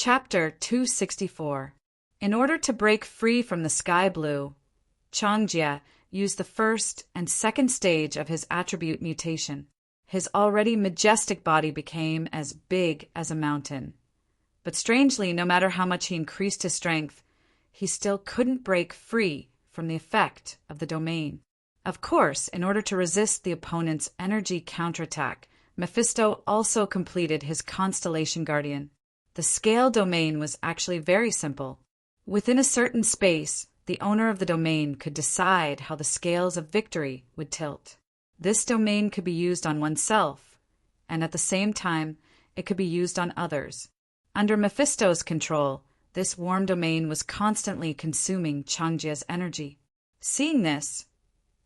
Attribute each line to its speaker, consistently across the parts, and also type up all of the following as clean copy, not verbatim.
Speaker 1: Chapter 264. In order to break free from the sky blue, Changjia used the first and second stage of his attribute mutation. His already majestic body became as big as a mountain. But strangely, no matter how much he increased his strength, he still couldn't break free from the effect of the domain. Of course, in order to resist the opponent's energy counterattack, Mephisto also completed his Constellation Guardian. The scale domain was actually very simple. Within a certain space, the owner of the domain could decide how the scales of victory would tilt. This domain could be used on oneself, and at the same time, it could be used on others. Under Mephisto's control, this warm domain was constantly consuming Changjia's energy. Seeing this,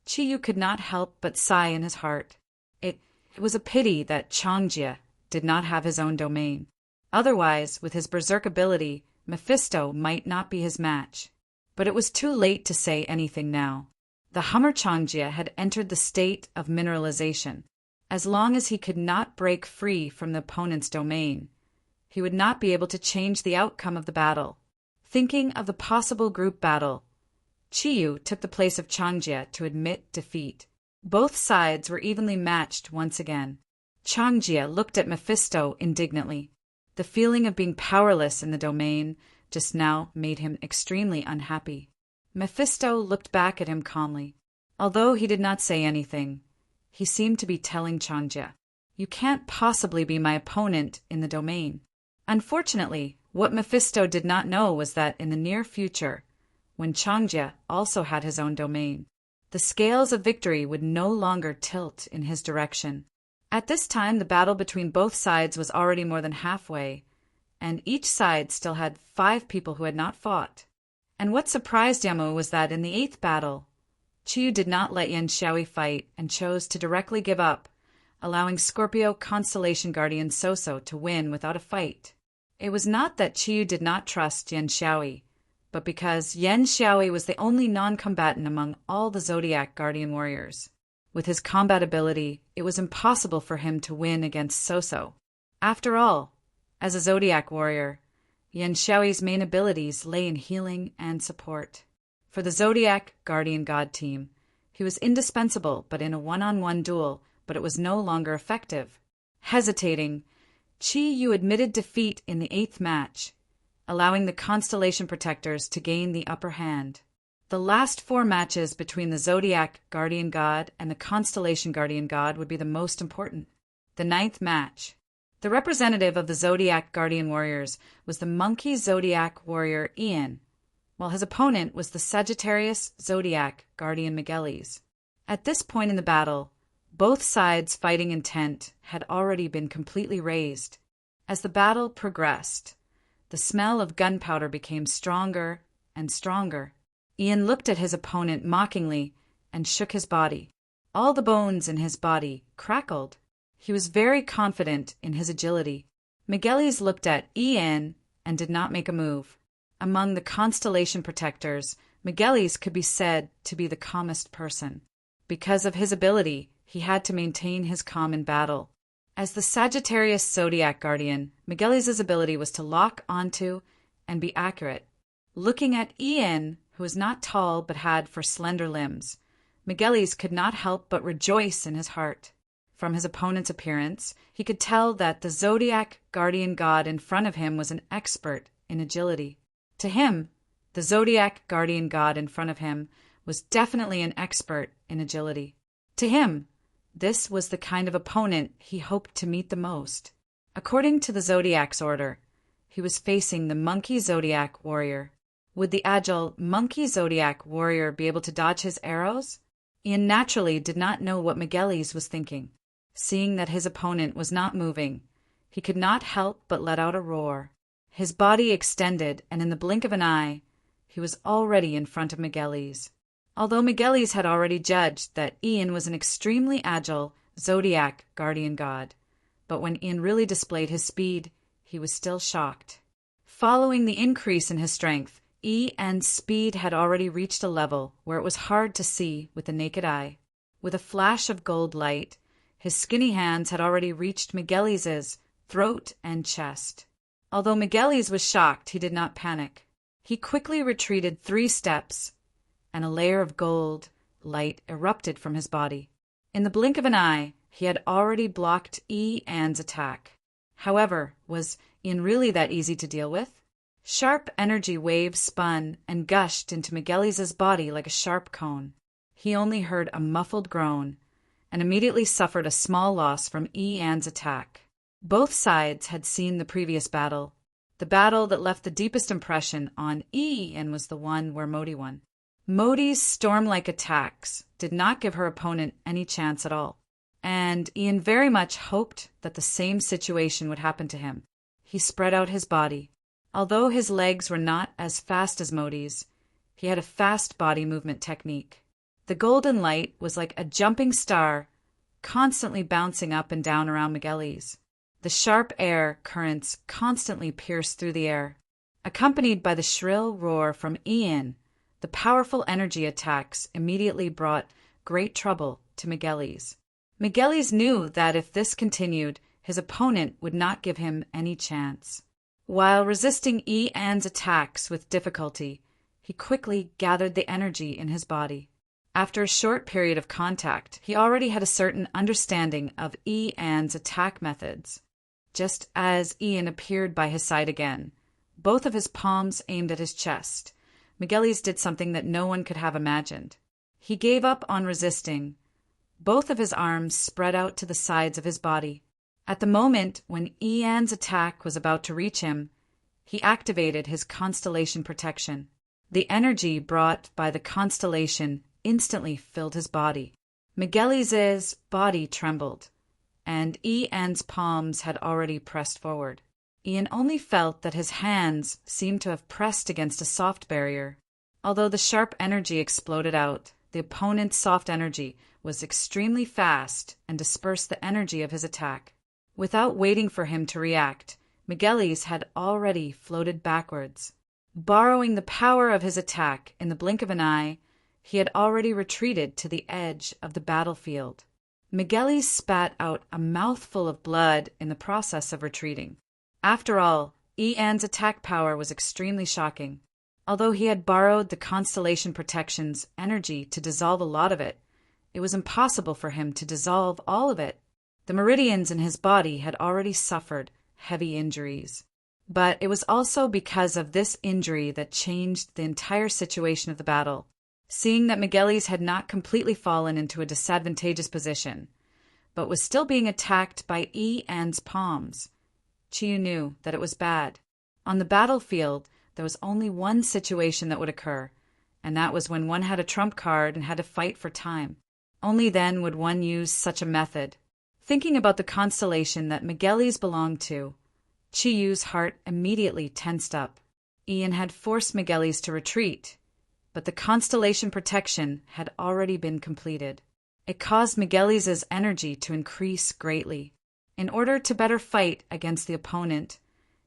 Speaker 1: Chiyu could not help but sigh in his heart. It was a pity that Changjia did not have his own domain. Otherwise, with his berserk ability, Mephisto might not be his match. But it was too late to say anything now. The Hummer Changjia had entered the state of mineralization. As long as he could not break free from the opponent's domain, he would not be able to change the outcome of the battle. Thinking of the possible group battle, Chiyu took the place of Changjia to admit defeat. Both sides were evenly matched once again. Changjia looked at Mephisto indignantly. The feeling of being powerless in the domain just now made him extremely unhappy. Mephisto looked back at him calmly. Although he did not say anything, he seemed to be telling Changjia, "You can't possibly be my opponent in the domain." Unfortunately, what Mephisto did not know was that in the near future, when Changjia also had his own domain, the scales of victory would no longer tilt in his direction. At this time, the battle between both sides was already more than halfway, and each side still had 5 people who had not fought. And what surprised Yamu was that in the 8th battle, Chiyu did not let Yan Xiaoyi fight and chose to directly give up, allowing Scorpio Constellation Guardian Soso to win without a fight. It was not that Chiyu did not trust Yan Xiaoyi, but because Yan Xiaoyi was the only non-combatant among all the Zodiac Guardian warriors. With his combat ability, it was impossible for him to win against Soso. After all, as a Zodiac warrior, Yan Xiaoyi's main abilities lay in healing and support. For the Zodiac Guardian God team, he was indispensable but in a one-on-one duel, but it was no longer effective. Hesitating, Chiyu admitted defeat in the 8th match, allowing the Constellation Protectors to gain the upper hand. The last 4 matches between the Zodiac Guardian God and the Constellation Guardian God would be the most important. The 9th match. The representative of the Zodiac Guardian Warriors was the Monkey Zodiac Warrior Ian, while his opponent was the Sagittarius Zodiac Guardian Miguelis. At this point in the battle, both sides' fighting intent had already been completely raised. As the battle progressed, the smell of gunpowder became stronger and stronger. Ian looked at his opponent mockingly and shook his body. All the bones in his body crackled. He was very confident in his agility. Miguelis looked at Ian and did not make a move. Among the Constellation Protectors, Miguelis could be said to be the calmest person. Because of his ability, he had to maintain his calm in battle. As the Sagittarius Zodiac Guardian, Miguelis' ability was to lock onto and be accurate. Looking at Ian, who was not tall but had for slender limbs, Miguelis could not help but rejoice in his heart. From his opponent's appearance, he could tell that the Zodiac Guardian God in front of him was an expert in agility. To him, the Zodiac Guardian God in front of him was definitely an expert in agility. To him, this was the kind of opponent he hoped to meet the most. According to the Zodiac's order, he was facing the Monkey Zodiac Warrior. Would the agile Monkey Zodiac Warrior be able to dodge his arrows? Ian naturally did not know what Miguelis was thinking. Seeing that his opponent was not moving, he could not help but let out a roar. His body extended, and in the blink of an eye, he was already in front of Miguelis. Although Miguelis had already judged that Ian was an extremely agile Zodiac Guardian God, but when Ian really displayed his speed, he was still shocked. Following the increase in his strength, Ian's speed had already reached a level where it was hard to see with the naked eye. With a flash of gold light, his skinny hands had already reached Miguelis's throat and chest. Although Migueles was shocked, he did not panic. He quickly retreated 3 steps, and a layer of gold light erupted from his body. In the blink of an eye, he had already blocked Ian's attack. However, was Ian really that easy to deal with? Sharp energy waves spun and gushed into Migueles' body like a sharp cone. He only heard a muffled groan and immediately suffered a small loss from Ian's attack. Both sides had seen the previous battle. The battle that left the deepest impression on Ian was the one where Modi won. Modi's storm-like attacks did not give her opponent any chance at all, and Ian very much hoped that the same situation would happen to him. He spread out his body. Although his legs were not as fast as Modi's, he had a fast body movement technique. The golden light was like a jumping star, constantly bouncing up and down around Migueles. The sharp air currents constantly pierced through the air. Accompanied by the shrill roar from Ian, the powerful energy attacks immediately brought great trouble to Migueles. Migueles knew that if this continued, his opponent would not give him any chance. While resisting Ian's attacks with difficulty, he quickly gathered the energy in his body. After a short period of contact, he already had a certain understanding of Ian's attack methods. Just as Ian appeared by his side again, both of his palms aimed at his chest, Migueles did something that no one could have imagined. He gave up on resisting. Both of his arms spread out to the sides of his body. At the moment when Ian's attack was about to reach him, he activated his constellation protection. The energy brought by the constellation instantly filled his body. Migueles' body trembled, and Ian's palms had already pressed forward. Ian only felt that his hands seemed to have pressed against a soft barrier. Although the sharp energy exploded out, the opponent's soft energy was extremely fast and dispersed the energy of his attack. Without waiting for him to react, Migueles had already floated backwards. Borrowing the power of his attack in the blink of an eye, he had already retreated to the edge of the battlefield. Migueles spat out a mouthful of blood in the process of retreating. After all, Ian's attack power was extremely shocking. Although he had borrowed the constellation protection's energy to dissolve a lot of it, it was impossible for him to dissolve all of it. The meridians in his body had already suffered heavy injuries. But it was also because of this injury that changed the entire situation of the battle. Seeing that Migueles had not completely fallen into a disadvantageous position, but was still being attacked by Ian's palms, Chiyu knew that it was bad. On the battlefield, there was only one situation that would occur, and that was when one had a trump card and had to fight for time. Only then would one use such a method. Thinking about the constellation that Migueles belonged to, Chiyu's heart immediately tensed up. Ian had forced Migueles to retreat, but the constellation protection had already been completed. It caused Migueles' energy to increase greatly. In order to better fight against the opponent,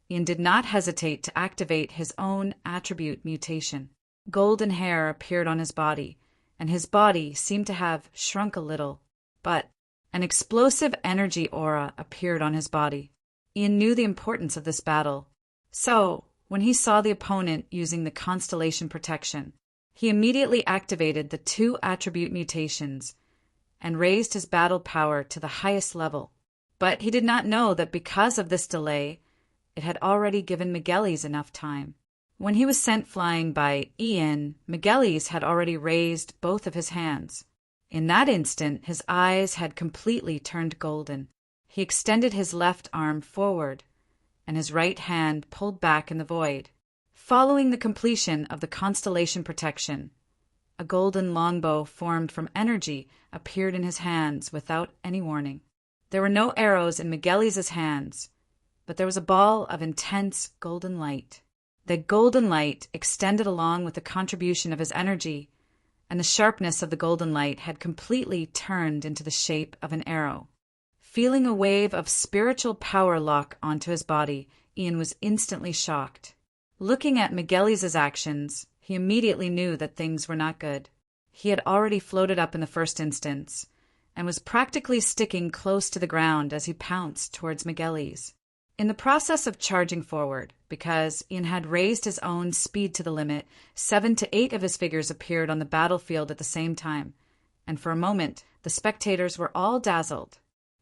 Speaker 1: Ian did not hesitate to activate his own attribute mutation. Golden hair appeared on his body, and his body seemed to have shrunk a little, but an explosive energy aura appeared on his body. Ian knew the importance of this battle. So, when he saw the opponent using the constellation protection, he immediately activated the 2 attribute mutations and raised his battle power to the highest level. But he did not know that because of this delay, it had already given Migueles enough time. When he was sent flying by Ian, Migueles had already raised both of his hands. In that instant, his eyes had completely turned golden. He extended his left arm forward, and his right hand pulled back in the void. Following the completion of the constellation protection, a golden longbow formed from energy appeared in his hands without any warning. There were no arrows in Migueles' hands, but there was a ball of intense golden light. The golden light extended along with the contribution of his energy, and the sharpness of the golden light had completely turned into the shape of an arrow. Feeling a wave of spiritual power lock onto his body, Ian was instantly shocked. Looking at Migueles' actions, he immediately knew that things were not good. He had already floated up in the first instance, and was practically sticking close to the ground as he pounced towards Migueles. In the process of charging forward, because Ian had raised his own speed to the limit, 7 to 8 of his figures appeared on the battlefield at the same time, and for a moment the spectators were all dazzled.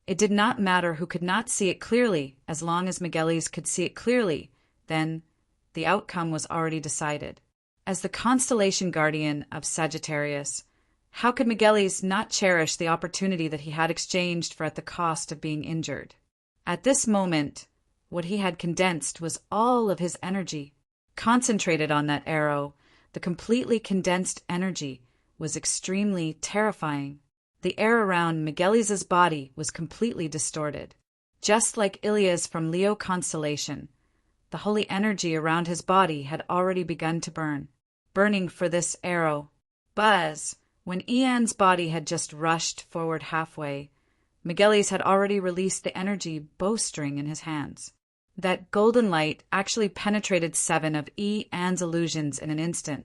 Speaker 1: It did not matter who could not see it clearly, as long as Migueles could see it clearly, then the outcome was already decided. As the constellation guardian of Sagittarius, how could Migueles not cherish the opportunity that he had exchanged for at the cost of being injured? At this moment, what he had condensed was all of his energy. Concentrated on that arrow, the completely condensed energy was extremely terrifying. The air around Migueles' body was completely distorted. Just like Ilias from Leo constellation, the holy energy around his body had already begun to burn, burning for this arrow. Buzz! When Ian's body had just rushed forward halfway, Migueles had already released the energy bowstring in his hands. That golden light actually penetrated 7 of Ian's illusions in an instant,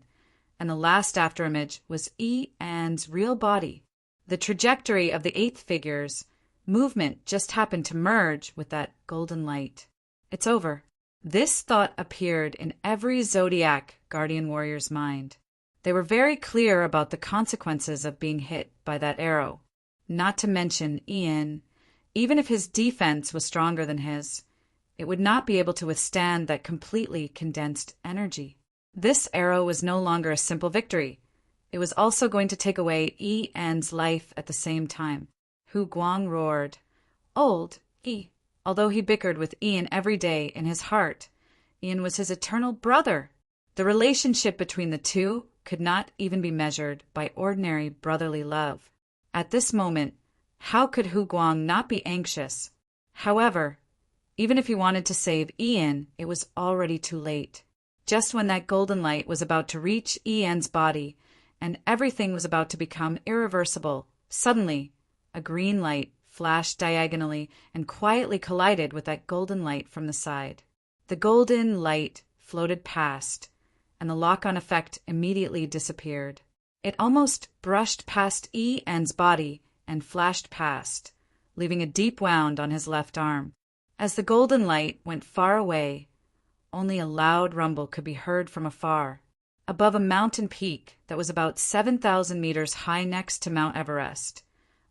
Speaker 1: and the last afterimage was Ian's real body. The trajectory of the 8th figure's movement just happened to merge with that golden light. It's over. This thought appeared in every Zodiac guardian warrior's mind. They were very clear about the consequences of being hit by that arrow. Not to mention Ian, even if his defense was stronger than his, it would not be able to withstand that completely condensed energy. This arrow was no longer a simple victory. It was also going to take away Ian's life at the same time. Hu Guang roared. Old I. Although he bickered with Ian every day, in his heart, Ian was his eternal brother. The relationship between the two could not even be measured by ordinary brotherly love. At this moment, how could Hu Guang not be anxious? However, even if he wanted to save Ian, it was already too late. Just when that golden light was about to reach Ian's body, and everything was about to become irreversible, suddenly, a green light flashed diagonally and quietly collided with that golden light from the side. The golden light floated past, and the lock-on effect immediately disappeared. It almost brushed past Ian's body and flashed past, leaving a deep wound on his left arm. As the golden light went far away, only a loud rumble could be heard from afar. Above a mountain peak that was about 7,000 meters high next to Mount Everest,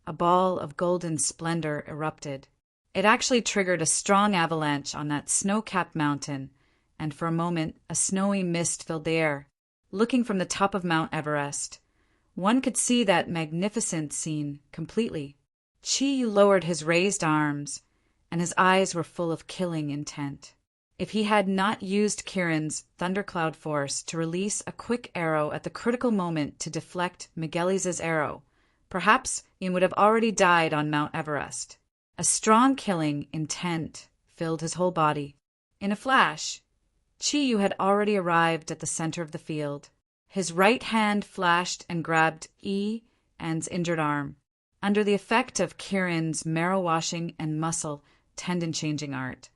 Speaker 1: a ball of golden splendor erupted. It actually triggered a strong avalanche on that snow-capped mountain, and for a moment a snowy mist filled the air. Looking from the top of Mount Everest, one could see that magnificent scene completely. Chi lowered his raised arms, and his eyes were full of killing intent. If he had not used Kirin's thundercloud force to release a quick arrow at the critical moment to deflect Migueles' arrow, perhaps Ian would have already died on Mount Everest. A strong killing intent filled his whole body. In a flash, Chi had already arrived at the center of the field. His right hand flashed and grabbed Ian's injured arm. Under the effect of Kirin's marrow-washing and muscle tendon-changing art,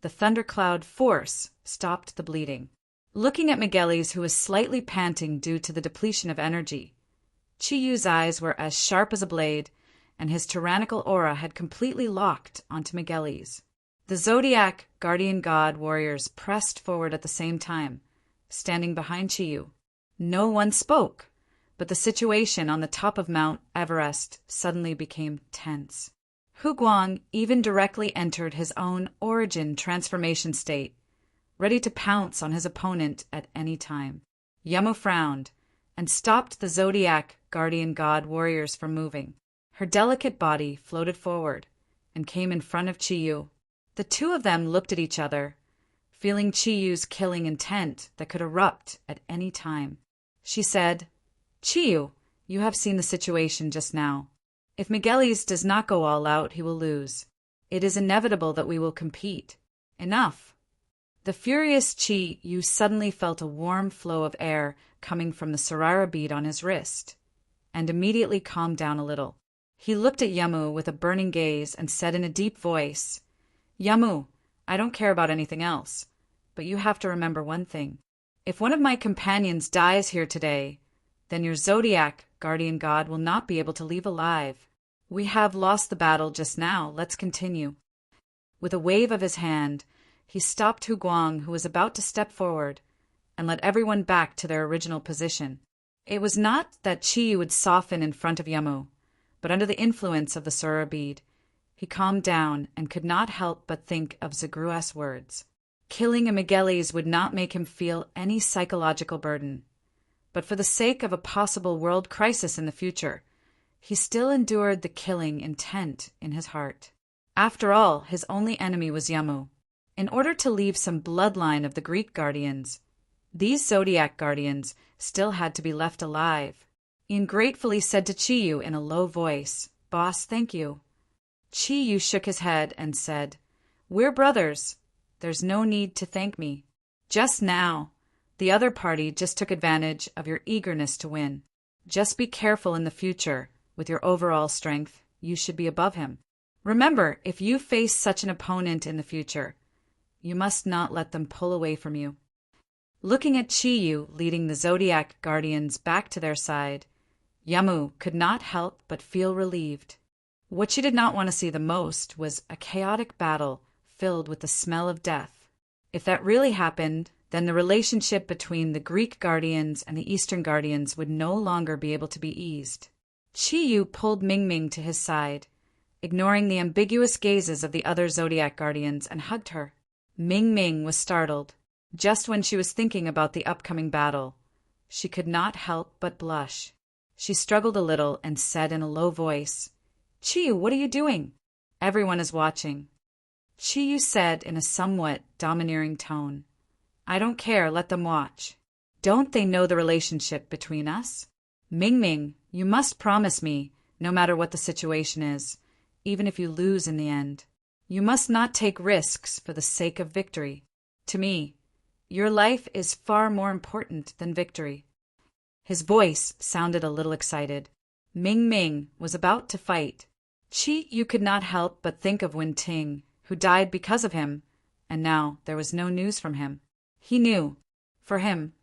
Speaker 1: the thundercloud force stopped the bleeding. Looking at Migueles, who was slightly panting due to the depletion of energy, Chiyu's eyes were as sharp as a blade, and his tyrannical aura had completely locked onto Migueles. The Zodiac guardian god warriors pressed forward at the same time, standing behind Chiyu. No one spoke, but the situation on the top of Mount Everest suddenly became tense. Hu Guang even directly entered his own origin transformation state, ready to pounce on his opponent at any time. Yamu frowned and stopped the Zodiac guardian god warriors from moving. Her delicate body floated forward and came in front of Chiyu. The two of them looked at each other, feeling Chiyu's killing intent that could erupt at any time. She said, "Chiyu, you have seen the situation just now. If Migueles does not go all out, he will lose. It is inevitable that we will compete. Enough." The furious Chiyu suddenly felt a warm flow of air coming from the Sarara bead on his wrist, and immediately calmed down a little. He looked at Yamu with a burning gaze and said in a deep voice, "Yamu, I don't care about anything else, but you have to remember one thing. If one of my companions dies here today, then your Zodiac guardian god will not be able to leave alive. We have lost the battle just now. Let's continue." With a wave of his hand, He stopped Hu Guang, who was about to step forward, and led everyone back to their original position. It was not that Qi would soften in front of Yamu, but under the influence of the Surah bead, he calmed down and could not help but think of Zagrua's words. Killing a Migueles would not make him feel any psychological burden, but for the sake of a possible world crisis in the future, he still endured the killing intent in his heart. After all, his only enemy was Yamu. In order to leave some bloodline of the Greek guardians, these Zodiac guardians still had to be left alive. Ian gratefully said to Chiyu in a low voice, "Boss, thank you." Chiyu shook his head and said, "We're brothers. There's no need to thank me. Just now, the other party just took advantage of your eagerness to win. Just be careful in the future. With your overall strength, you should be above him. Remember, if you face such an opponent in the future, you must not let them pull away from you." Looking at Chiyu leading the Zodiac guardians back to their side, Yamu could not help but feel relieved. What she did not want to see the most was a chaotic battle filled with the smell of death. If that really happened, then the relationship between the Greek guardians and the Eastern guardians would no longer be able to be eased. Chiyu pulled Mingming to his side, ignoring the ambiguous gazes of the other Zodiac guardians, and hugged her. Mingming was startled. Just when she was thinking about the upcoming battle, she could not help but blush. She struggled a little and said in a low voice, "Chiyu, what are you doing?" "Everyone is watching." Chiyu said in a somewhat domineering tone, "I don't care, let them watch. Don't they know the relationship between us? Mingming, you must promise me, no matter what the situation is, even if you lose in the end. You must not take risks for the sake of victory. To me, your life is far more important than victory." His voice sounded a little excited. Mingming was about to fight. Chiyu could not help but think of Wen Ting, who died because of him, and now there was no news from him. He knew, for him,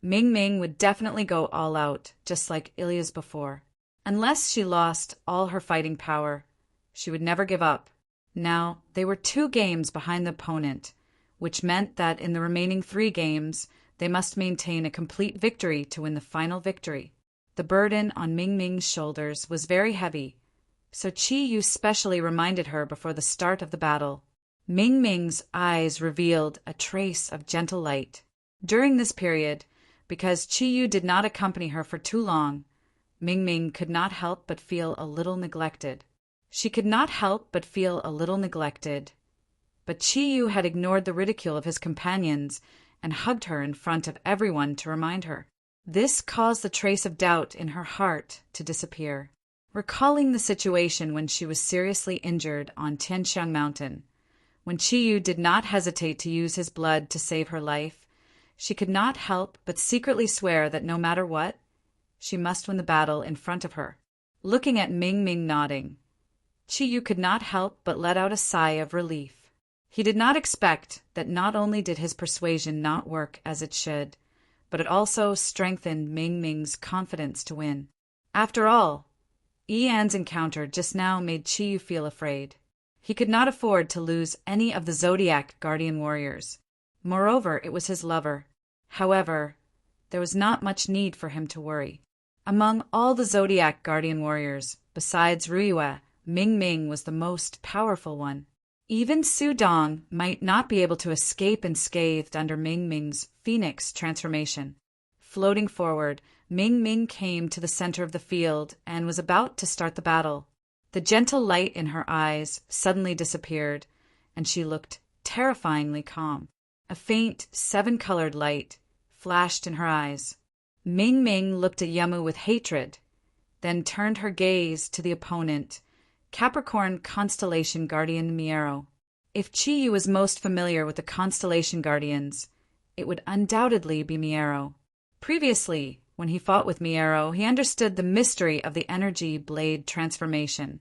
Speaker 1: Mingming would definitely go all out, just like Ilya's before. Unless she lost all her fighting power, she would never give up. Now, they were 2 games behind the opponent, which meant that in the remaining 3 games, they must maintain a complete victory to win the final victory. The burden on Mingming's shoulders was very heavy, so Chiyu specially reminded her before the start of the battle. Mingming's eyes revealed a trace of gentle light. During this period, because Chiyu did not accompany her for too long, Mingming could not help but feel a little neglected. She could not help but feel a little neglected. But Chiyu had ignored the ridicule of his companions and hugged her in front of everyone to remind her. This caused the trace of doubt in her heart to disappear. Recalling the situation when she was seriously injured on Tianxiang Mountain, when Chiyu did not hesitate to use his blood to save her life, she could not help but secretly swear that no matter what, she must win the battle in front of her. Looking at Mingming nodding, Chiyu could not help but let out a sigh of relief. He did not expect that not only did his persuasion not work as it should, but it also strengthened Mingming's confidence to win. After all, Yian's encounter just now made Chiyu feel afraid. He could not afford to lose any of the Zodiac guardian warriors. Moreover, it was his lover. However, there was not much need for him to worry. Among all the Zodiac guardian warriors, besides Ruiyue, Mingming was the most powerful one. Even Su Dong might not be able to escape unscathed under Mingming's phoenix transformation. Floating forward, Mingming came to the center of the field and was about to start the battle. The gentle light in her eyes suddenly disappeared, and she looked terrifyingly calm. A faint 7-colored light flashed in her eyes. Mingming looked at Yamu with hatred, then turned her gaze to the opponent, Capricorn constellation guardian Miero. If Chiyu was most familiar with the constellation guardians, it would undoubtedly be Miero. Previously, when he fought with Miero, he understood the mystery of the energy blade transformation,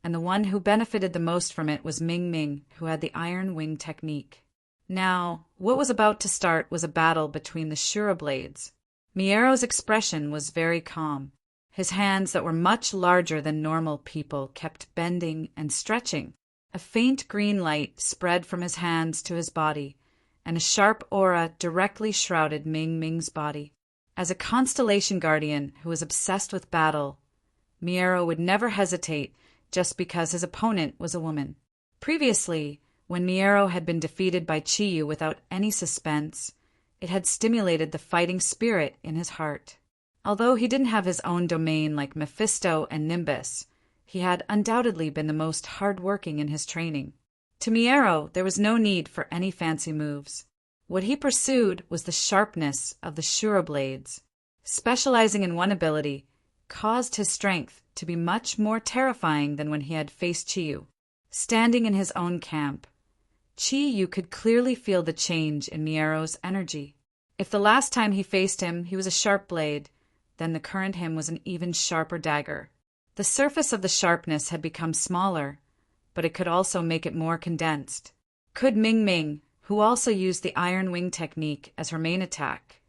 Speaker 1: and the one who benefited the most from it was Mingming, who had the iron wing technique. Now, what was about to start was a battle between the Shura blades. Miero's expression was very calm. His hands that were much larger than normal people kept bending and stretching. A faint green light spread from his hands to his body, and a sharp aura directly shrouded Ming Ming's body. As a constellation guardian who was obsessed with battle, Miero would never hesitate just because his opponent was a woman. Previously, when Miero had been defeated by Chiyu without any suspense, it had stimulated the fighting spirit in his heart. Although he didn't have his own domain like Mephisto and Nimbus, he had undoubtedly been the most hard-working in his training. To Miero, there was no need for any fancy moves. What he pursued was the sharpness of the Shura blades. Specializing in one ability caused his strength to be much more terrifying than when he had faced Chiyu. Standing in his own camp, Chiyu could clearly feel the change in Miero's energy. If the last time he faced him he was a sharp blade, then the current him was an even sharper dagger. The surface of the sharpness had become smaller, but it could also make it more condensed. Could Ming Ming, who also used the Iron Wing technique as her main attack,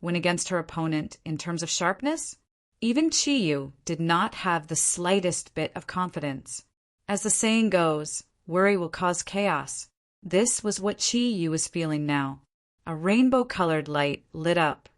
Speaker 1: win against her opponent in terms of sharpness? Even Chiyu did not have the slightest bit of confidence. As the saying goes, worry will cause chaos. This was what Chiyu was feeling now. A rainbow-colored light lit up,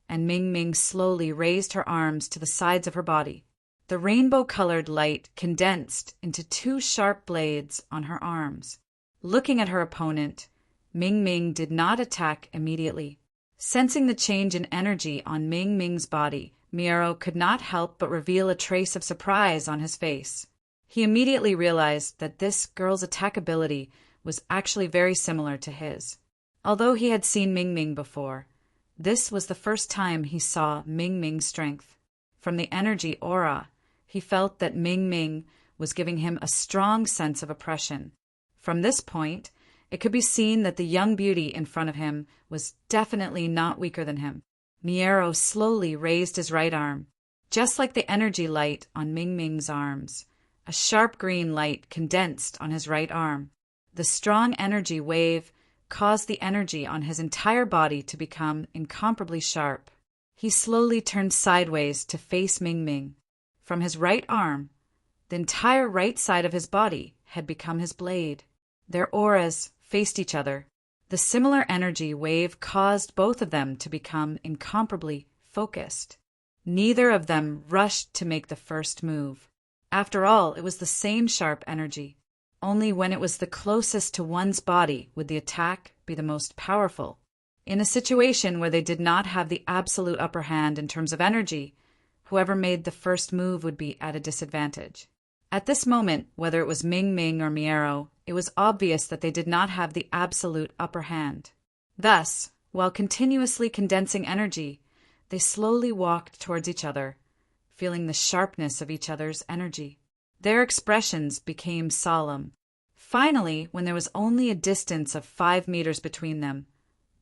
Speaker 1: and Ming Ming slowly raised her arms to the sides of her body. The rainbow-colored light condensed into two sharp blades on her arms. Looking at her opponent, Ming Ming did not attack immediately. Sensing the change in energy on Ming Ming's body, Miero could not help but reveal a trace of surprise on his face. He immediately realized that this girl's attack ability was actually very similar to his. Although he had seen Ming Ming before, this was the first time he saw Ming Ming's strength. From the energy aura, he felt that Ming Ming was giving him a strong sense of oppression. From this point, it could be seen that the young beauty in front of him was definitely not weaker than him. Miero slowly raised his right arm. Just like the energy light on Ming Ming's arms, a sharp green light condensed on his right arm. The strong energy wave caused the energy on his entire body to become incomparably sharp. He slowly turned sideways to face Ming Ming. From his right arm, the entire right side of his body had become his blade. Their auras faced each other. The similar energy wave caused both of them to become incomparably focused. Neither of them rushed to make the first move. After all, it was the same sharp energy. Only when it was the closest to one's body would the attack be the most powerful. In a situation where they did not have the absolute upper hand in terms of energy, whoever made the first move would be at a disadvantage. At this moment, whether it was Ming Ming or Miero, it was obvious that they did not have the absolute upper hand. Thus, while continuously condensing energy, they slowly walked towards each other, feeling the sharpness of each other's energy. Their expressions became solemn. Finally, when there was only a distance of 5 meters between them,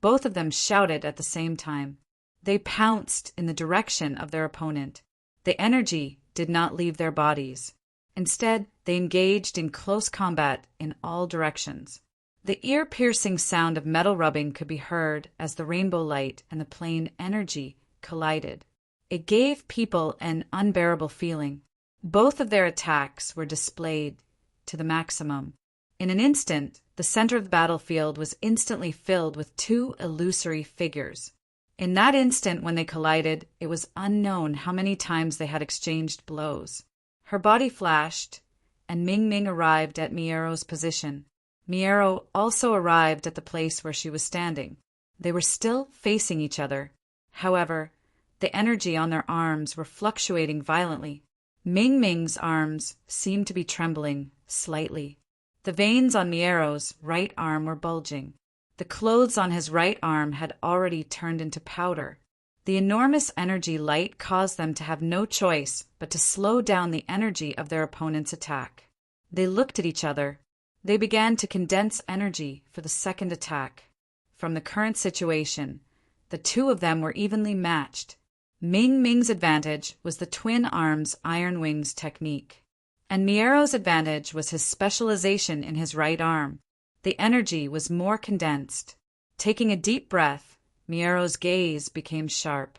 Speaker 1: both of them shouted at the same time. They pounced in the direction of their opponent. The energy did not leave their bodies. Instead, they engaged in close combat in all directions. The ear-piercing sound of metal rubbing could be heard as the rainbow light and the plane energy collided. It gave people an unbearable feeling. Both of their attacks were displayed to the maximum. In an instant, the center of the battlefield was instantly filled with two illusory figures. In that instant when they collided, it was unknown how many times they had exchanged blows. Her body flashed, and Ming Ming arrived at Miero's position. Miero also arrived at the place where she was standing. They were still facing each other. However, the energy on their arms were fluctuating violently. Ming Ming's arms seemed to be trembling slightly. The veins on Miero's right arm were bulging. The clothes on his right arm had already turned into powder. The enormous energy light caused them to have no choice but to slow down the energy of their opponent's attack. They looked at each other. They began to condense energy for the second attack. From the current situation, the two of them were evenly matched. Ming Ming's advantage was the twin arms Iron Wings technique, and Miero's advantage was his specialization in his right arm. The energy was more condensed. Taking a deep breath, Miero's gaze became sharp.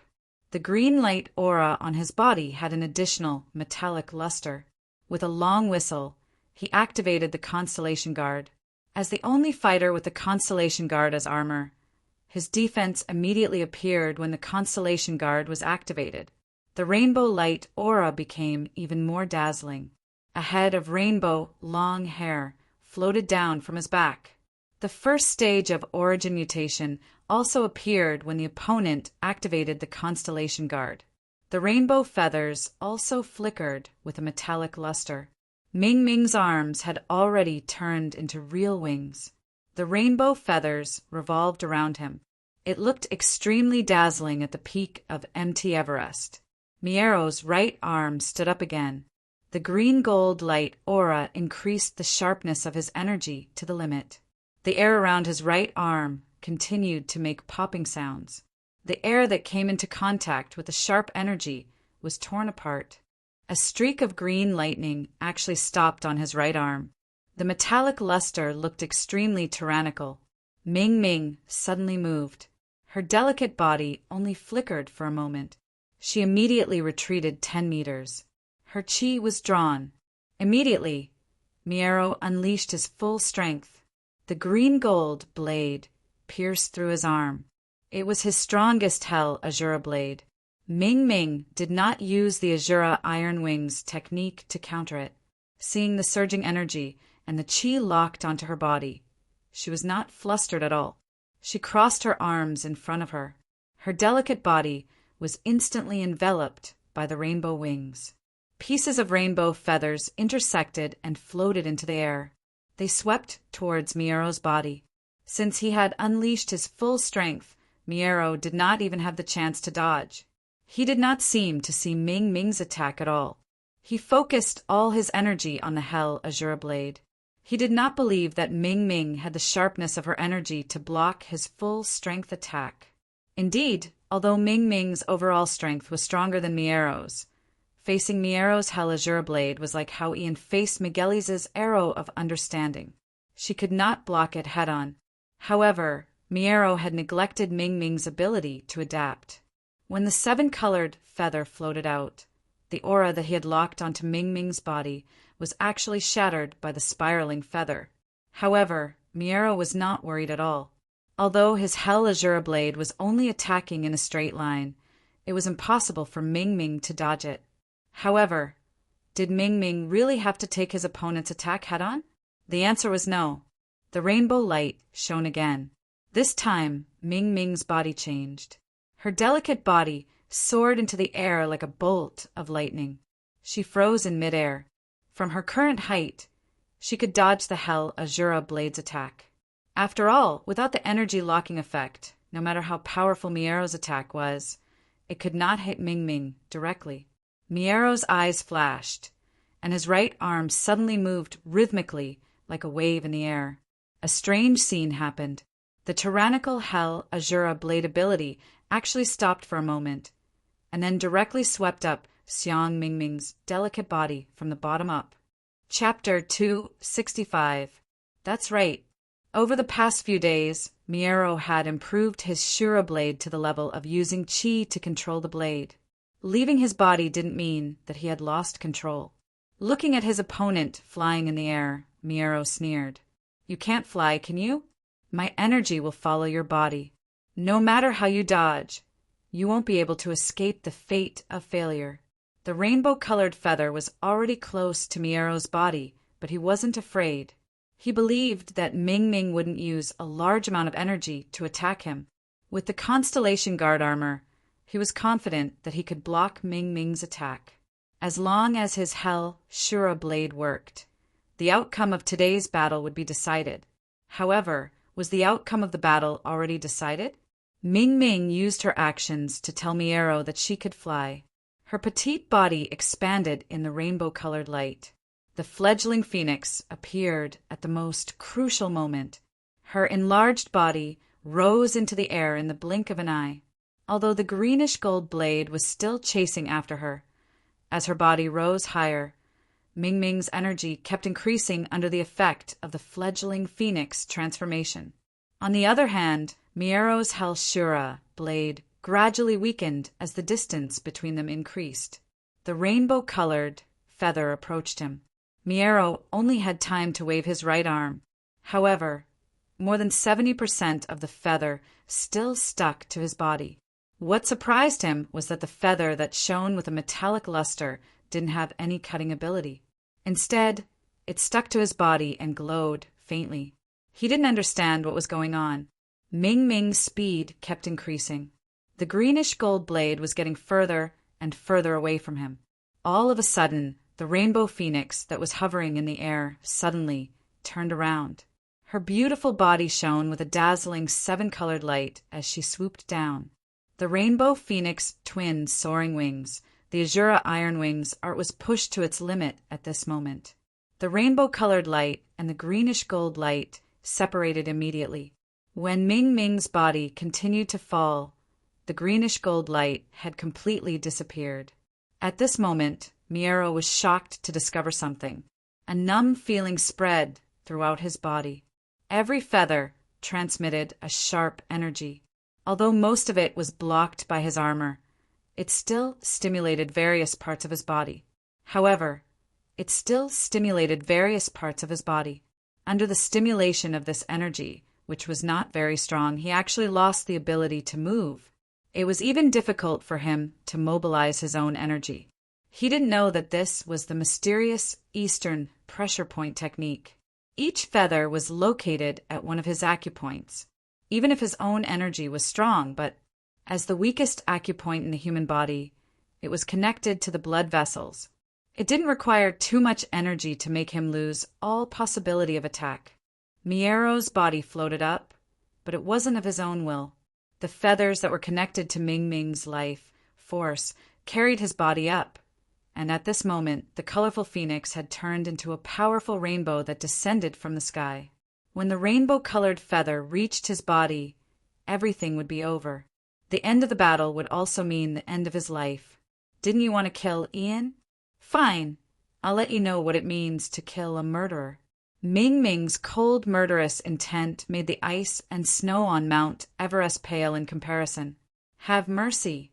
Speaker 1: The green light aura on his body had an additional metallic luster. With a long whistle, He activated the Constellation Guard. As the only fighter with the Constellation Guard as armor, his defense immediately appeared when the Constellation Guard was activated. The rainbow light aura became even more dazzling. A head of rainbow, long hair floated down from his back. The first stage of origin mutation also appeared when the opponent activated the Constellation Guard. The rainbow feathers also flickered with a metallic luster. Ming Ming's arms had already turned into real wings. The rainbow feathers revolved around him. It looked extremely dazzling at the peak of Mt. Everest. Miero's right arm stood up again. The green-gold light aura increased the sharpness of his energy to the limit. The air around his right arm continued to make popping sounds. The air that came into contact with the sharp energy was torn apart. A streak of green lightning actually stopped on his right arm. The metallic luster looked extremely tyrannical. Ming Ming suddenly moved. Her delicate body only flickered for a moment. She immediately retreated 10 meters. Her chi was drawn. Immediately, Miero unleashed his full strength. The green-gold blade pierced through his arm. It was his strongest Hell Azura blade. Ming Ming did not use the Azura Iron Wings technique to counter it. Seeing the surging energy and the chi locked onto her body, she was not flustered at all. She crossed her arms in front of her. Her delicate body was instantly enveloped by the rainbow wings. Pieces of rainbow feathers intersected and floated into the air. They swept towards Miero's body. Since he had unleashed his full strength, Miero did not even have the chance to dodge. He did not seem to see Ming Ming's attack at all. He focused all his energy on the Hell Azura blade. He did not believe that Ming Ming had the sharpness of her energy to block his full strength attack. Indeed, although Ming Ming's overall strength was stronger than Miero's, facing Miero's Hell Azura blade was like how Ian faced Migueli's arrow of understanding. She could not block it head-on. However, Miero had neglected Ming Ming's ability to adapt. When the 7-colored feather floated out, the aura that he had locked onto Ming Ming's body was actually shattered by the spiraling feather. However, Miero was not worried at all. Although his Hell Azura blade was only attacking in a straight line, it was impossible for Ming Ming to dodge it. However, did Ming Ming really have to take his opponent's attack head-on? The answer was no. The rainbow light shone again. This time, Ming Ming's body changed. Her delicate body soared into the air like a bolt of lightning. She froze in midair. From her current height, she could dodge the Hell Azura blade's attack. After all, without the energy locking effect, no matter how powerful Miero's attack was, it could not hit Ming Ming directly. Miero's eyes flashed, and his right arm suddenly moved rhythmically like a wave in the air. A strange scene happened. The tyrannical Hell Azura blade ability actually stopped for a moment, and then directly swept up Xiang Mingming's delicate body from the bottom up. Chapter 265. That's right. Over the past few days, Miero had improved his Shura blade to the level of using chi to control the blade. Leaving his body didn't mean that he had lost control. Looking at his opponent flying in the air, Miero sneered. You can't fly, can you? My energy will follow your body. No matter how you dodge, you won't be able to escape the fate of failure. The rainbow-colored feather was already close to Miero's body, but he wasn't afraid. He believed that Ming Ming wouldn't use a large amount of energy to attack him. With the Constellation Guard armor, he was confident that he could block Ming Ming's attack. As long as his Hell Shura blade worked, the outcome of today's battle would be decided. However, was the outcome of the battle already decided? Ming Ming used her actions to tell Miero that she could fly. Her petite body expanded in the rainbow-colored light. The fledgling phoenix appeared at the most crucial moment. Her enlarged body rose into the air in the blink of an eye, although the greenish-gold blade was still chasing after her. As her body rose higher, Ming Ming's energy kept increasing under the effect of the fledgling phoenix transformation. On the other hand, Miero's Hell Shura blade gradually weakened as the distance between them increased. The rainbow-colored feather approached him. Miero only had time to wave his right arm. However, more than 70% of the feather still stuck to his body. What surprised him was that the feather that shone with a metallic luster didn't have any cutting ability. Instead, it stuck to his body and glowed faintly. He didn't understand what was going on. Ming Ming's speed kept increasing. The greenish gold blade was getting further and further away from him. All of a sudden, the rainbow phoenix that was hovering in the air suddenly turned around. Her beautiful body shone with a dazzling 7-colored light as she swooped down. The rainbow phoenix twined soaring wings, the azura iron wings, art was pushed to its limit at this moment. The rainbow-colored light and the greenish-gold light separated immediately. When Ming Ming's body continued to fall, the greenish-gold light had completely disappeared. At this moment, Miero was shocked to discover something. A numb feeling spread throughout his body. Every feather transmitted a sharp energy. Although most of it was blocked by his armor, it still stimulated various parts of his body. Under the stimulation of this energy, which was not very strong, he actually lost the ability to move. It was even difficult for him to mobilize his own energy. He didn't know that this was the mysterious Eastern pressure point technique. Each feather was located at one of his acupoints, even if his own energy was strong, but as the weakest acupoint in the human body, it was connected to the blood vessels. It didn't require too much energy to make him lose all possibility of attack. Miero's body floated up, but it wasn't of his own will. The feathers that were connected to Ming Ming's life force carried his body up, and at this moment the colorful phoenix had turned into a powerful rainbow that descended from the sky. When the rainbow-colored feather reached his body, everything would be over. The end of the battle would also mean the end of his life. Didn't you want to kill Ian? Fine, I'll let you know what it means to kill a murderer. Ming Ming's cold, murderous intent made the ice and snow on Mount Everest pale in comparison. Have mercy.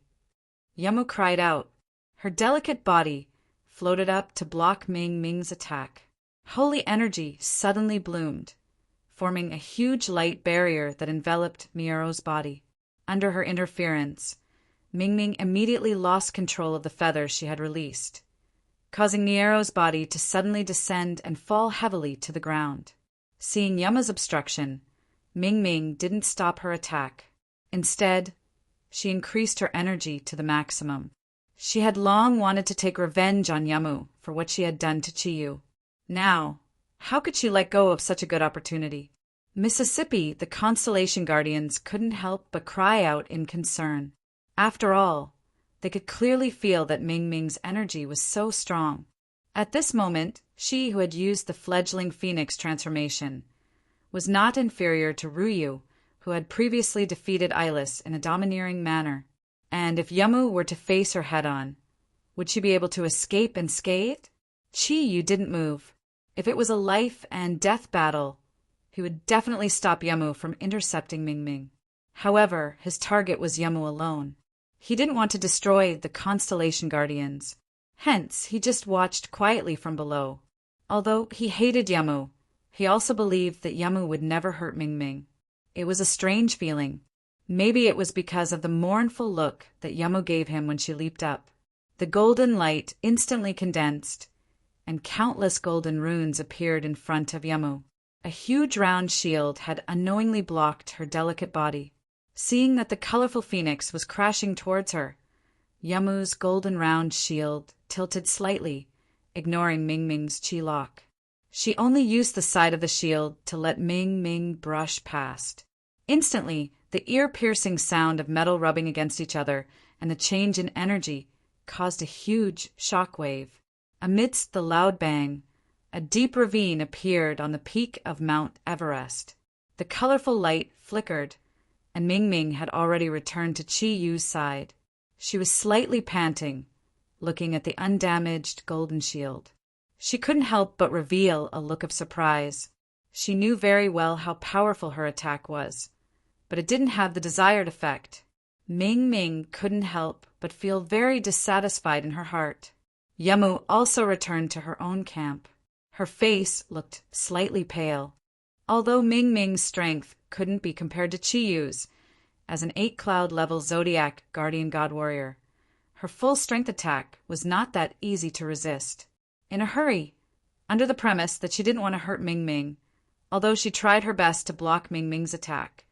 Speaker 1: Yamu cried out. Her delicate body floated up to block Ming Ming's attack. Holy energy suddenly bloomed, forming a huge light barrier that enveloped Miero's body. Under her interference, Ming Ming immediately lost control of the feathers she had released, causing Miero's body to suddenly descend and fall heavily to the ground. Seeing Yama's obstruction, Ming Ming didn't stop her attack. Instead, she increased her energy to the maximum. She had long wanted to take revenge on Yamu for what she had done to Chiyu. Now, how could she let go of such a good opportunity? Mississippi, the Constellation Guardians couldn't help but cry out in concern. After all, they could clearly feel that Ming Ming's energy was so strong. At this moment, she who had used the fledgling phoenix transformation was not inferior to Ruyu, who had previously defeated Ilis in a domineering manner. And if Yamu were to face her head-on, would she be able to escape unscathed? Chiyu didn't move. If it was a life-and-death battle, he would definitely stop Yamu from intercepting Ming Ming. However, his target was Yamu alone. He didn't want to destroy the Constellation Guardians. Hence, he just watched quietly from below. Although he hated Yamu, he also believed that Yamu would never hurt Ming Ming. It was a strange feeling. Maybe it was because of the mournful look that Yamu gave him when she leaped up. The golden light instantly condensed, and countless golden runes appeared in front of Yamu. A huge round shield had unknowingly blocked her delicate body. Seeing that the colorful phoenix was crashing towards her, Yamu's golden round shield tilted slightly, ignoring Ming Ming's chi lock. She only used the side of the shield to let Ming Ming brush past. Instantly, the ear-piercing sound of metal rubbing against each other and the change in energy caused a huge shockwave. Amidst the loud bang, a deep ravine appeared on the peak of Mount Everest. The colorful light flickered, and Ming Ming had already returned to Chi-Yu's side. She was slightly panting, looking at the undamaged golden shield. She couldn't help but reveal a look of surprise. She knew very well how powerful her attack was, but it didn't have the desired effect. Ming Ming couldn't help but feel very dissatisfied in her heart. Yamu also returned to her own camp. Her face looked slightly pale, although Ming Ming's strength couldn't be compared to Chiyu's. As an 8-cloud level Zodiac guardian god warrior, her full strength attack was not that easy to resist. In a hurry, under the premise that she didn't want to hurt Ming Ming, although she tried her best to block Ming Ming's attack,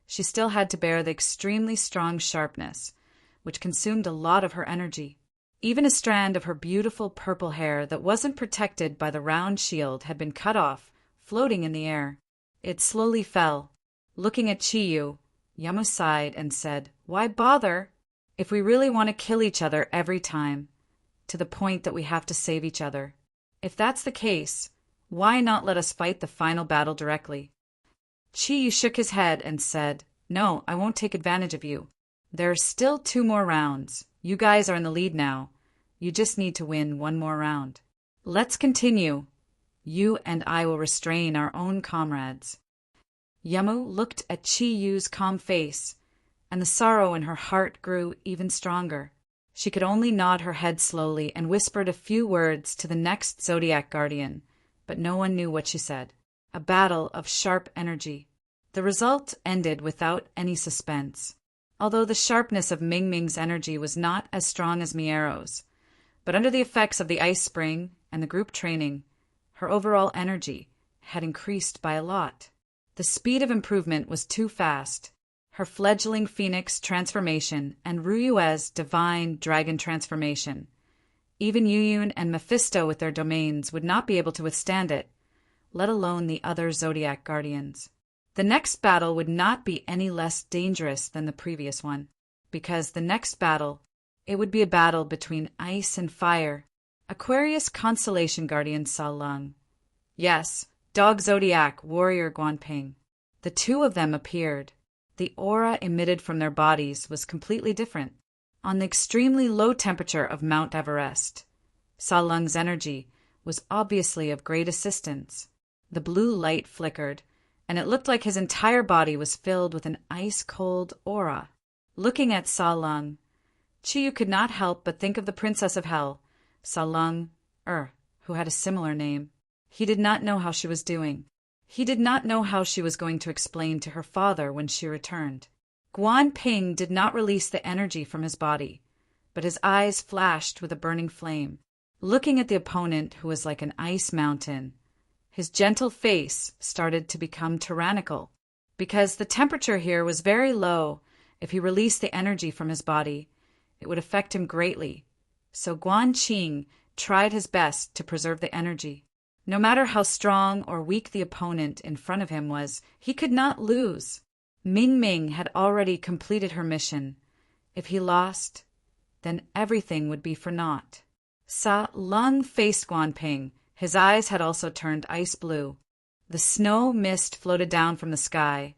Speaker 1: she still had to bear the extremely strong sharpness, which consumed a lot of her energy. Even a strand of her beautiful purple hair that wasn't protected by the round shield had been cut off, floating in the air. It slowly fell. Looking at Chiyu, Yamu sighed and said, "Why bother? If we really want to kill each other every time, to the point that we have to save each other. If that's the case, why not let us fight the final battle directly?" Chiyu shook his head and said, "No, I won't take advantage of you. There are still 2 more rounds. You guys are in the lead now. You just need to win 1 more round. Let's continue. You and I will restrain our own comrades." Yamu looked at Chiyu's calm face, and the sorrow in her heart grew even stronger. She could only nod her head slowly and whispered a few words to the next Zodiac Guardian, but no one knew what she said. A battle of sharp energy. The result ended without any suspense, although the sharpness of Ming Ming's energy was not as strong as Miero's. But under the effects of the ice spring and the group training, her overall energy had increased by a lot. The speed of improvement was too fast. Her fledgling phoenix transformation and Ryue's divine dragon transformation. Even Yuyun and Mephisto with their domains would not be able to withstand it, let alone the other Zodiac Guardians. The next battle would not be any less dangerous than the previous one, because the next battle, it would be a battle between ice and fire. Aquarius Constellation Guardian Sa Lung. Yes, Dog Zodiac Warrior Guanping. The 2 of them appeared. The aura emitted from their bodies was completely different. On the extremely low temperature of Mount Everest, Sa Lung's energy was obviously of great assistance. The blue light flickered, and it looked like his entire body was filled with an ice-cold aura. Looking at Sa Lung, Chiyu could not help but think of the Princess of Hell, Sa Lung, who had a similar name. He did not know how she was doing. He did not know how she was going to explain to her father when she returned. Guan Ping did not release the energy from his body, but his eyes flashed with a burning flame. Looking at the opponent who was like an ice mountain, his gentle face started to become tyrannical. Because the temperature here was very low, if he released the energy from his body, it would affect him greatly. So Guan Qing tried his best to preserve the energy. No matter how strong or weak the opponent in front of him was, he could not lose. Ming Ming had already completed her mission. If he lost, then everything would be for naught. Sa Lung faced Guan Ping. His eyes had also turned ice blue. The snow mist floated down from the sky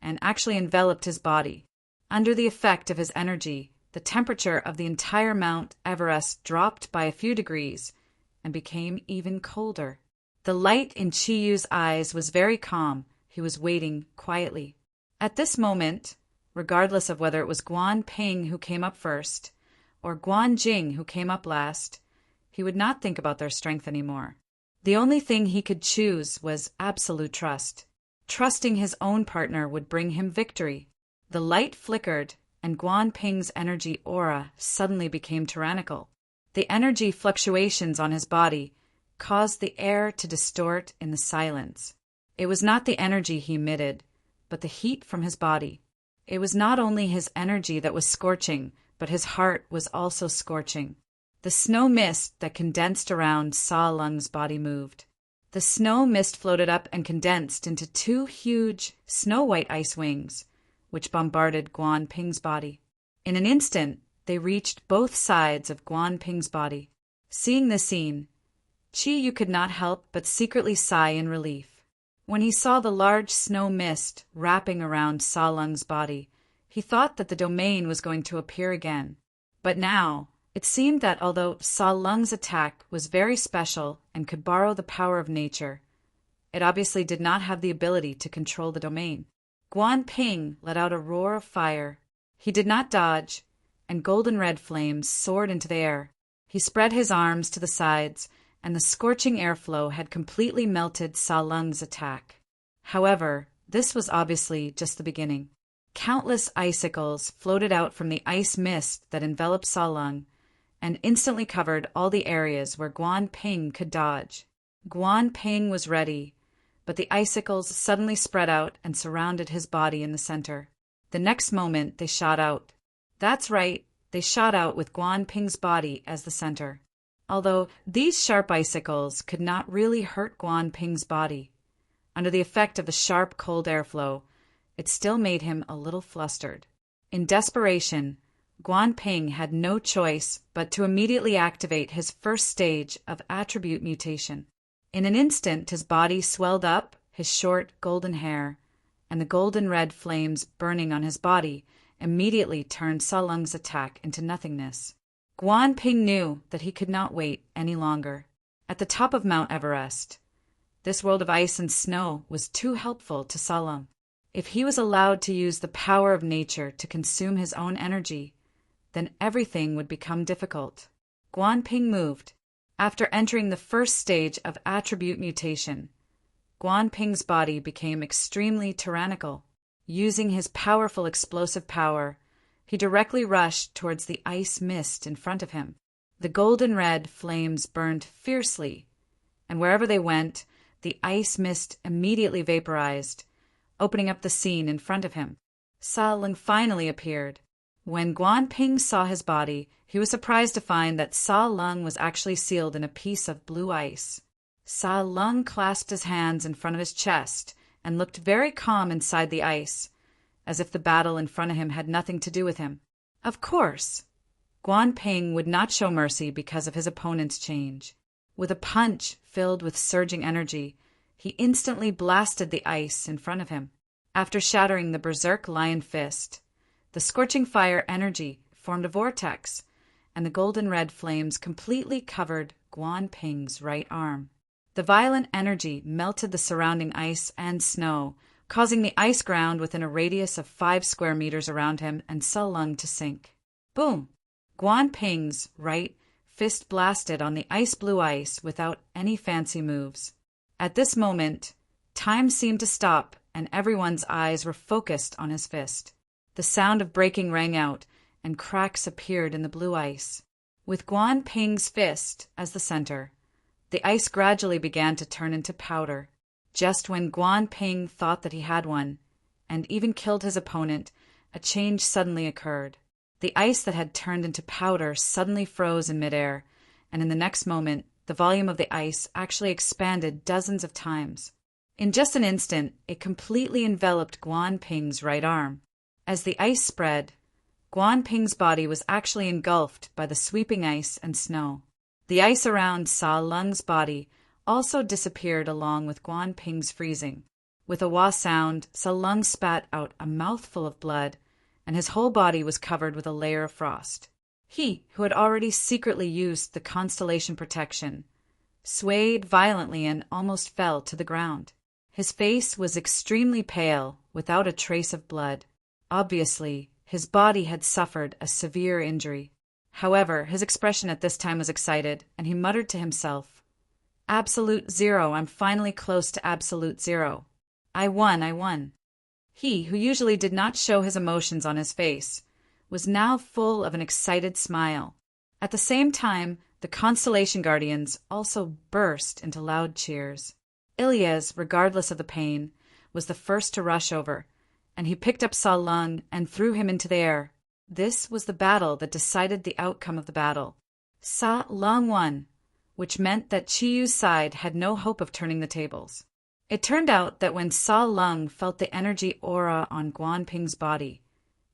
Speaker 1: and actually enveloped his body. Under the effect of his energy, the temperature of the entire Mount Everest dropped by a few degrees and became even colder. The light in Chiyu's eyes was very calm. He was waiting quietly. At this moment, regardless of whether it was Guan Ping who came up first or Guan Jing who came up last, he would not think about their strength anymore. The only thing he could choose was absolute trust. Trusting his own partner would bring him victory. The light flickered, and Guan Ping's energy aura suddenly became tyrannical. The energy fluctuations on his body caused the air to distort in the silence. It was not the energy he emitted, but the heat from his body. It was not only his energy that was scorching, but his heart was also scorching. The snow mist that condensed around Sa Lung's body moved. The snow mist floated up and condensed into 2 huge snow-white ice wings, which bombarded Guan Ping's body. In an instant, they reached both sides of Guan Ping's body. Seeing this scene, Chiyu could not help but secretly sigh in relief. When he saw the large snow mist wrapping around Sa Lung's body, he thought that the domain was going to appear again. But now, it seemed that although Sa Lung's attack was very special and could borrow the power of nature, it obviously did not have the ability to control the domain. Guan Ping let out a roar of fire. He did not dodge, and golden red flames soared into the air. He spread his arms to the sides and the scorching airflow had completely melted Sa Lung's attack. However, this was obviously just the beginning. Countless icicles floated out from the ice mist that enveloped Sa Lung and instantly covered all the areas where Guan Ping could dodge. Guan Ping was ready, but the icicles suddenly spread out and surrounded his body in the center. The next moment, they shot out. That's right, they shot out with Guan Ping's body as the center. Although these sharp icicles could not really hurt Guan Ping's body, under the effect of the sharp, cold airflow, it still made him a little flustered. In desperation, Guan Ping had no choice but to immediately activate his first stage of attribute mutation. In an instant, his body swelled up, his short, golden hair, and the golden red flames burning on his body immediately turned Sa Lung's attack into nothingness. Guan Ping knew that he could not wait any longer. At the top of Mount Everest, this world of ice and snow was too helpful to Sa Lung. If he was allowed to use the power of nature to consume his own energy, then everything would become difficult. Guan Ping moved. After entering the first stage of attribute mutation, Guan Ping's body became extremely tyrannical. Using his powerful explosive power, he directly rushed towards the ice mist in front of him. The golden red flames burned fiercely, and wherever they went, the ice mist immediately vaporized, opening up the scene in front of him. Sa Lung finally appeared. When Guan Ping saw his body, he was surprised to find that Sa Lung was actually sealed in a piece of blue ice. Sa Lung clasped his hands in front of his chest and looked very calm inside the ice, as if the battle in front of him had nothing to do with him. Of course, Guan Ping would not show mercy because of his opponent's change. With a punch filled with surging energy, he instantly blasted the ice in front of him. After shattering the berserk lion fist, the scorching fire energy formed a vortex, and the golden red flames completely covered Guan Ping's right arm. The violent energy melted the surrounding ice and snow, causing the ice ground within a radius of 5 square meters around him and Sa Lung to sink. Boom! Guan Ping's right fist blasted on the ice-blue ice without any fancy moves. At this moment, time seemed to stop and everyone's eyes were focused on his fist. The sound of breaking rang out, and cracks appeared in the blue ice. With Guan Ping's fist as the center, the ice gradually began to turn into powder. Just when Guan Ping thought that he had won, and even killed his opponent, a change suddenly occurred. The ice that had turned into powder suddenly froze in midair, and in the next moment, the volume of the ice actually expanded dozens of times. In just an instant, it completely enveloped Guan Ping's right arm. As the ice spread, Guan Ping's body was actually engulfed by the sweeping ice and snow. The ice around Sa Lung's body also disappeared along with Guan Ping's freezing. With a wah sound, Sa Lung spat out a mouthful of blood, and his whole body was covered with a layer of frost. He, who had already secretly used the constellation protection, swayed violently and almost fell to the ground. His face was extremely pale, without a trace of blood. Obviously, his body had suffered a severe injury. However, his expression at this time was excited, and he muttered to himself, "Absolute zero, I'm finally close to absolute zero. I won. He, who usually did not show his emotions on his face, was now full of an excited smile. At the same time, the Constellation Guardians also burst into loud cheers. Ilyes, regardless of the pain, was the first to rush over, and he picked up Sa Lung and threw him into the air. This was the battle that decided the outcome of the battle. Sa Lung won, which meant that Chiyu's side had no hope of turning the tables. It turned out that when Sa Lung felt the energy aura on Guan Ping's body,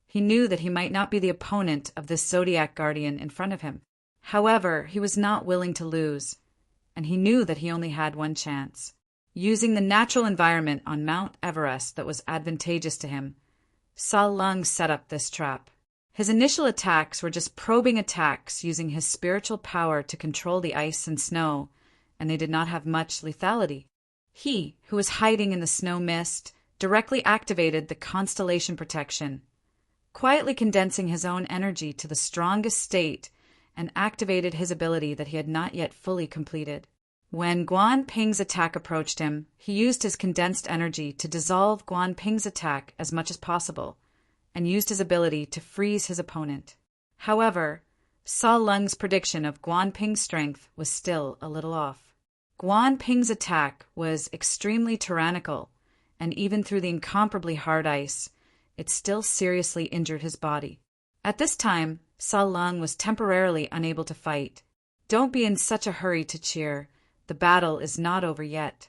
Speaker 1: he knew that he might not be the opponent of this Zodiac Guardian in front of him. However, he was not willing to lose, and he knew that he only had one chance. Using the natural environment on Mount Everest that was advantageous to him, Sa Lung set up this trap. His initial attacks were just probing attacks using his spiritual power to control the ice and snow, and they did not have much lethality. He, who was hiding in the snow mist, directly activated the constellation protection, quietly condensing his own energy to the strongest state and activated his ability that he had not yet fully completed. When Guan Ping's attack approached him, he used his condensed energy to dissolve Guan Ping's attack as much as possible, and used his ability to freeze his opponent. However, Sa Lung's prediction of Guan Ping's strength was still a little off. Guan Ping's attack was extremely tyrannical, and even through the incomparably hard ice, it still seriously injured his body. At this time, Sa Lung was temporarily unable to fight. "Don't be in such a hurry to cheer. The battle is not over yet."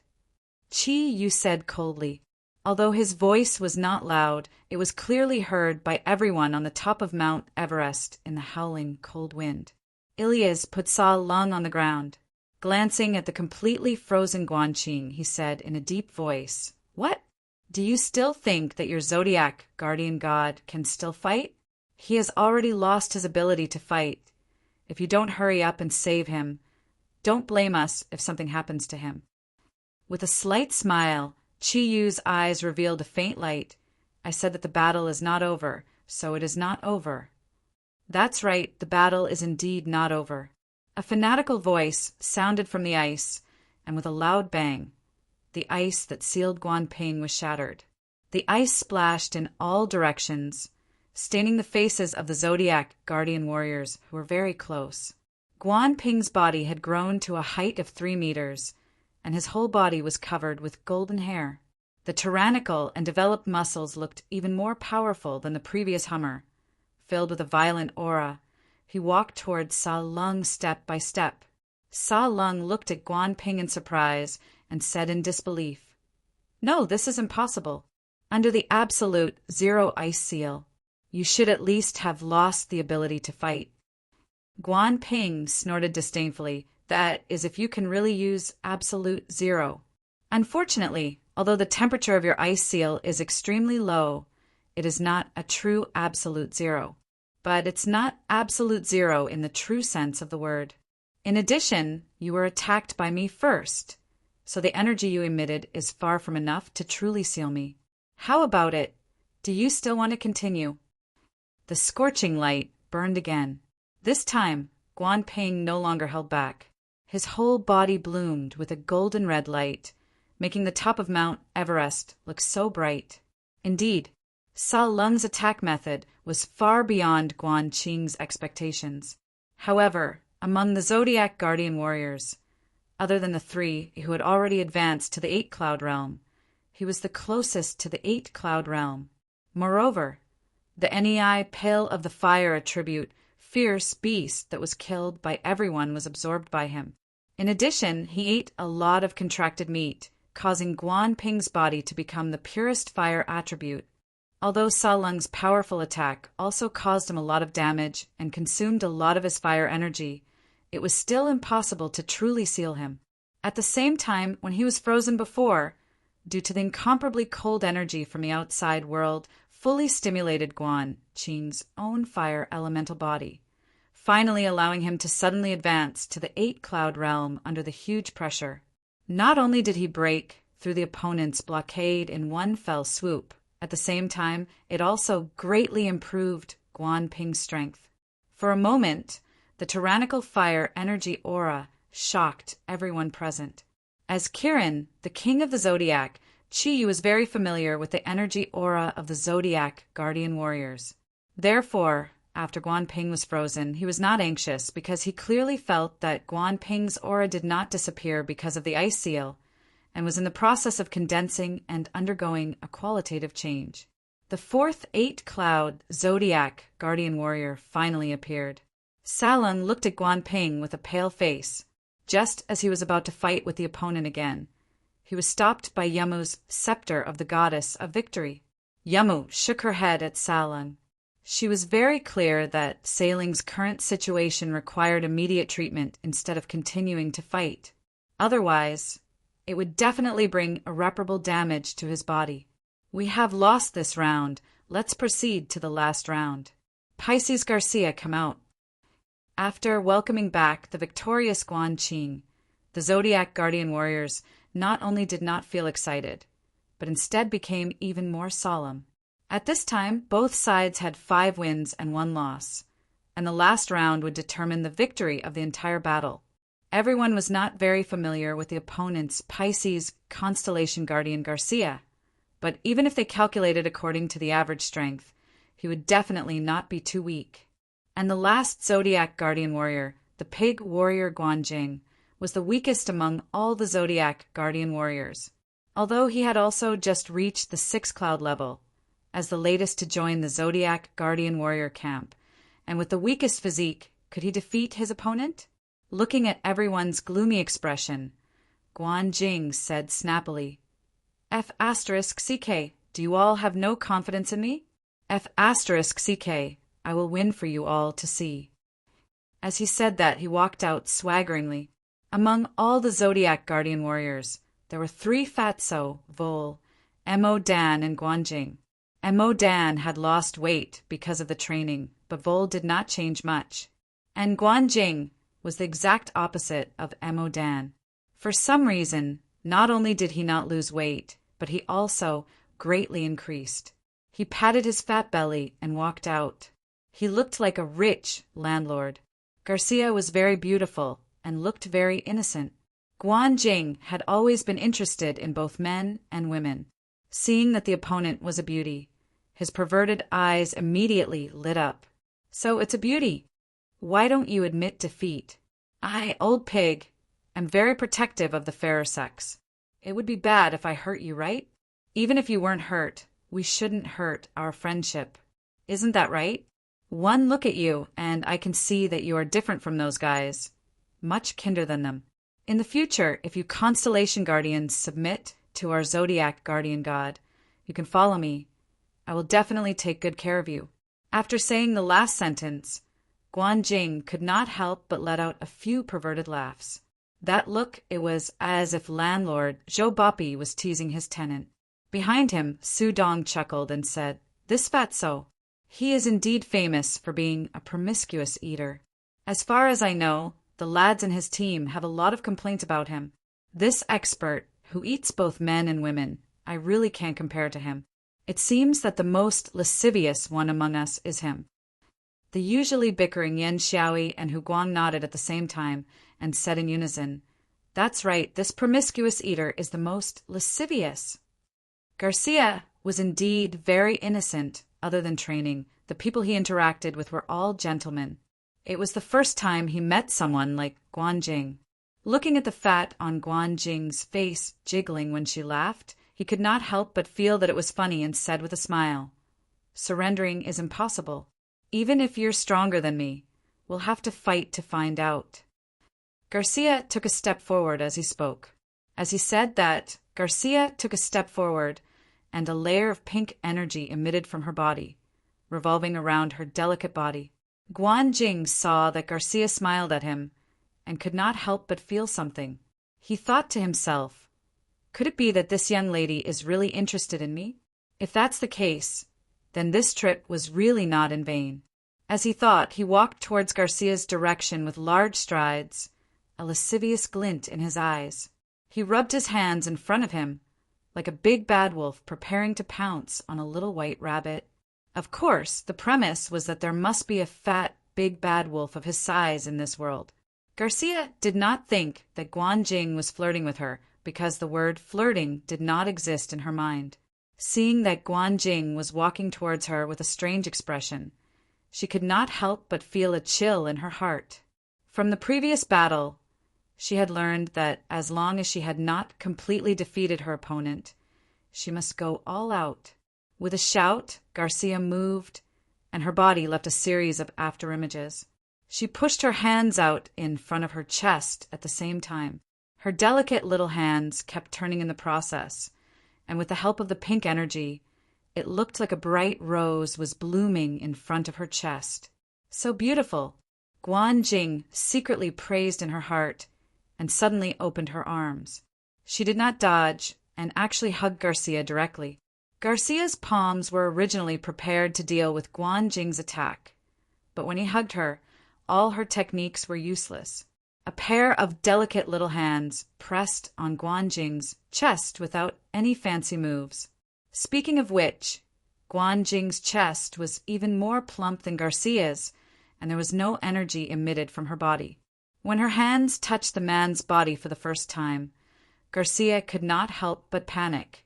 Speaker 1: "Qi Yu said coldly. Although his voice was not loud, it was clearly heard by everyone on the top of Mount Everest in the howling cold wind. Ilyas put Sa Lung on the ground. Glancing at the completely frozen Guan Qing, he said in a deep voice, "What? Do you still think that your Zodiac guardian god can still fight? He has already lost his ability to fight. If you don't hurry up and save him, don't blame us if something happens to him." With a slight smile, Qi Yu's eyes revealed a faint light. "I said that the battle is not over, so it is not over." "That's right, the battle is indeed not over." A fanatical voice sounded from the ice, and with a loud bang, the ice that sealed Guan Ping was shattered. The ice splashed in all directions, staining the faces of the Zodiac guardian warriors who were very close. Guan Ping's body had grown to a height of 3 meters, and his whole body was covered with golden hair. The tyrannical and developed muscles looked even more powerful than the previous Hummer. Filled with a violent aura, he walked towards Sa Lung step by step. Sa Lung looked at Guan Ping in surprise and said in disbelief, "No, this is impossible. Under the absolute zero ice seal, you should at least have lost the ability to fight." Guan Ping snorted disdainfully. "That is if you can really use absolute zero. Unfortunately, although the temperature of your ice seal is extremely low, it is not a true absolute zero. But it's not absolute zero in the true sense of the word. In addition, you were attacked by me first, so the energy you emitted is far from enough to truly seal me. How about it? Do you still want to continue?" The scorching light burned again. This time, Guan Ping no longer held back. His whole body bloomed with a golden red light, making the top of Mount Everest look so bright. Indeed, Sa Lung's attack method was far beyond Guan Qing's expectations. However, among the Zodiac guardian warriors, other than the 3 who had already advanced to the 8-cloud realm, he was the closest to the 8-cloud realm. Moreover, the Nei Pale of the Fire attribute fierce beast that was killed by everyone was absorbed by him. In addition, he ate a lot of contracted meat, causing Guan Ping's body to become the purest fire attribute. Although Sa Lung's powerful attack also caused him a lot of damage and consumed a lot of his fire energy, it was still impossible to truly seal him. At the same time, when he was frozen before, due to the incomparably cold energy from the outside world, fully stimulated Guan Qing's own fire elemental body, finally allowing him to suddenly advance to the 8-cloud realm under the huge pressure. Not only did he break through the opponent's blockade in one fell swoop, at the same time, it also greatly improved Guan Ping's strength. For a moment, the tyrannical fire energy aura shocked everyone present. As Kirin, the king of the Zodiac, Qi Yu was very familiar with the energy aura of the Zodiac guardian warriors. Therefore, after Guan Ping was frozen, he was not anxious because he clearly felt that Guan Ping's aura did not disappear because of the ice seal, and was in the process of condensing and undergoing a qualitative change. The 4th 8-cloud Zodiac guardian warrior finally appeared. Sa Lung looked at Guan Ping with a pale face, just as he was about to fight with the opponent again. He was stopped by Yamu's scepter of the goddess of victory. Yamu shook her head at Sa Lung. She was very clear that Sa Lung's current situation required immediate treatment instead of continuing to fight. Otherwise, it would definitely bring irreparable damage to his body. "We have lost this round. Let's proceed to the last round." Pisces Garcia come out. After welcoming back the victorious Guan Qing, the Zodiac guardian warriors not only did not feel excited, but instead became even more solemn. At this time, both sides had 5 wins and 1 loss, and the last round would determine the victory of the entire battle. Everyone was not very familiar with the opponent's Pisces constellation guardian Garcia, but even if they calculated according to the average strength, he would definitely not be too weak. And the last Zodiac guardian warrior, the pig warrior Guanjing, was the weakest among all the Zodiac guardian warriors, although he had also just reached the 6 cloud level, as the latest to join the Zodiac guardian warrior camp, and with the weakest physique, could he defeat his opponent? Looking at everyone's gloomy expression, Guanjing said snappily, F***CK, do you all have no confidence in me? F***CK, I will win for you all to see. As he said that, he walked out swaggeringly. Among all the Zodiac guardian warriors, there were 3 Fatso, Vol, Mo Dan, and Guanjing. Mo Dan had lost weight because of the training, but Vol did not change much. And Guanjing was the exact opposite of Mo Dan. For some reason, not only did he not lose weight, but he also greatly increased. He patted his fat belly and walked out. He looked like a rich landlord. Garcia was very beautiful and looked very innocent. Guanjing had always been interested in both men and women. Seeing that the opponent was a beauty, his perverted eyes immediately lit up. So it's a beauty. Why don't you admit defeat? I, old pig, am very protective of the fairer sex. It would be bad if I hurt you, right? Even if you weren't hurt, we shouldn't hurt our friendship. Isn't that right? One look at you, and I can see that you are different from those guys. Much kinder than them. In the future, if you constellation guardians submit to our Zodiac guardian god, you can follow me. I will definitely take good care of you. After saying the last sentence, Guanjing could not help but let out a few perverted laughs. That look, it was as if landlord Zhou Boppy was teasing his tenant. Behind him, Su Dong chuckled and said, This Fatso, he is indeed famous for being a promiscuous eater. As far as I know, the lads in his team have a lot of complaints about him. This expert, who eats both men and women, I really can't compare to him. It seems that the most lascivious one among us is him. The usually bickering Yan Xiaoyi and Hu Guang nodded at the same time and said in unison, That's right, this promiscuous eater is the most lascivious. Garcia was indeed very innocent, other than training. The people he interacted with were all gentlemen. It was the first time he met someone like Guanjing. Looking at the fat on Guanjing's face jiggling when she laughed, he could not help but feel that it was funny and said with a smile, Surrendering is impossible. Even if you're stronger than me, we'll have to fight to find out. Garcia took a step forward as he spoke. As he said that, Garcia took a step forward, and a layer of pink energy emitted from her body, revolving around her delicate body. Guanjing saw that Garcia smiled at him, and could not help but feel something. He thought to himself, Could it be that this young lady is really interested in me? If that's the case, then this trip was really not in vain. As he thought, he walked towards Garcia's direction with large strides, a lascivious glint in his eyes. He rubbed his hands in front of him, like a big bad wolf preparing to pounce on a little white rabbit. Of course, the premise was that there must be a fat, big bad wolf of his size in this world. Garcia did not think that Guanjing was flirting with her because the word flirting did not exist in her mind. Seeing that Guanjing was walking towards her with a strange expression, she could not help but feel a chill in her heart. From the previous battle, she had learned that as long as she had not completely defeated her opponent, she must go all out. With a shout, Garcia moved, and her body left a series of afterimages. She pushed her hands out in front of her chest at the same time. Her delicate little hands kept turning in the process, and with the help of the pink energy, it looked like a bright rose was blooming in front of her chest. So beautiful! Guanjing secretly praised in her heart, and suddenly opened her arms. She did not dodge, and actually hugged Garcia directly. Garcia's palms were originally prepared to deal with Guanjing's attack, but when he hugged her, all her techniques were useless. A pair of delicate little hands pressed on Guanjing's chest without any fancy moves. Speaking of which, Guanjing's chest was even more plump than Garcia's, and there was no energy emitted from her body. When her hands touched the man's body for the first time, Garcia could not help but panic,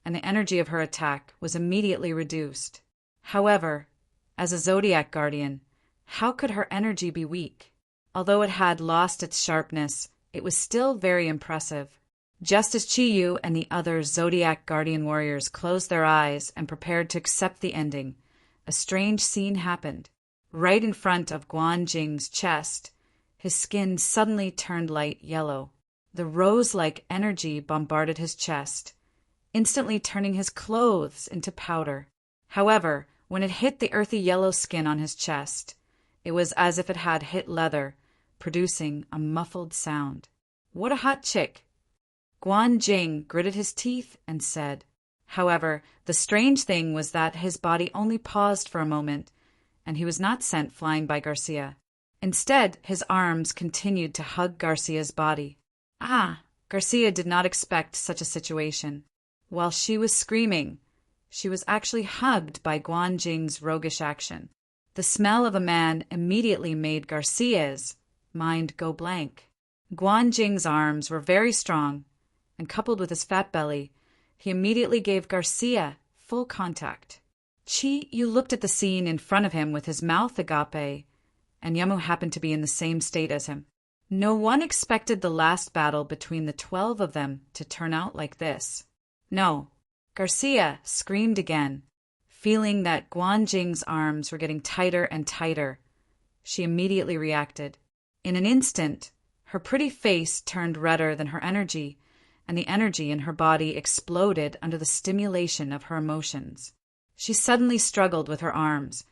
Speaker 1: and the energy of her attack was immediately reduced. However, as a Zodiac guardian, how could her energy be weak? Although it had lost its sharpness, it was still very impressive. Just as Chiyu and the other Zodiac guardian warriors closed their eyes and prepared to accept the ending, a strange scene happened. Right in front of Guanjing's chest, his skin suddenly turned light yellow. The rose-like energy bombarded his chest, instantly turning his clothes into powder. However, when it hit the earthy yellow skin on his chest, it was as if it had hit leather, producing a muffled sound. "What a hot chick!" Guanjing gritted his teeth and said. However, the strange thing was that his body only paused for a moment, and he was not sent flying by Garcia. Instead, his arms continued to hug Garcia's body. Garcia did not expect such a situation. While she was screaming, she was actually hugged by Guanjing's roguish action. The smell of a man immediately made Garcia's mind go blank. Guanjing's arms were very strong, and coupled with his fat belly, he immediately gave Garcia full contact. Chiyu looked at the scene in front of him with his mouth agape, and Yamu happened to be in the same state as him. No one expected the last battle between the 12 of them to turn out like this. No, Garcia screamed again. Feeling that Guanjing's arms were getting tighter and tighter, she immediately reacted. In an instant, her pretty face turned redder than her energy, and the energy in her body exploded under the stimulation of her emotions. She suddenly struggled with her arms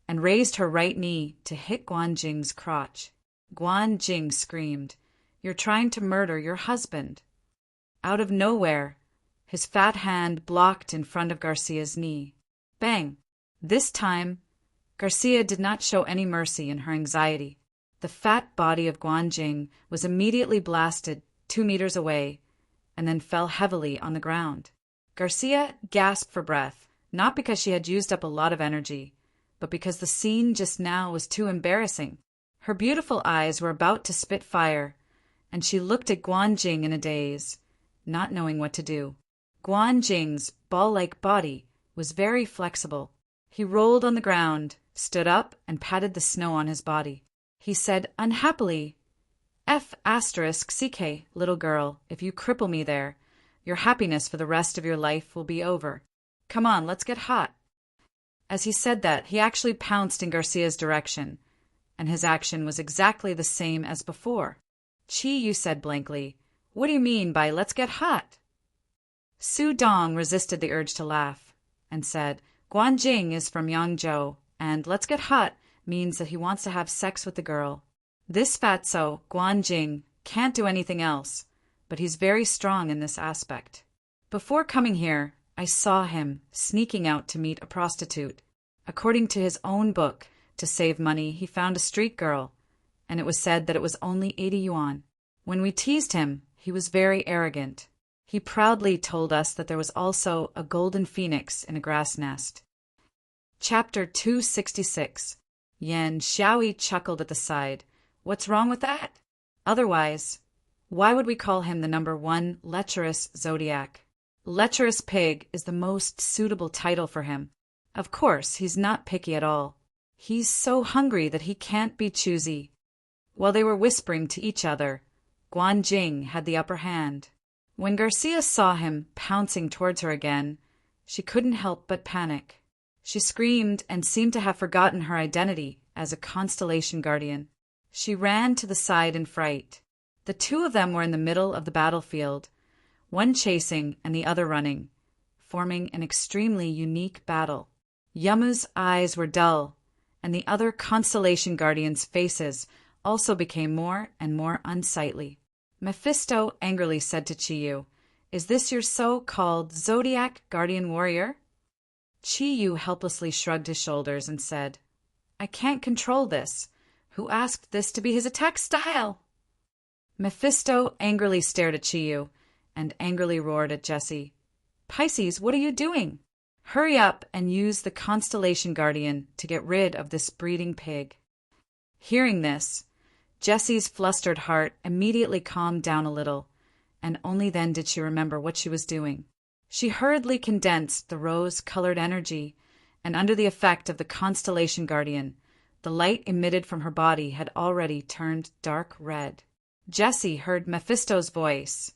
Speaker 1: and raised her right knee to hit Guanjing's crotch. Guanjing screamed, "You're trying to murder your husband." Out of nowhere, his fat hand blocked in front of Garcia's knee. Bang! This time, Garcia did not show any mercy in her anxiety. The fat body of Guanjing was immediately blasted 2 meters away and then fell heavily on the ground. Garcia gasped for breath, not because she had used up a lot of energy, but because the scene just now was too embarrassing. Her beautiful eyes were about to spit fire, and she looked at Guanjing in a daze, not knowing what to do. Guanjing's ball-like body was very flexible. He rolled on the ground, stood up, and patted the snow on his body. He said unhappily, "F***CK, little girl, if you cripple me there, your happiness for the rest of your life will be over. Come on, let's get hot." As he said that, he actually pounced in Garcia's direction, and his action was exactly the same as before. Chiyu said blankly, "What do you mean by let's get hot?" Su Dong resisted the urge to laugh and said, "Guanjing is from Yangzhou, and let's get hot means that he wants to have sex with the girl. This fatso, Guanjing, can't do anything else, but he's very strong in this aspect. Before coming here, I saw him sneaking out to meet a prostitute. According to his own book, to save money, he found a street girl, and it was said that it was only 80 yuan. When we teased him, he was very arrogant. He proudly told us that there was also a golden phoenix in a grass nest." Chapter 266. Yan Xiaoyi chuckled at the side. "What's wrong with that? Otherwise, why would we call him the number 1 lecherous Zodiac? Lecherous pig is the most suitable title for him. Of course, he's not picky at all. He's so hungry that he can't be choosy." While they were whispering to each other, Guanjing had the upper hand. When Garcia saw him pouncing towards her again, she couldn't help but panic. She screamed and seemed to have forgotten her identity as a constellation guardian. She ran to the side in fright. The 2 of them were in the middle of the battlefield, one chasing and the other running, forming an extremely unique battle. Yamu's eyes were dull, and the other constellation guardians' faces also became more and more unsightly. Mephisto angrily said to Chiyu, "Is this your so-called Zodiac guardian warrior?" Chiyu helplessly shrugged his shoulders and said, "I can't control this. Who asked this to be his attack style?" Mephisto angrily stared at Chiyu and angrily roared at Jessie, "Pisces, what are you doing? Hurry up and use the Constellation Guardian to get rid of this breeding pig." Hearing this, Jessie's flustered heart immediately calmed down a little, and only then did she remember what she was doing. She hurriedly condensed the rose-colored energy, and under the effect of the constellation guardian, the light emitted from her body had already turned dark red. Jessie heard Mephisto's voice,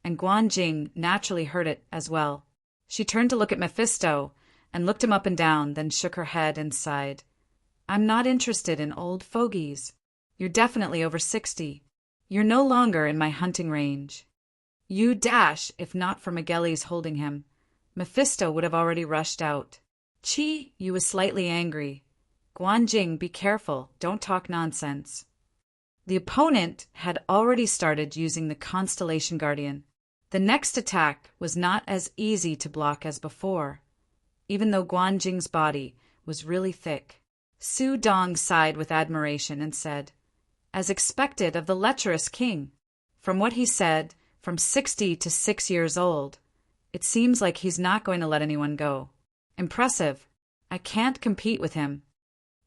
Speaker 1: and Guanjing naturally heard it as well. She turned to look at Mephisto, and looked him up and down, then shook her head and sighed. "I'm not interested in old fogies. You're definitely over 60. You're no longer in my hunting range." You dash, if not for Migueli's holding him. Mephisto would have already rushed out. Chi Yu was slightly angry. "Guanjing, be careful, don't talk nonsense." The opponent had already started using the Constellation Guardian. The next attack was not as easy to block as before, even though Guanjing's body was really thick. Su Dong sighed with admiration and said, "As expected of the lecherous king. From what he said, from 60 to 6 years old, it seems like he's not going to let anyone go. Impressive. I can't compete with him."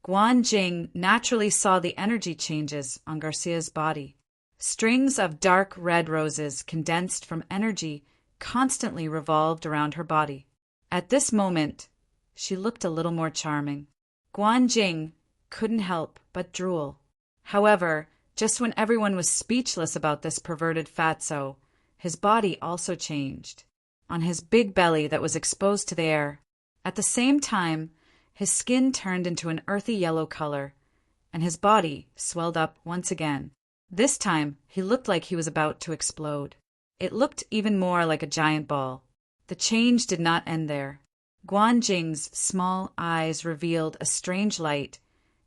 Speaker 1: Guanjing naturally saw the energy changes on Garcia's body. Strings of dark red roses condensed from energy constantly revolved around her body. At this moment, she looked a little more charming. Guanjing couldn't help but drool. However, just when everyone was speechless about this perverted fatso, his body also changed. On his big belly that was exposed to the air, at the same time, his skin turned into an earthy yellow color, and his body swelled up once again. This time, he looked like he was about to explode. It looked even more like a giant ball. The change did not end there. Guanjing's small eyes revealed a strange light,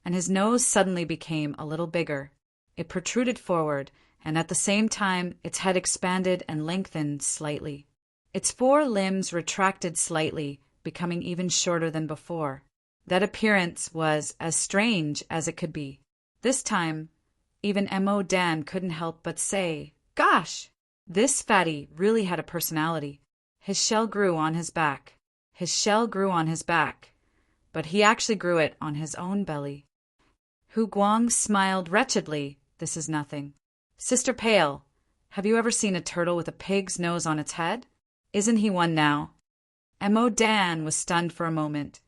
Speaker 1: and his nose suddenly became a little bigger. It protruded forward, and at the same time its head expanded and lengthened slightly. Its 4 limbs retracted slightly, becoming even shorter than before. That appearance was as strange as it could be. This time, even Mo Dan couldn't help but say, "Gosh! This fatty really had a personality." His shell grew on his back. His shell grew on his back, but he actually grew it on his own belly. Hu Guang smiled wretchedly. "This is nothing. Sister Pale, have you ever seen a turtle with a pig's nose on its head? Isn't he one now?" Mo Dan was stunned for a moment,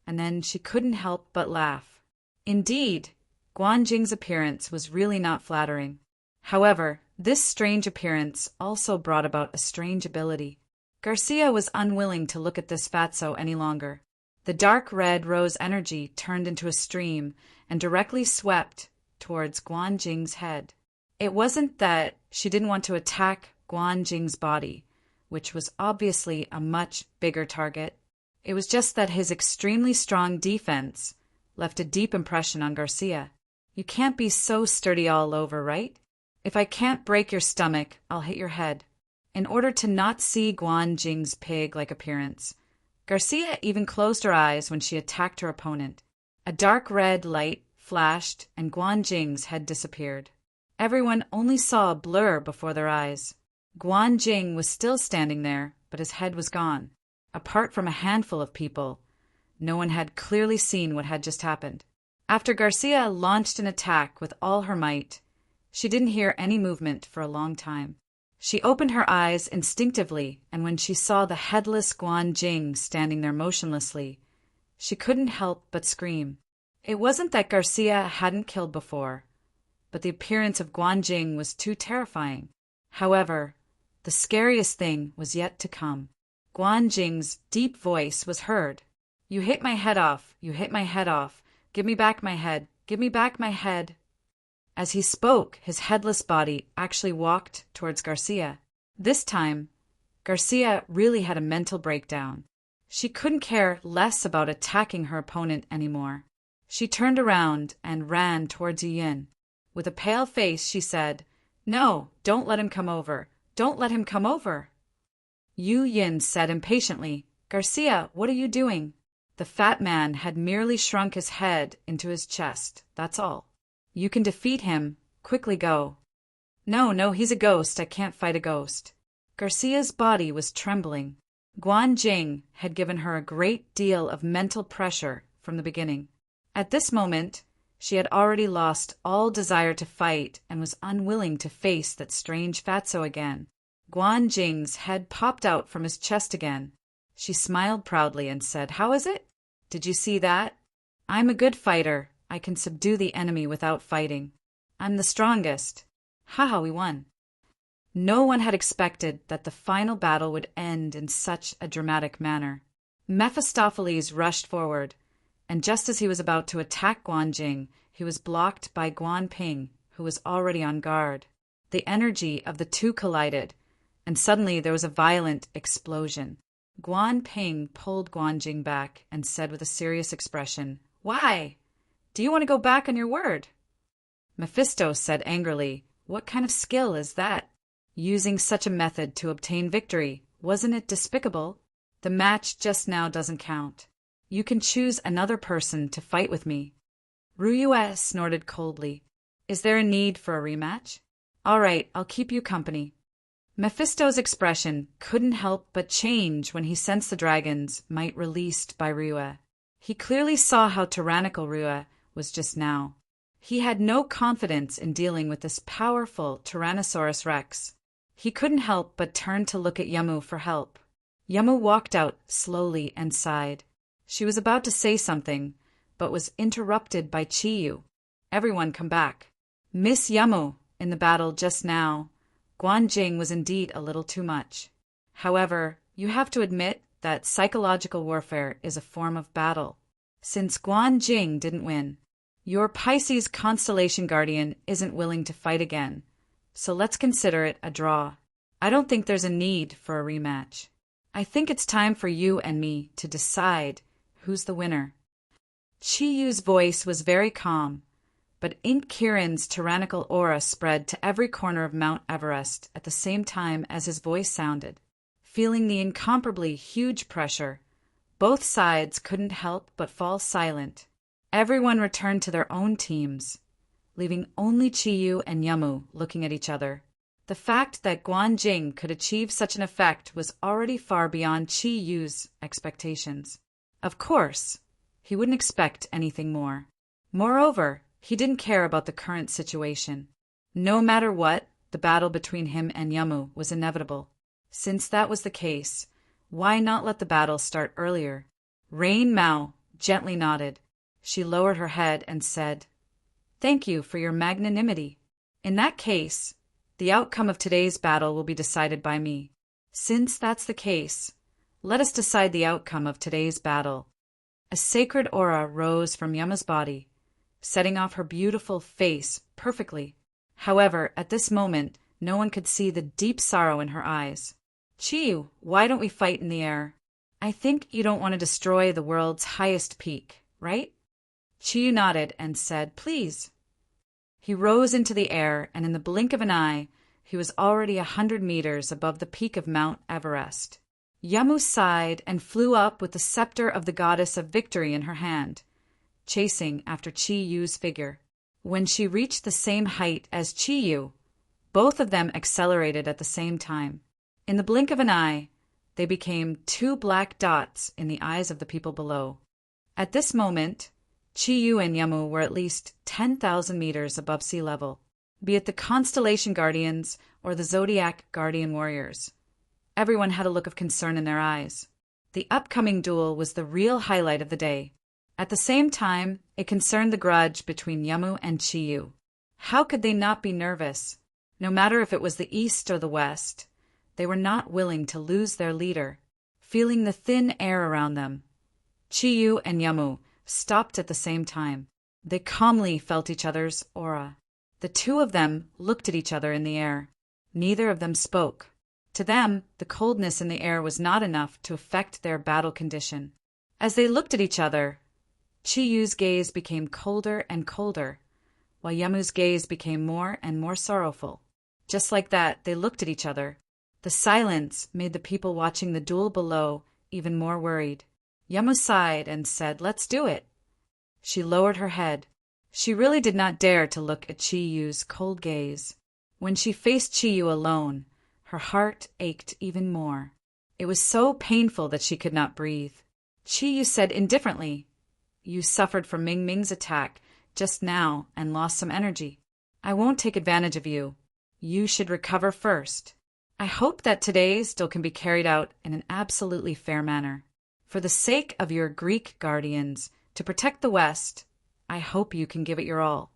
Speaker 1: and then she couldn't help but laugh. Indeed, Guanjing's appearance was really not flattering. However, this strange appearance also brought about a strange ability. Garcia was unwilling to look at this fatso any longer. The dark red rose energy turned into a stream and directly swept towards Guanjing's head. It wasn't that she didn't want to attack Guanjing's body, which was obviously a much bigger target. It was just that his extremely strong defense left a deep impression on Garcia. You can't be so sturdy all over, right? If I can't break your stomach, I'll hit your head. In order to not see Guanjing's pig-like appearance, Garcia even closed her eyes when she attacked her opponent. A dark red light flashed and Guanjing's head disappeared. Everyone only saw a blur before their eyes. Guanjing was still standing there, but his head was gone. Apart from a handful of people, no one had clearly seen what had just happened. After Garcia launched an attack with all her might, she didn't hear any movement for a long time. She opened her eyes instinctively, and when she saw the headless Guanjing standing there motionlessly, she couldn't help but scream. It wasn't that Garcia hadn't killed before, but the appearance of Guanjing was too terrifying. However, the scariest thing was yet to come. Guanjing's deep voice was heard. "You hit my head off. You hit my head off. Give me back my head. Give me back my head." As he spoke, his headless body actually walked towards Garcia. This time, Garcia really had a mental breakdown. She couldn't care less about attacking her opponent anymore. She turned around and ran towards Yin. With a pale face, she said, "No, don't let him come over. Don't let him come over." Yu Yin said impatiently, "Garcia, what are you doing?" The fat man had merely shrunk his head into his chest, that's all. "You can defeat him. Quickly go." No, he's a ghost. I can't fight a ghost." Garcia's body was trembling. Guanjing had given her a great deal of mental pressure from the beginning. At this moment, She had already lost all desire to fight and was unwilling to face that strange fatso again. Guan Jing's head popped out from his chest again. She smiled proudly and said, "How is it? Did you see that? I'm a good fighter. I can subdue the enemy without fighting. I'm the strongest. Haha, we won." No one had expected that the final battle would end in such a dramatic manner. Mephistopheles rushed forward, and just as he was about to attack Guan Jing, he was blocked by Guan Ping, who was already on guard. The energy of the two collided, and suddenly there was a violent explosion. Guan Ping pulled Guan Jing back and said with a serious expression, "Why? Do you want to go back on your word?" Mephisto said angrily, "What kind of skill is that? Using such a method to obtain victory, wasn't it despicable? The match just now doesn't count. You can choose another person to fight with me." Ruyue snorted coldly. "Is there a need for a rematch? All right, I'll keep you company." Mephisto's expression couldn't help but change when he sensed the dragon's might released by Ruyue. He clearly saw how tyrannical Ruyue was just now. He had no confidence in dealing with this powerful Tyrannosaurus Rex. He couldn't help but turn to look at Yamu for help. Yamu walked out slowly and sighed. She was about to say something, but was interrupted by Chiyu. "Everyone come back. Miss Yamu, in the battle just now, Guan Jing was indeed a little too much. However, you have to admit that psychological warfare is a form of battle. Since Guan Jing didn't win, your Pisces constellation guardian isn't willing to fight again, so let's consider it a draw. I don't think there's a need for a rematch. I think it's time for you and me to decide who's the winner." Chiyu's voice was very calm, but Ink Kirin's tyrannical aura spread to every corner of Mount Everest at the same time as his voice sounded. Feeling the incomparably huge pressure, both sides couldn't help but fall silent. Everyone returned to their own teams, leaving only Chiyu and Yamu looking at each other. The fact that Guan Jing could achieve such an effect was already far beyond Chiyu's expectations. Of course, he wouldn't expect anything more. Moreover, he didn't care about the current situation. No matter what, the battle between him and Yamu was inevitable. Since that was the case, why not let the battle start earlier? Rain Mao gently nodded. She lowered her head and said, "Thank you for your magnanimity. In that case, the outcome of today's battle will be decided by me. Since that's the case, let us decide the outcome of today's battle." A sacred aura rose from Yama's body, setting off her beautiful face perfectly. However, at this moment, no one could see the deep sorrow in her eyes. "Chiyu, why don't we fight in the air? I think you don't want to destroy the world's highest peak, right?" Chiyu nodded and said, "Please." He rose into the air, and in the blink of an eye, he was already 100 meters above the peak of Mount Everest. Yamu sighed and flew up with the scepter of the goddess of victory in her hand, chasing after Chiyu's figure. When she reached the same height as Chiyu, both of them accelerated at the same time. In the blink of an eye, they became two black dots in the eyes of the people below. At this moment, Chiyu and Yamu were at least 10,000 meters above sea level, be it the Constellation Guardians or the Zodiac Guardian Warriors. Everyone had a look of concern in their eyes. The upcoming duel was the real highlight of the day. At the same time, it concerned the grudge between Yamu and Chiyu. How could they not be nervous? No matter if it was the East or the West, they were not willing to lose their leader. Feeling the thin air around them, Chiyu and Yamu stopped at the same time. They calmly felt each other's aura. The two of them looked at each other in the air. Neither of them spoke. To them, the coldness in the air was not enough to affect their battle condition. As they looked at each other, Chiyu's gaze became colder and colder, while Yamu's gaze became more and more sorrowful. Just like that, they looked at each other. The silence made the people watching the duel below even more worried. Yamu sighed and said, "Let's do it." She lowered her head. She really did not dare to look at Chiyu's cold gaze. When she faced Chiyu alone, her heart ached even more. It was so painful that she could not breathe. Chiyu said indifferently, "You suffered from Ming Ming's attack just now and lost some energy. I won't take advantage of you. You should recover first. I hope that today still can be carried out in an absolutely fair manner. For the sake of your Greek guardians, to protect the West, I hope you can give it your all."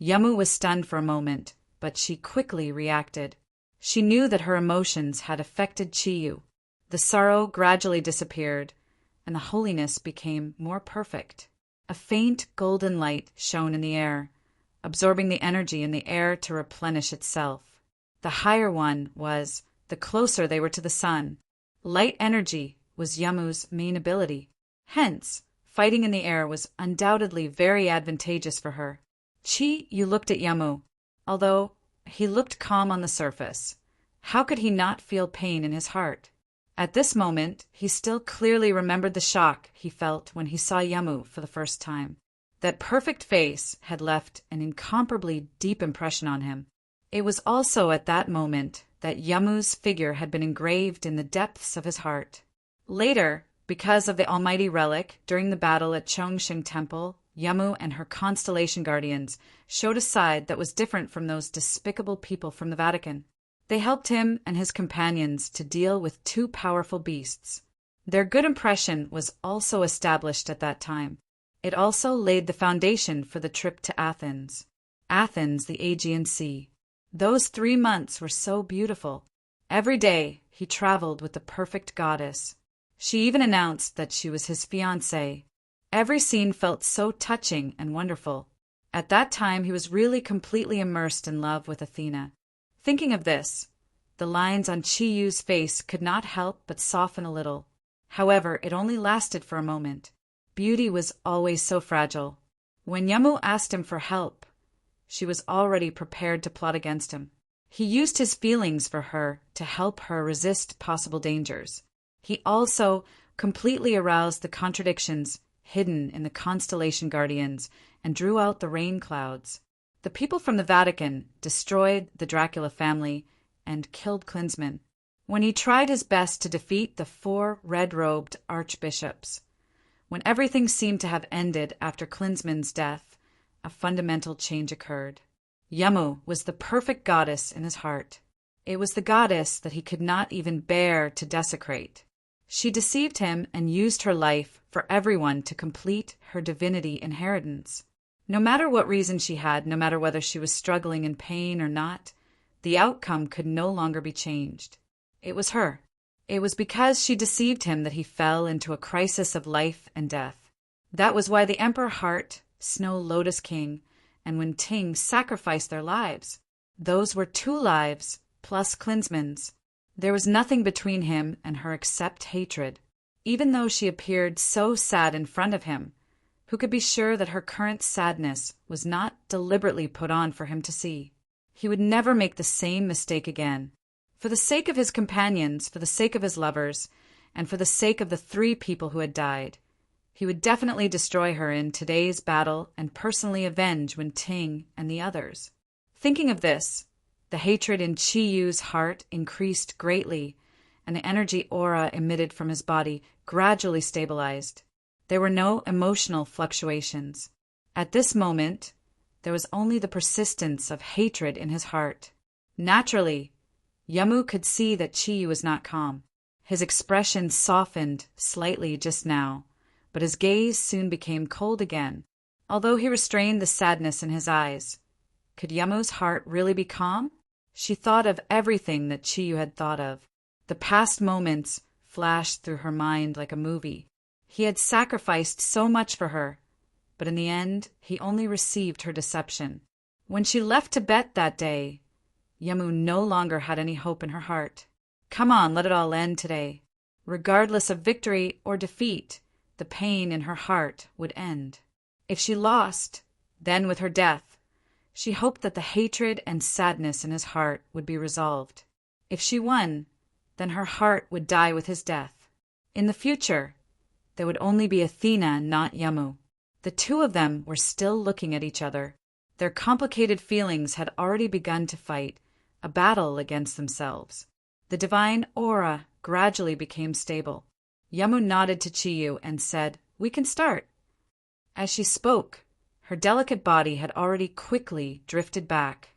Speaker 1: Yamu was stunned for a moment, but she quickly reacted. She knew that her emotions had affected Chiyu. The sorrow gradually disappeared, and the holiness became more perfect. A faint golden light shone in the air, absorbing the energy in the air to replenish itself. The higher one was, the closer they were to the sun. Light energy was Yamu's main ability. Hence, fighting in the air was undoubtedly very advantageous for her. Chiyu looked at Yamu. Although he looked calm on the surface, how could he not feel pain in his heart? At this moment, he still clearly remembered the shock he felt when he saw Yamu for the first time. That perfect face had left an incomparably deep impression on him. It was also at that moment that Yamu's figure had been engraved in the depths of his heart. Later, because of the almighty relic, during the battle at Chongqing Temple, Yamu and her constellation guardians showed a side that was different from those despicable people from the Vatican. They helped him and his companions to deal with two powerful beasts. Their good impression was also established at that time. It also laid the foundation for the trip to Athens. Athens, the Aegean Sea. Those 3 months were so beautiful. Every day he traveled with the perfect goddess. She even announced that she was his fiancée. Every scene felt so touching and wonderful. At that time he was really completely immersed in love with Athena. Thinking of this, the lines on Chiyu's face could not help but soften a little. However, it only lasted for a moment. Beauty was always so fragile. When Yamu asked him for help, she was already prepared to plot against him. He used his feelings for her to help her resist possible dangers. He also completely aroused the contradictions hidden in the constellation guardians and drew out the rain clouds. The people from the Vatican destroyed the Dracula family and killed Klinsmann. When he tried his best to defeat the 4 red-robed archbishops. When everything seemed to have ended after Klinsmann's death, a fundamental change occurred. Yamu was the perfect goddess in his heart. It was the goddess that he could not even bear to desecrate. She deceived him and used her life for everyone to complete her divinity inheritance. No matter what reason she had, no matter whether she was struggling in pain or not, the outcome could no longer be changed. It was her. It was because she deceived him that he fell into a crisis of life and death. That was why the Emperor Heart, Snow Lotus King, and Wen Ting sacrificed their lives. Those were 2 lives, plus Klinsmann's. There was nothing between him and her except hatred. Even though she appeared so sad in front of him, who could be sure that her current sadness was not deliberately put on for him to see? He would never make the same mistake again. For the sake of his companions, for the sake of his lovers, and for the sake of the 3 people who had died, he would definitely destroy her in today's battle and personally avenge Wen Ting and the others. Thinking of this, the hatred in Chiyu's heart increased greatly, and the energy aura emitted from his body gradually stabilized. There were no emotional fluctuations. At this moment, there was only the persistence of hatred in his heart. Naturally, Yamu could see that Chiyu was not calm. His expression softened slightly just now, but his gaze soon became cold again. Although he restrained the sadness in his eyes, could Yamu's heart really be calm? She thought of everything that Chiyu had thought of. The past moments flashed through her mind like a movie. He had sacrificed so much for her, but in the end, he only received her deception. When she left Tibet that day, Yamu no longer had any hope in her heart. Come on, let it all end today. Regardless of victory or defeat, the pain in her heart would end. If she lost, then with her death, she hoped that the hatred and sadness in his heart would be resolved. If she won, then her heart would die with his death. In the future, there would only be Athena, not Yamu. The 2 of them were still looking at each other. Their complicated feelings had already begun to fight a battle against themselves. The divine aura gradually became stable. Yamu nodded to Chiyu and said, "We can start." As she spoke, Her delicate body had already quickly drifted back.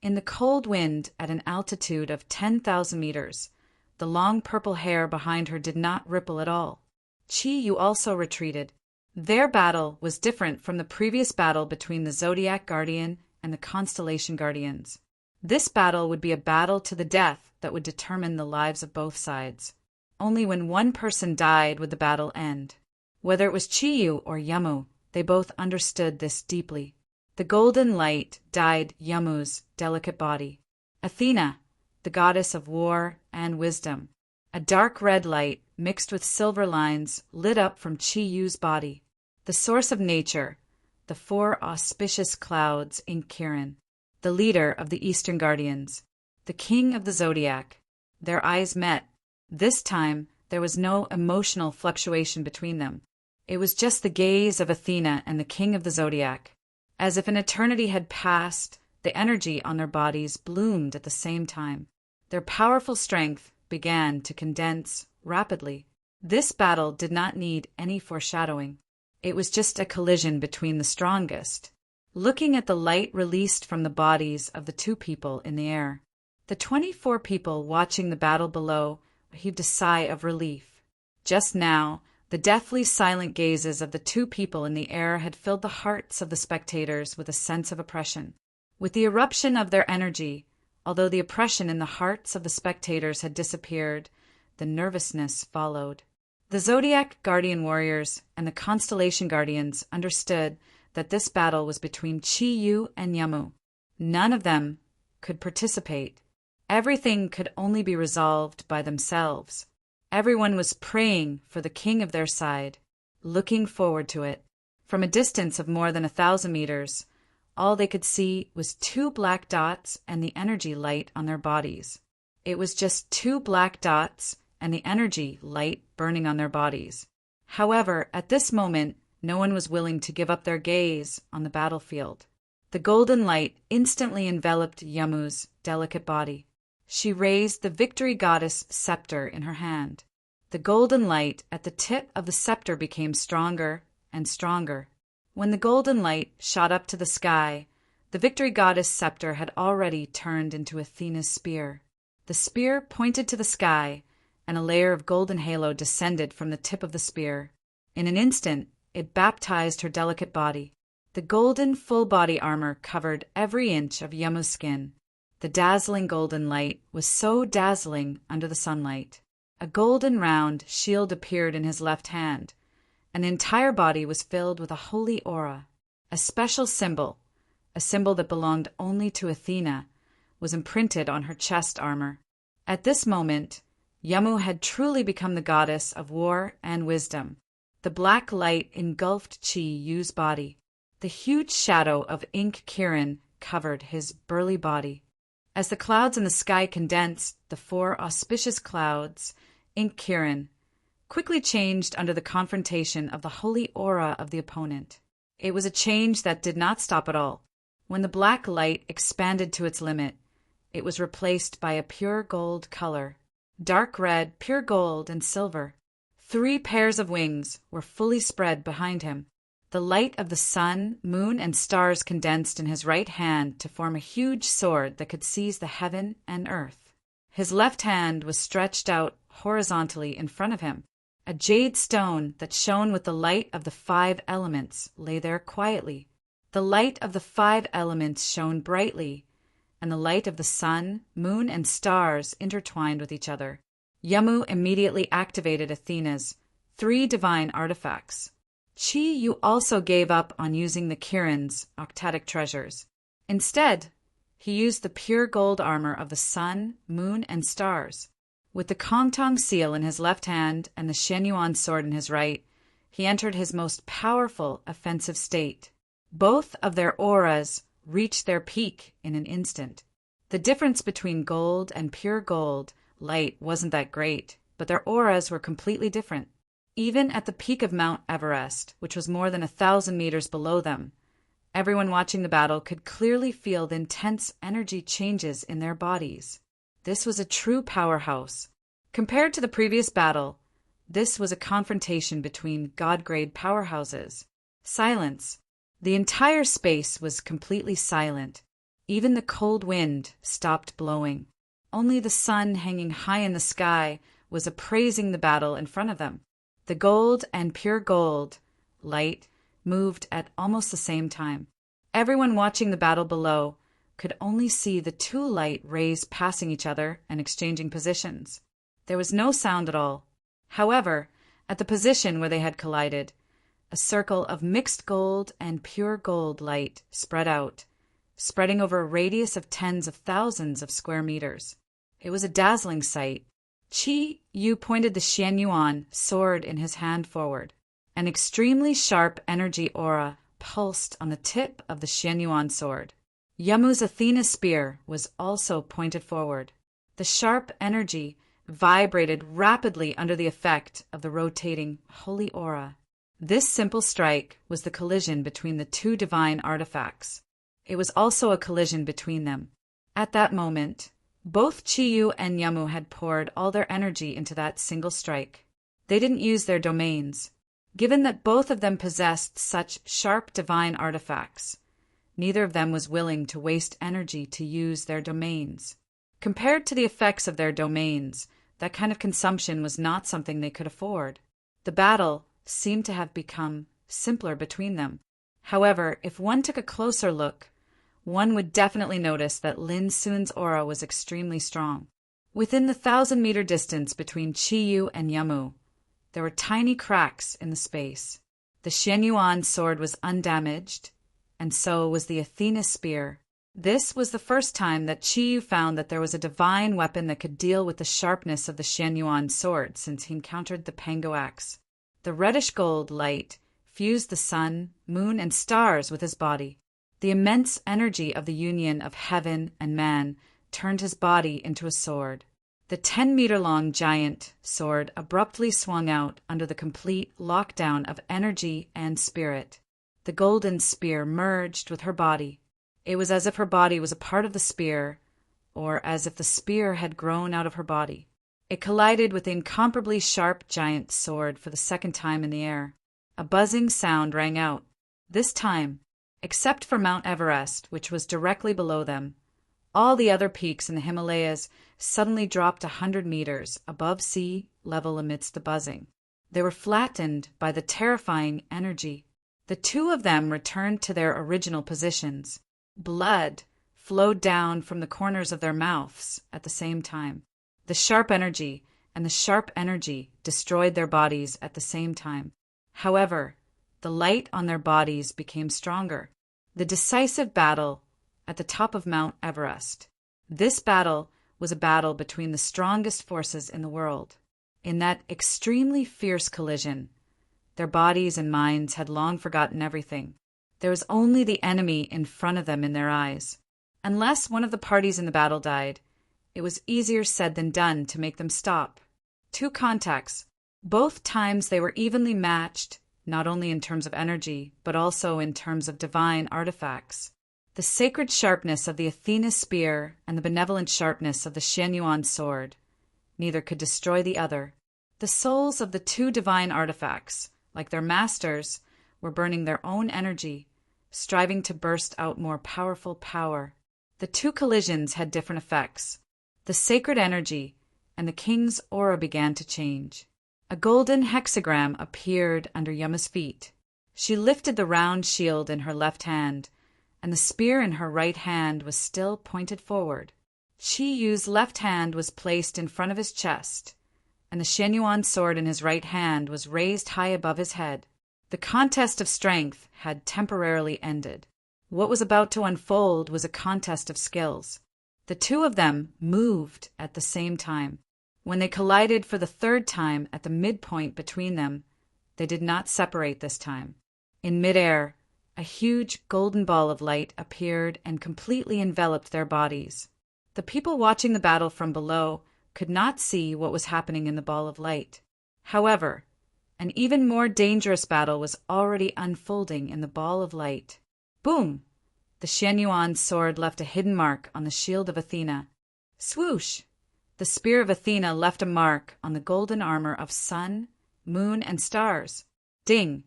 Speaker 1: In the cold wind at an altitude of 10,000 meters, the long purple hair behind her did not ripple at all. Qi Yu also retreated. Their battle was different from the previous battle between the Zodiac Guardian and the Constellation Guardians. This battle would be a battle to the death that would determine the lives of both sides. Only when one person died would the battle end. Whether it was Qi Yu or Yamu, they both understood this deeply. The golden light dyed Yamu's delicate body. Athena, the goddess of war and wisdom. A dark red light mixed with silver lines lit up from Qi Yu's body. The source of nature, the four auspicious clouds in Kirin. The leader of the Eastern Guardians, the king of the Zodiac. Their eyes met. This time, there was no emotional fluctuation between them. It was just the gaze of Athena and the king of the Zodiac. As if an eternity had passed, the energy on their bodies bloomed at the same time. Their powerful strength began to condense rapidly. This battle did not need any foreshadowing. It was just a collision between the strongest. Looking at the light released from the bodies of the two people in the air, the 24 people watching the battle below heaved a sigh of relief. Just now, the deathly silent gazes of the two people in the air had filled the hearts of the spectators with a sense of oppression. With the eruption of their energy, although the oppression in the hearts of the spectators had disappeared, the nervousness followed. The Zodiac Guardian warriors and the Constellation Guardians understood that this battle was between Qi Yu and Yamu. None of them could participate. Everything could only be resolved by themselves. Everyone was praying for the king of their side, looking forward to it. From a distance of more than 1,000 meters, all they could see was 2 black dots and the energy light on their bodies. It was just 2 black dots and the energy light burning on their bodies. However, at this moment, no one was willing to give up their gaze on the battlefield. The golden light instantly enveloped Yamu's delicate body. She raised the victory goddess scepter in her hand. The golden light at the tip of the scepter became stronger and stronger. When the golden light shot up to the sky, the victory goddess scepter had already turned into Athena's spear. The spear pointed to the sky, and a layer of golden halo descended from the tip of the spear. In an instant, it baptized her delicate body. The golden full-body armor covered every inch of Yamu's skin. The dazzling golden light was so dazzling under the sunlight. A golden round shield appeared in his left hand. An entire body was filled with a holy aura. A special symbol, a symbol that belonged only to Athena, was imprinted on her chest armor. At this moment, Yamu had truly become the goddess of war and wisdom. The black light engulfed Qi Yu's body. The huge shadow of Ink Kirin covered his burly body. As the clouds in the sky condensed, the 4 auspicious clouds, Ink Kirin, quickly changed under the confrontation of the holy aura of the opponent. It was a change that did not stop at all. When the black light expanded to its limit, it was replaced by a pure gold color, dark red, pure gold, and silver. 3 pairs of wings were fully spread behind him. The light of the sun, moon, and stars condensed in his right hand to form a huge sword that could seize the heaven and earth. His left hand was stretched out horizontally in front of him. A jade stone that shone with the light of the 5 elements lay there quietly. The light of the 5 elements shone brightly, and the light of the sun, moon, and stars intertwined with each other. Yamu immediately activated Athena's 3 divine artifacts. Qi Yu also gave up on using the Kirin's octatic treasures. Instead, he used the pure gold armor of the sun, moon, and stars. With the Kongtong seal in his left hand and the Shenyuan sword in his right, he entered his most powerful offensive state. Both of their auras reached their peak in an instant. The difference between gold and pure gold light wasn't that great, but their auras were completely different. Even at the peak of Mount Everest, which was more than 1,000 meters below them, everyone watching the battle could clearly feel the intense energy changes in their bodies. This was a true powerhouse. Compared to the previous battle, this was a confrontation between God-grade powerhouses. Silence. The entire space was completely silent. Even the cold wind stopped blowing. Only the sun, hanging high in the sky, was appraising the battle in front of them. The gold and pure gold light moved at almost the same time. Everyone watching the battle below could only see the two light rays passing each other and exchanging positions. There was no sound at all. However, at the position where they had collided, a circle of mixed gold and pure gold light spread out, spreading over a radius of tens of thousands of square meters. It was a dazzling sight. Qi Yu pointed the Xianyuan sword in his hand forward. An extremely sharp energy aura pulsed on the tip of the Xianyuan sword. Yamu's Athena spear was also pointed forward. The sharp energy vibrated rapidly under the effect of the rotating holy aura. This simple strike was the collision between the two divine artifacts. It was also a collision between them. At that moment, both Chiyu and Yamu had poured all their energy into that single strike. They didn't use their domains. Given that both of them possessed such sharp divine artifacts, neither of them was willing to waste energy to use their domains. Compared to the effects of their domains, that kind of consumption was not something they could afford. The battle seemed to have become simpler between them. However, if one took a closer look, one would definitely notice that Lin Sun's aura was extremely strong. Within the 1,000-meter distance between Chiyu and Yamu, there were tiny cracks in the space. The Xianyuan sword was undamaged, and so was the Athena spear. This was the first time that Chiyu found that there was a divine weapon that could deal with the sharpness of the Xianyuan sword since he encountered the Pango axe. The reddish-gold light fused the sun, moon, and stars with his body. The immense energy of the union of heaven and man turned his body into a sword. The 10-meter-long giant sword abruptly swung out under the complete lockdown of energy and spirit. The golden spear merged with her body. It was as if her body was a part of the spear, or as if the spear had grown out of her body. It collided with the incomparably sharp giant sword for the second time in the air. A buzzing sound rang out. This time, except for Mount Everest, which was directly below them, all the other peaks in the Himalayas suddenly dropped 100 meters above sea level amidst the buzzing. They were flattened by the terrifying energy. The two of them returned to their original positions. Blood flowed down from the corners of their mouths at the same time. The sharp energy and the sharp energy destroyed their bodies at the same time. However, the light on their bodies became stronger. The decisive battle at the top of Mount Everest. This battle was a battle between the strongest forces in the world. In that extremely fierce collision, their bodies and minds had long forgotten everything. There was only the enemy in front of them in their eyes. Unless one of the parties in the battle died, it was easier said than done to make them stop. Two contacts. Both times they were evenly matched, not only in terms of energy, but also in terms of divine artifacts. The sacred sharpness of the Athena spear and the benevolent sharpness of the Xianyuan sword. Neither could destroy the other. The souls of the two divine artifacts, like their masters, were burning their own energy, striving to burst out more powerful power. The two collisions had different effects. The sacred energy and the king's aura began to change. A golden hexagram appeared under Yama's feet. She lifted the round shield in her left hand, and the spear in her right hand was still pointed forward. Qi Yu's left hand was placed in front of his chest, and the Xianyuan sword in his right hand was raised high above his head. The contest of strength had temporarily ended. What was about to unfold was a contest of skills. The two of them moved at the same time. When they collided for the third time at the midpoint between them, they did not separate this time. In midair, a huge golden ball of light appeared and completely enveloped their bodies. The people watching the battle from below could not see what was happening in the ball of light. However, an even more dangerous battle was already unfolding in the ball of light. Boom! The Xianyuan sword left a hidden mark on the shield of Athena. Swoosh! The spear of Athena left a mark on the golden armor of sun, moon, and stars. Ding!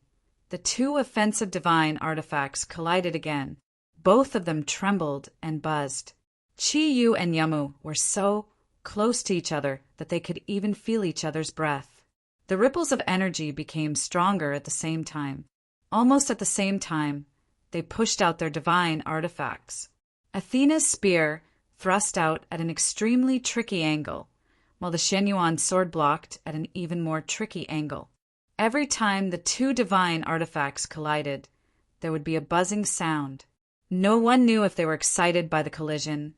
Speaker 1: The two offensive divine artifacts collided again. Both of them trembled and buzzed. Chi-Yu and Yamu were so close to each other that they could even feel each other's breath. The ripples of energy became stronger at the same time. Almost at the same time, they pushed out their divine artifacts. Athena's spear thrust out at an extremely tricky angle, while the Shenyuan sword blocked at an even more tricky angle. Every time the two divine artifacts collided, there would be a buzzing sound. No one knew if they were excited by the collision,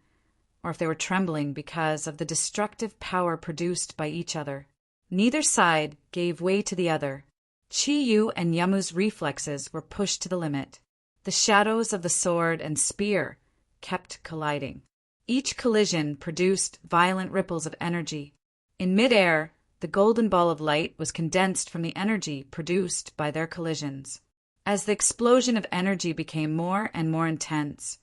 Speaker 1: or if they were trembling because of the destructive power produced by each other. Neither side gave way to the other. Chi-Yu and Yamu's reflexes were pushed to the limit. The shadows of the sword and spear kept colliding. Each collision produced violent ripples of energy. In midair, the golden ball of light was condensed from the energy produced by their collisions. As the explosion of energy became more and more intense,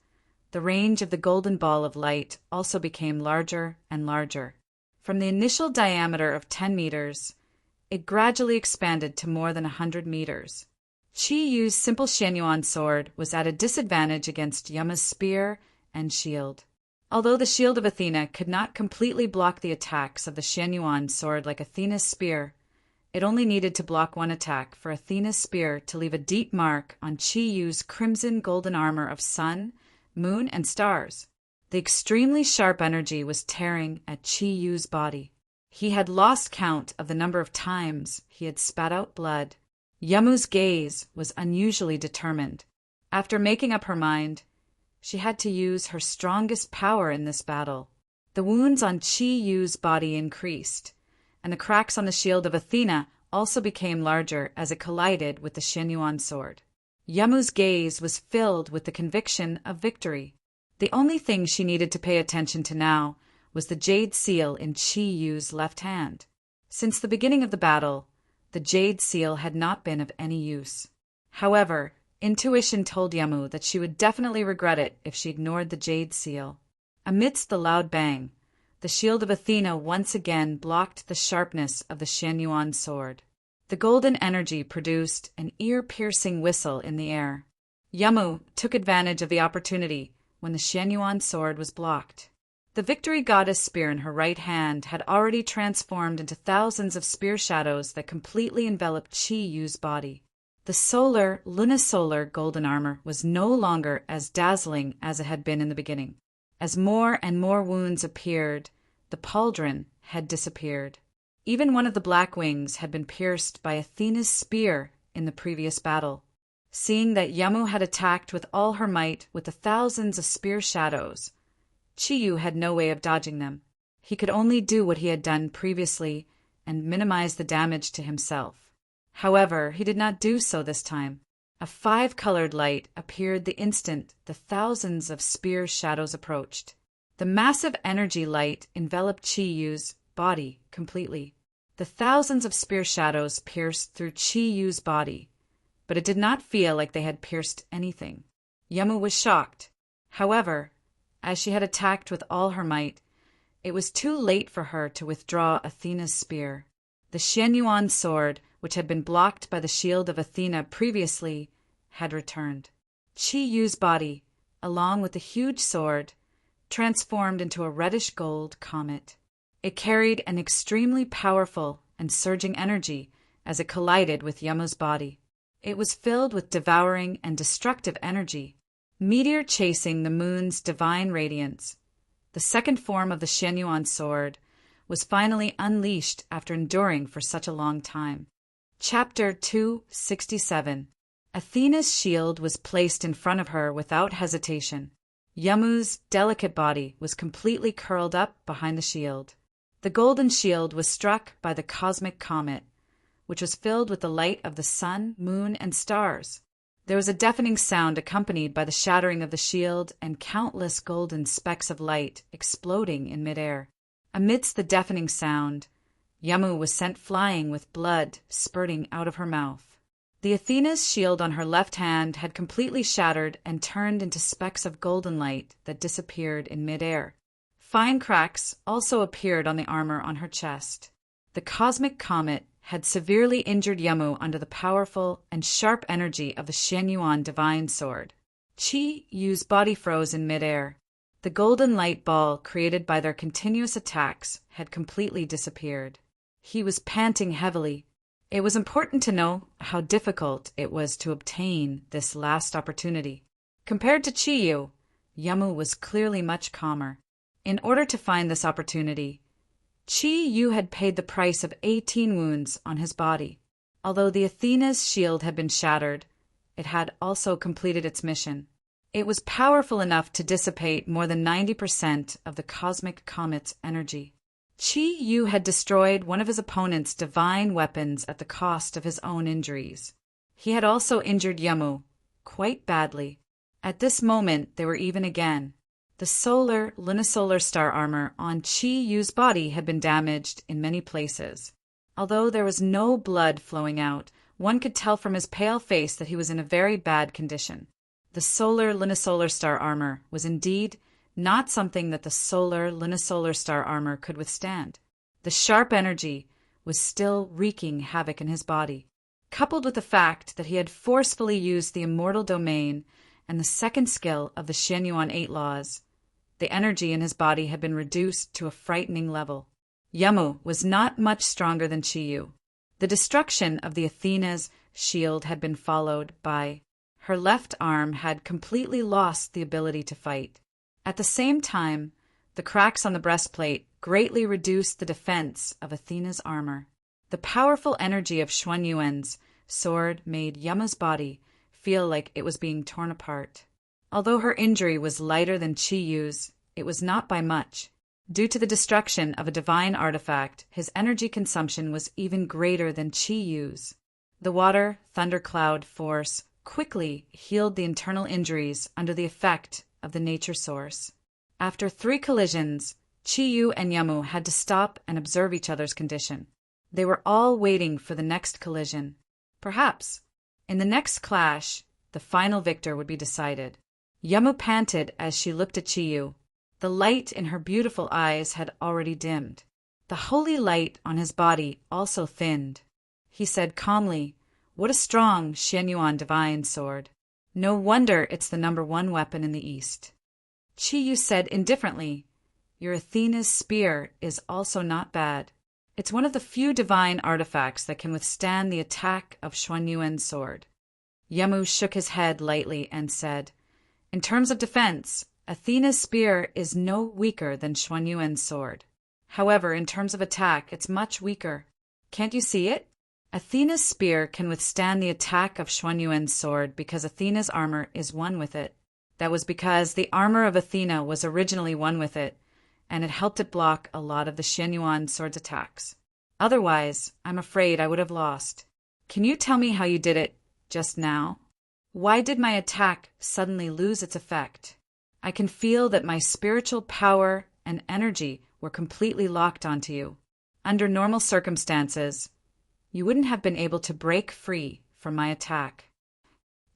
Speaker 1: the range of the golden ball of light also became larger and larger. From the initial diameter of 10 meters, it gradually expanded to more than 100 meters. Chi-Yu's simple Shenyuan sword was at a disadvantage against Yama's spear and shield. Although the shield of Athena could not completely block the attacks of the Shenyuan sword like Athena's spear, it only needed to block one attack for Athena's spear to leave a deep mark on Chi-Yu's crimson golden armor of sun, moon, and stars. The extremely sharp energy was tearing at Chi-Yu's body. He had lost count of the number of times he had spat out blood. Yamu's gaze was unusually determined. After making up her mind, she had to use her strongest power in this battle. The wounds on Chi-Yu's body increased, and the cracks on the shield of Athena also became larger as it collided with the Shenyuan sword. Yamu's gaze was filled with the conviction of victory. The only thing she needed to pay attention to now was the jade seal in Chi-Yu's left hand. Since the beginning of the battle, the jade seal had not been of any use. However, intuition told Yamu that she would definitely regret it if she ignored the jade seal. Amidst the loud bang, the shield of Athena once again blocked the sharpness of the Shenyuan sword. The golden energy produced an ear-piercing whistle in the air. Yamu took advantage of the opportunity when the Shenyuan sword was blocked. The victory goddess spear in her right hand had already transformed into thousands of spear shadows that completely enveloped Chi-Yu's body. The lunisolar golden armor was no longer as dazzling as it had been in the beginning. As more and more wounds appeared, the pauldron had disappeared. Even one of the black wings had been pierced by Athena's spear in the previous battle. Seeing that Yamu had attacked with all her might with the thousands of spear shadows, Chi-Yu had no way of dodging them. He could only do what he had done previously and minimize the damage to himself. However, he did not do so this time. A 5-colored light appeared the instant the thousands of spear shadows approached. The massive energy light enveloped Chi-Yu's body completely. The thousands of spear shadows pierced through Chi-Yu's body, but it did not feel like they had pierced anything. Yamu was shocked. However, as she had attacked with all her might, it was too late for her to withdraw Athena's spear. The Shenyuan sword, which had been blocked by the shield of Athena previously, had returned. Chi-Yu's body, along with the huge sword, transformed into a reddish-gold comet. It carried an extremely powerful and surging energy as it collided with Yamu's body. It was filled with devouring and destructive energy. Meteor chasing the moon's divine radiance, the second form of the Shenyuan sword was finally unleashed after enduring for such a long time. Chapter 267. Athena's shield was placed in front of her without hesitation. Yamu's delicate body was completely curled up behind the shield. The golden shield was struck by the cosmic comet, which was filled with the light of the sun, moon, and stars. There was a deafening sound accompanied by the shattering of the shield and countless golden specks of light exploding in midair. Amidst the deafening sound, Yamu was sent flying with blood spurting out of her mouth. The Athena's shield on her left hand had completely shattered and turned into specks of golden light that disappeared in midair. Fine cracks also appeared on the armor on her chest. The cosmic comet had severely injured Yamu under the powerful and sharp energy of the Xianyuan divine sword. Qi Yu's body froze in midair. The golden light ball created by their continuous attacks had completely disappeared. He was panting heavily. It was important to know how difficult it was to obtain this last opportunity. Compared to Qi Yu, Yamu was clearly much calmer. In order to find this opportunity, Qi Yu had paid the price of 18 wounds on his body. Although the Athena's shield had been shattered, it had also completed its mission. It was powerful enough to dissipate more than 90% of the cosmic comet's energy. Qi Yu had destroyed one of his opponent's divine weapons at the cost of his own injuries. He had also injured Yamu, quite badly. At this moment, they were even again. The solar lunisolar star armor on Qi Yu's body had been damaged in many places. Although there was no blood flowing out, one could tell from his pale face that he was in a very bad condition. The solar lunisolar star armor was indeed not something that the solar lunisolar star armor could withstand. The sharp energy was still wreaking havoc in his body. Coupled with the fact that he had forcefully used the immortal domain and the second skill of the Xianyuan 8 laws, the energy in his body had been reduced to a frightening level. Yamu was not much stronger than Qi Yu. The destruction of the Athena's shield had been followed by her left arm had completely lost the ability to fight. At the same time, the cracks on the breastplate greatly reduced the defense of Athena's armor. The powerful energy of Xuanyuan's sword made Yamu's body feel like it was being torn apart. Although her injury was lighter than Qi Yu's, it was not by much. Due to the destruction of a divine artifact, his energy consumption was even greater than Qi Yu's. The water thundercloud force quickly healed the internal injuries under the effect of the nature source. After 3 collisions, Qi Yu and Yamu had to stop and observe each other's condition. They were all waiting for the next collision. Perhaps, in the next clash, the final victor would be decided. Yamu panted as she looked at Qi Yu. The light in her beautiful eyes had already dimmed. The holy light on his body also thinned. He said calmly, "What a strong Xianyuan divine sword. No wonder it's the #1 weapon in the East." Qi Yu said indifferently, "Your Athena's spear is also not bad. It's one of the few divine artifacts that can withstand the attack of Xuanyuan's sword." Yamu shook his head lightly and said, "In terms of defense, Athena's spear is no weaker than Xuanyuan's sword. However, in terms of attack, it's much weaker. Can't you see it? Athena's spear can withstand the attack of Xuanyuan's sword because Athena's armor is one with it. That was because the armor of Athena was originally one with it, and it helped it block a lot of the Xianyuan sword's attacks. Otherwise, I'm afraid I would have lost. Can you tell me how you did it just now? Why did my attack suddenly lose its effect? I can feel that my spiritual power and energy were completely locked onto you. Under normal circumstances, you wouldn't have been able to break free from my attack."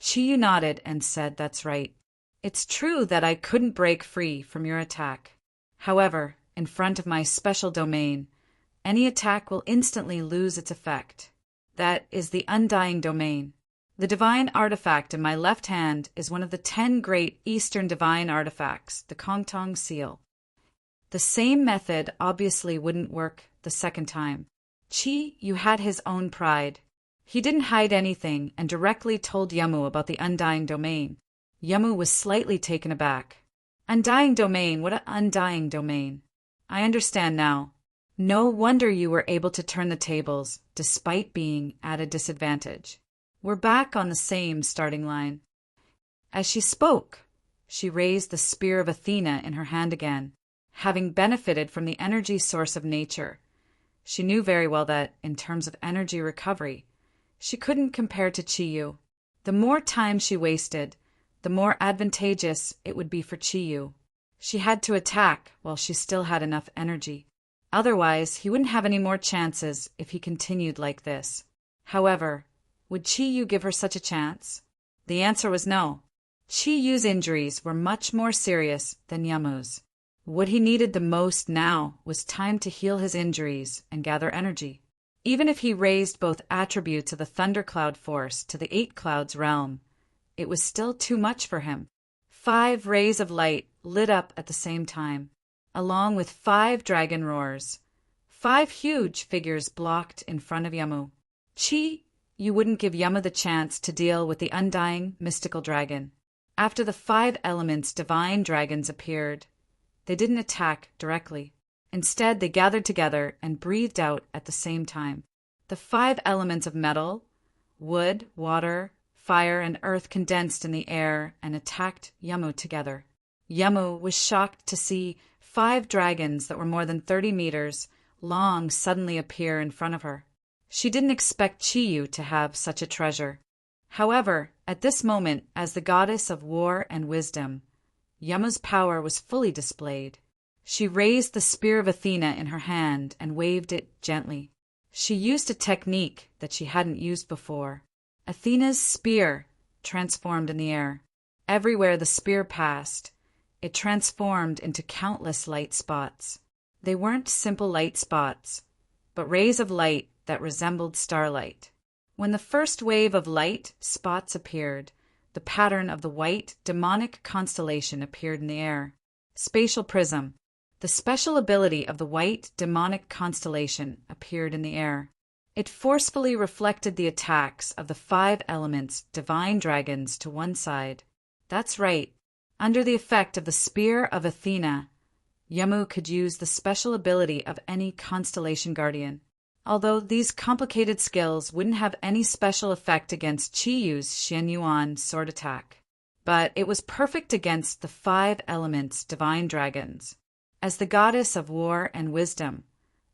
Speaker 1: Qi Yu nodded and said, "That's right. It's true that I couldn't break free from your attack. However, in front of my special domain, any attack will instantly lose its effect. That is the undying domain. The divine artifact in my left hand is one of the 10 great Eastern divine artifacts, the Kongtong seal. The same method obviously wouldn't work the second time. Qi Yu had his own pride. He didn't hide anything and directly told Yamu about the undying domain. Yamu was slightly taken aback. "Undying domain? What an undying domain. I understand now. No wonder you were able to turn the tables, despite being at a disadvantage. We're back on the same starting line." As she spoke, she raised the spear of Athena in her hand again. Having benefited from the energy source of nature, she knew very well that, in terms of energy recovery, she couldn't compare to Qi Yu. The more time she wasted, the more advantageous it would be for Qi Yu. She had to attack while she still had enough energy. Otherwise, he wouldn't have any more chances if he continued like this. However, would Qi Yu give her such a chance? The answer was no. Qi Yu's injuries were much more serious than Yamu's. What he needed the most now was time to heal his injuries and gather energy. Even if he raised both attributes of the thundercloud force to the eight clouds realm, it was still too much for him. 5 rays of light lit up at the same time, along with 5 dragon roars. 5 huge figures blocked in front of Yamu. Chi, you wouldn't give Yamu the chance to deal with the undying mystical dragon. After the 5 elements divine dragons appeared, they didn't attack directly. Instead, they gathered together and breathed out at the same time. The 5 elements of metal, wood, water, fire, and earth condensed in the air and attacked Yamu together. Yamu was shocked to see 5 dragons that were more than 30 meters long suddenly appear in front of her. She didn't expect Chiyu to have such a treasure. However, at this moment, as the goddess of war and wisdom, Yamu's power was fully displayed. She raised the spear of Athena in her hand and waved it gently. She used a technique that she hadn't used before. Athena's spear transformed in the air. Everywhere the spear passed, it transformed into countless light spots. They weren't simple light spots, but rays of light that resembled starlight. When the first wave of light spots appeared, the pattern of the white, demonic constellation appeared in the air. Spatial prism. The special ability of the white, demonic constellation appeared in the air. It forcefully reflected the attacks of the 5 elements, divine dragons, to one side. That's right. Under the effect of the spear of Athena, Yamu could use the special ability of any constellation guardian. Although these complicated skills wouldn't have any special effect against Chiyu's Xianyuan sword attack. But it was perfect against the 5 elements, divine dragons. As the goddess of war and wisdom,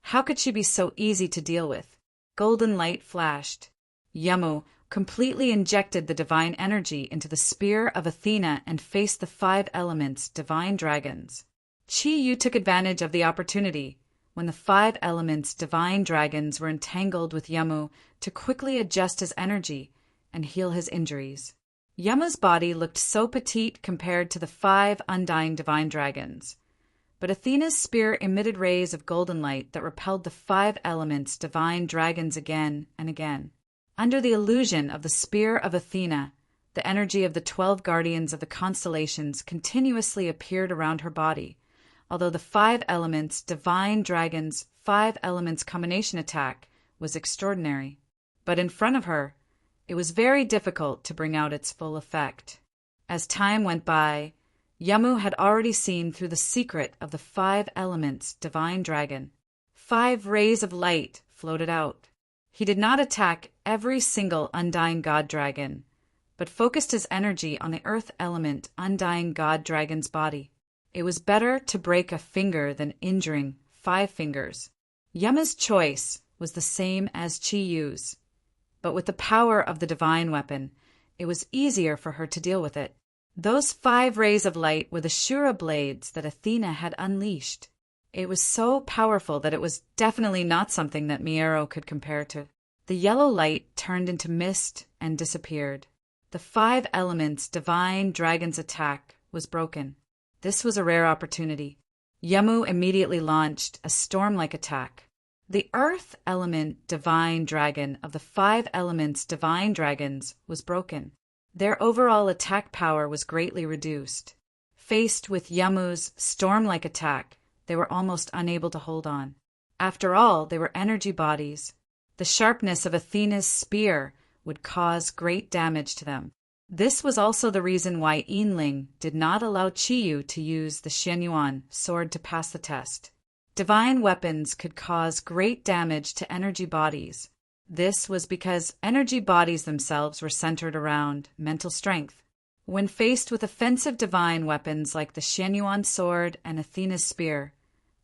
Speaker 1: how could she be so easy to deal with? Golden light flashed. Yamu completely injected the divine energy into the spear of Athena and faced the 5 elements, divine dragons. Chiyu took advantage of the opportunity when the 5 elements, divine dragons, were entangled with Yamu to quickly adjust his energy and heal his injuries. Yamu's body looked so petite compared to the 5 undying divine dragons. But Athena's spear emitted rays of golden light that repelled the 5 elements, divine dragons, again and again. Under the illusion of the spear of Athena, the energy of the 12 guardians of the constellations continuously appeared around her body, although the 5 elements, divine dragons, 5 elements combination attack was extraordinary. But in front of her, it was very difficult to bring out its full effect. As time went by, Yamu had already seen through the secret of the 5 elements, divine dragon. 5 rays of light floated out. He did not attack every single undying god dragon, but focused his energy on the earth element undying god dragon's body. It was better to break a finger than injuring 5 fingers. Yamu's choice was the same as Chiyu's, but with the power of the divine weapon, it was easier for her to deal with it. Those 5 rays of light were the Shura blades that Athena had unleashed. It was so powerful that it was definitely not something that Miero could compare to. The yellow light turned into mist and disappeared. The 5 elements, divine dragon's attack was broken. This was a rare opportunity. Yamu immediately launched a storm-like attack. The earth element, divine dragon, of the 5 elements, divine dragons, was broken. Their overall attack power was greatly reduced. Faced with Yamu's storm-like attack, they were almost unable to hold on. After all, they were energy bodies. The sharpness of Athena's spear would cause great damage to them. This was also the reason why Yinling did not allow Chiyu to use the Xianyuan sword to pass the test. Divine weapons could cause great damage to energy bodies. This was because energy bodies themselves were centered around mental strength. When faced with offensive divine weapons like the Xianyuan sword and Athena's spear,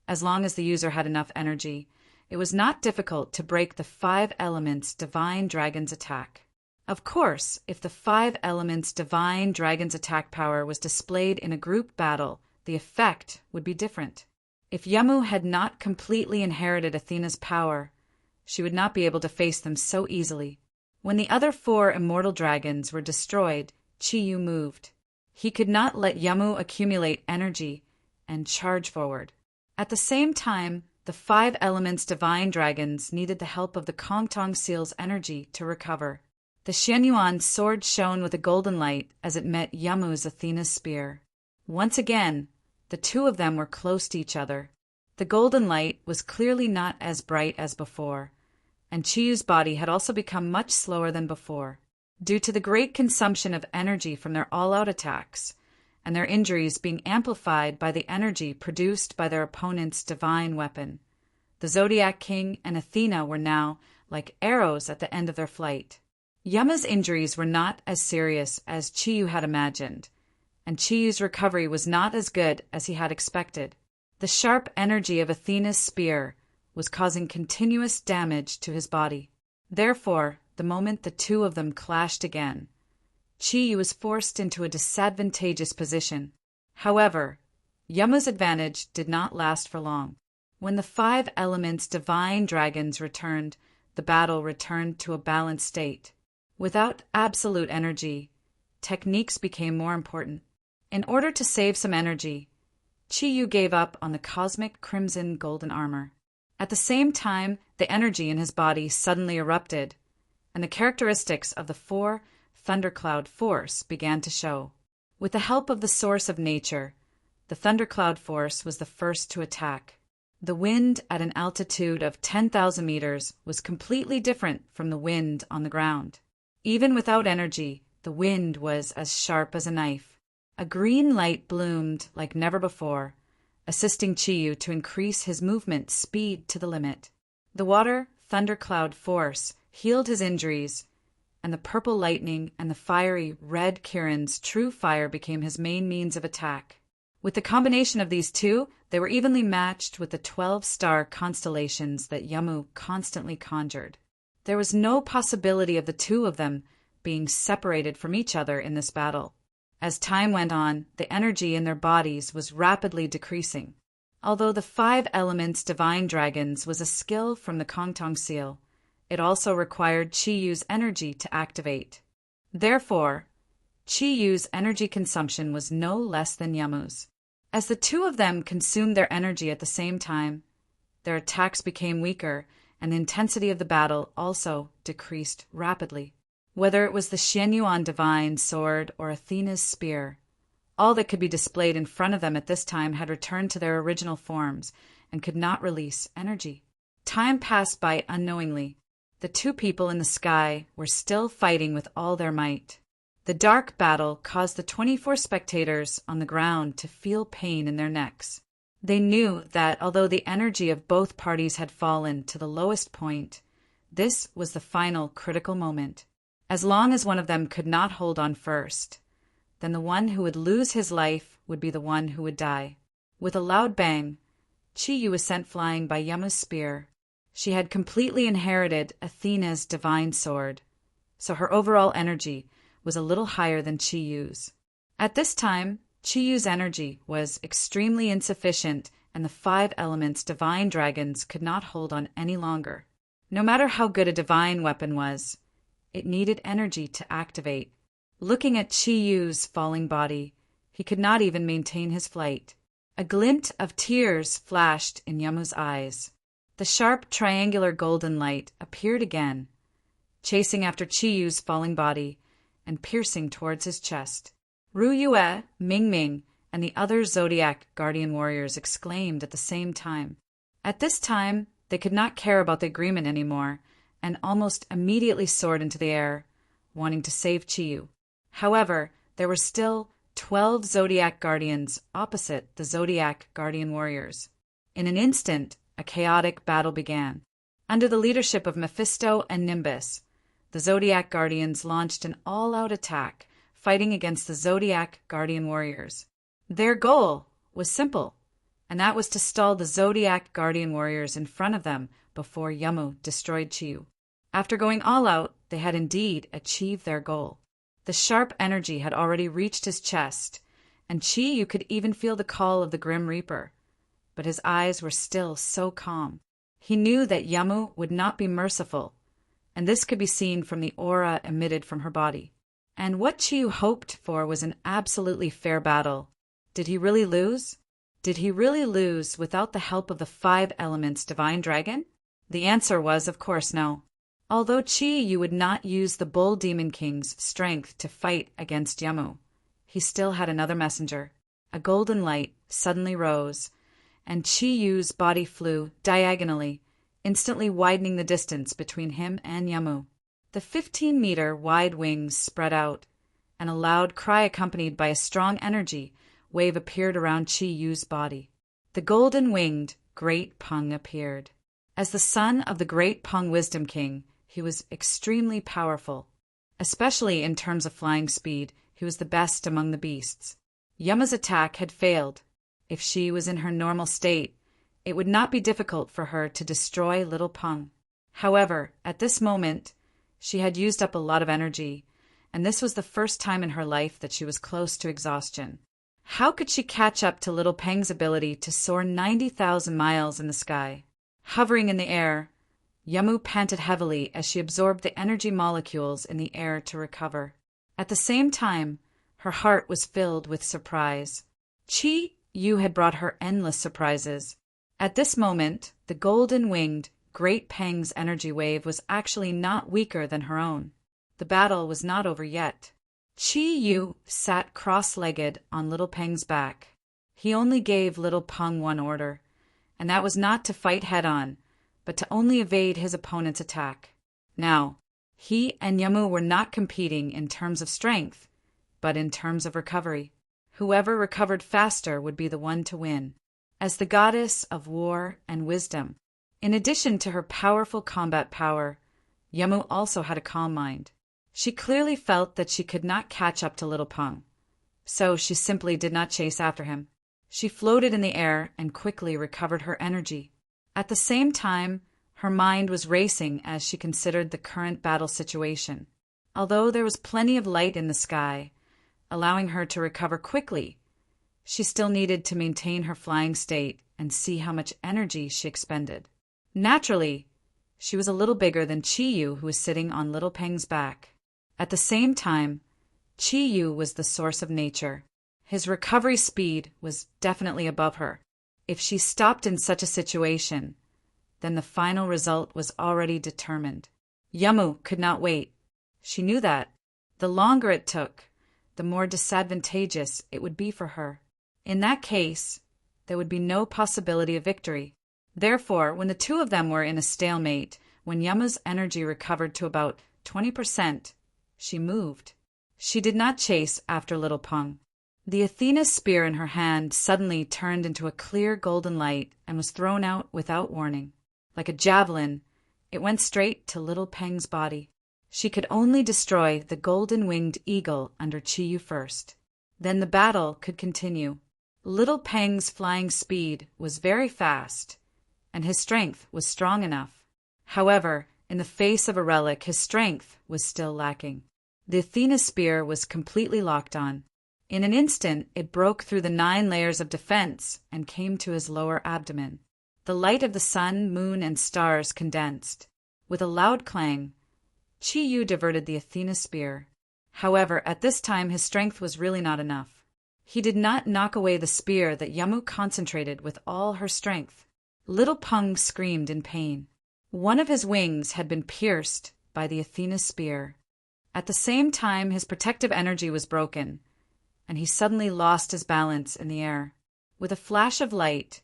Speaker 1: as long as the user had enough energy, it was not difficult to break the 5 elements divine dragon's attack. Of course, if the 5 elements divine dragon's attack power was displayed in a group battle, the effect would be different. If Yamu had not completely inherited Athena's power, she would not be able to face them so easily. When the other 4 immortal dragons were destroyed, Chiyu moved. He could not let Yamu accumulate energy and charge forward. At the same time, the five elements divine dragons needed the help of the Kongtong seal's energy to recover. The Xianyuan sword shone with a golden light as it met Yamu's Athena's spear. Once again, the two of them were close to each other. The golden light was clearly not as bright as before, and Chiyu's body had also become much slower than before, due to the great consumption of energy from their all-out attacks, and their injuries being amplified by the energy produced by their opponent's divine weapon. The Zodiac King and Athena were now like arrows at the end of their flight. Yama's injuries were not as serious as Chiyu had imagined, and Chiyu's recovery was not as good as he had expected. The sharp energy of Athena's spear was causing continuous damage to his body. Therefore, the moment the two of them clashed again, Chiyu was forced into a disadvantageous position. However, Yamu's advantage did not last for long. When the five elements divine dragons returned, the battle returned to a balanced state. Without absolute energy, techniques became more important. In order to save some energy, Chiyu gave up on the cosmic crimson golden armor. At the same time, the energy in his body suddenly erupted, and the characteristics of the four thundercloud force began to show. With the help of the source of nature, the thundercloud force was the first to attack. The wind at an altitude of 10,000 meters was completely different from the wind on the ground. Even without energy, the wind was as sharp as a knife. A green light bloomed like never before, assisting Chiyu to increase his movement speed to the limit. The water thundercloud force healed his injuries, and the purple lightning and the fiery red Kirin's true fire became his main means of attack. With the combination of these two, they were evenly matched with the 12-star constellations that Yamu constantly conjured. There was no possibility of the two of them being separated from each other in this battle. As time went on, the energy in their bodies was rapidly decreasing. Although the five elements divine dragons was a skill from the Kongtong seal, it also required Chiyu's energy to activate. Therefore, Chiyu's energy consumption was no less than Yamu's. As the two of them consumed their energy at the same time, their attacks became weaker, and the intensity of the battle also decreased rapidly. Whether it was the Xianyuan divine sword or Athena's spear, all that could be displayed in front of them at this time had returned to their original forms and could not release energy. Time passed by unknowingly. The two people in the sky were still fighting with all their might. The dark battle caused the 24 spectators on the ground to feel pain in their necks. They knew that although the energy of both parties had fallen to the lowest point, this was the final critical moment. As long as one of them could not hold on first, then the one who would lose his life would be the one who would die. With a loud bang, Chiyu was sent flying by Yamu's spear. She had completely inherited Athena's divine sword, so her overall energy was a little higher than Chiyu's. At this time, Chiyu's energy was extremely insufficient, and the five elements divine dragons could not hold on any longer. No matter how good a divine weapon was, it needed energy to activate. Looking at Chiyu's falling body, he could not even maintain his flight. A glint of tears flashed in Yamu's eyes. The sharp triangular golden light appeared again, chasing after Chiyu's falling body and piercing towards his chest. Ru Yue, Ming Ming, and the other Zodiac guardian warriors exclaimed at the same time. At this time, they could not care about the agreement anymore, and almost immediately soared into the air, wanting to save Chiyu. However, there were still 12 Zodiac guardians opposite the Zodiac guardian warriors. In an instant, a chaotic battle began. Under the leadership of Mephisto and Nimbus, the Zodiac guardians launched an all-out attack, fighting against the Zodiac guardian warriors. Their goal was simple, and that was to stall the Zodiac guardian warriors in front of them before Yamu destroyed Chiyu. After going all out, they had indeed achieved their goal. The sharp energy had already reached his chest, and Chiyu could even feel the call of the Grim Reaper. But his eyes were still so calm. He knew that Yamu would not be merciful, and this could be seen from the aura emitted from her body. And what Chiyu hoped for was an absolutely fair battle. Did he really lose? Did he really lose without the help of the five elements divine dragon? The answer was, of course, no. Although Chi-Yu would not use the Bull Demon King's strength to fight against Yamu, he still had another messenger. A golden light suddenly rose, and Chi-Yu's body flew diagonally, instantly widening the distance between him and Yamu. The 15-meter wide wings spread out, and a loud cry accompanied by a strong energy wave appeared around Chi-Yu's body. The golden-winged Great Peng appeared. As the son of the Great Peng Wisdom King, he was extremely powerful. Especially in terms of flying speed, he was the best among the beasts. Yama's attack had failed. If she was in her normal state, it would not be difficult for her to destroy little Peng. However, at this moment, she had used up a lot of energy, and this was the first time in her life that she was close to exhaustion. How could she catch up to little Peng's ability to soar 90,000 miles in the sky? Hovering in the air, Yamu panted heavily as she absorbed the energy molecules in the air to recover. At the same time, her heart was filled with surprise. Chi-Yu had brought her endless surprises. At this moment, the golden-winged Great Peng's energy wave was actually not weaker than her own. The battle was not over yet. Chi-Yu sat cross-legged on little Peng's back. He only gave little Peng one order, and that was not to fight head-on, but to only evade his opponent's attack. Now, he and Yamu were not competing in terms of strength, but in terms of recovery. Whoever recovered faster would be the one to win. As the goddess of war and wisdom, in addition to her powerful combat power, Yamu also had a calm mind. She clearly felt that she could not catch up to little Peng, so she simply did not chase after him. She floated in the air and quickly recovered her energy. At the same time, her mind was racing as she considered the current battle situation. Although there was plenty of light in the sky, allowing her to recover quickly, she still needed to maintain her flying state and see how much energy she expended. Naturally, she was a little bigger than Chi-Yu, who was sitting on little Peng's back. At the same time, Chi-Yu was the source of nature. His recovery speed was definitely above her. If she stopped in such a situation, then the final result was already determined. Yamu could not wait. She knew that. The longer it took, the more disadvantageous it would be for her. In that case, there would be no possibility of victory. Therefore, when the two of them were in a stalemate, when Yamu's energy recovered to about 20%, she moved. She did not chase after little Peng. The Athena's spear in her hand suddenly turned into a clear golden light and was thrown out without warning. Like a javelin, it went straight to little Peng's body. She could only destroy the golden-winged eagle under Chi-Yu first. Then the battle could continue. Little Peng's flying speed was very fast, and his strength was strong enough. However, in the face of a relic, his strength was still lacking. The Athena's spear was completely locked on. In an instant, it broke through the 9 layers of defense and came to his lower abdomen. The light of the sun, moon, and stars condensed. With a loud clang, Chi-Yu diverted the Athena's spear. However, at this time his strength was really not enough. He did not knock away the spear that Yamu concentrated with all her strength. Little Peng screamed in pain. One of his wings had been pierced by the Athena's spear. At the same time, his protective energy was broken, and he suddenly lost his balance in the air. With a flash of light,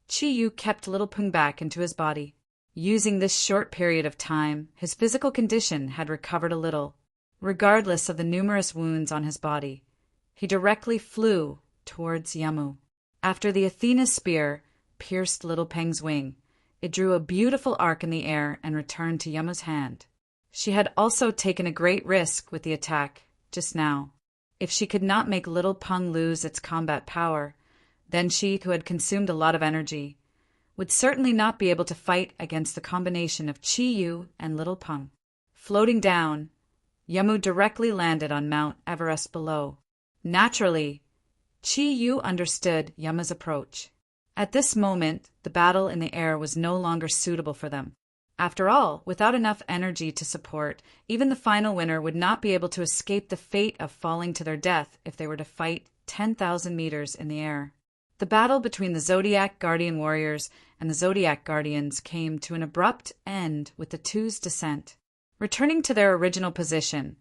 Speaker 1: Chi-Yu kept little Peng back into his body. Using this short period of time, his physical condition had recovered a little. Regardless of the numerous wounds on his body, he directly flew towards Yamu. After the Athena's spear pierced little Peng's wing, it drew a beautiful arc in the air and returned to Yamu's hand. She had also taken a great risk with the attack just now. If she could not make little Peng lose its combat power, then she, who had consumed a lot of energy, would certainly not be able to fight against the combination of Chi-Yu and little Peng. Floating down, Yamu directly landed on Mount Everest below. Naturally, Chi-Yu understood Yamu's approach. At this moment, the battle in the air was no longer suitable for them. After all, without enough energy to support, even the final winner would not be able to escape the fate of falling to their death if they were to fight 10,000 meters in the air. The battle between the Zodiac Guardian warriors and the Zodiac Guardians came to an abrupt end with the two's descent. Returning to their original position,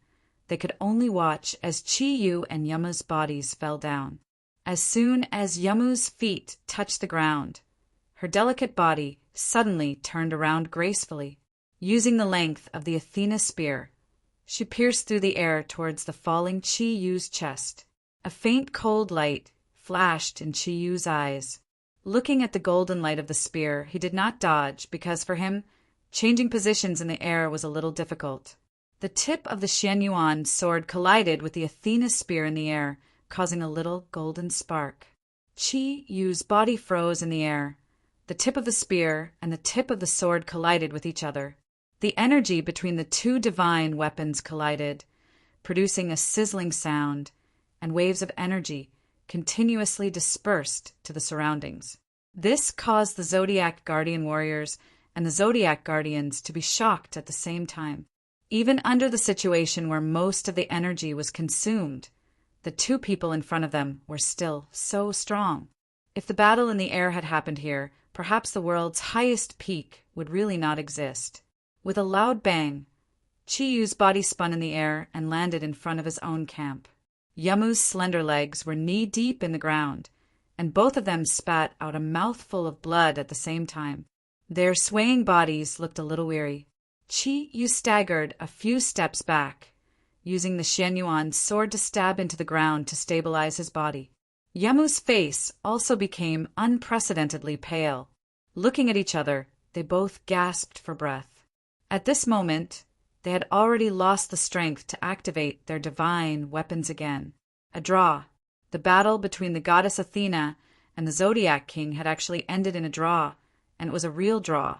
Speaker 1: they could only watch as Chi-Yu and Yamu's bodies fell down. As soon as Yamu's feet touched the ground, her delicate body suddenly turned around gracefully. Using the length of the Athena spear, she pierced through the air towards the falling Chi-Yu's chest. A faint cold light flashed in Chi-Yu's eyes. Looking at the golden light of the spear, he did not dodge because for him, changing positions in the air was a little difficult. The tip of the Xianyuan sword collided with the Athena spear in the air, causing a little golden spark. Chi-Yu's body froze in the air. The tip of the spear and the tip of the sword collided with each other. The energy between the two divine weapons collided, producing a sizzling sound, and waves of energy continuously dispersed to the surroundings. This caused the Zodiac Guardian warriors and the Zodiac Guardians to be shocked at the same time. Even under the situation where most of the energy was consumed, the two people in front of them were still so strong. If the battle in the air had happened here, perhaps the world's highest peak would really not exist. With a loud bang, Chi-Yu's body spun in the air and landed in front of his own camp. Yamu's slender legs were knee-deep in the ground, and both of them spat out a mouthful of blood at the same time. Their swaying bodies looked a little weary. Chi-Yu staggered a few steps back, using the Xianyuan sword to stab into the ground to stabilize his body. Yamu's face also became unprecedentedly pale. Looking at each other, they both gasped for breath. At this moment, they had already lost the strength to activate their divine weapons again. A draw. The battle between the goddess Athena and the Zodiac King had actually ended in a draw, and it was a real draw.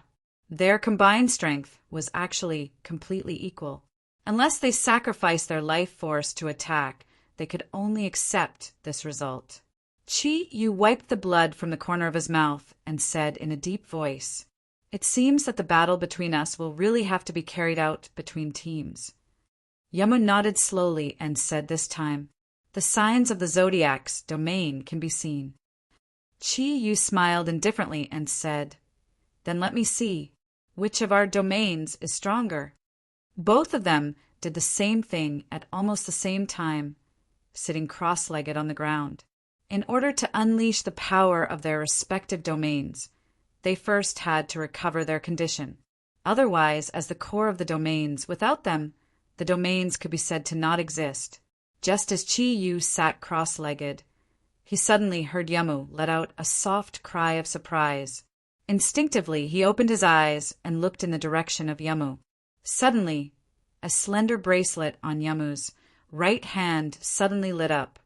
Speaker 1: Their combined strength was actually completely equal. Unless they sacrificed their life force to attack, they could only accept this result. Chi-Yu wiped the blood from the corner of his mouth and said in a deep voice, "It seems that the battle between us will really have to be carried out between teams." Yamu nodded slowly and said this time, "The signs of the Zodiac's domain can be seen." Chi-Yu smiled indifferently and said, "Then let me see. Which of our domains is stronger?" Both of them did the same thing at almost the same time, sitting cross-legged on the ground. In order to unleash the power of their respective domains, they first had to recover their condition. Otherwise, as the core of the domains, without them, the domains could be said to not exist. Just as Chi-Yu sat cross-legged, he suddenly heard Yamu let out a soft cry of surprise. Instinctively, he opened his eyes and looked in the direction of Yamu. Suddenly, a slender bracelet on Yamu's right hand suddenly lit up,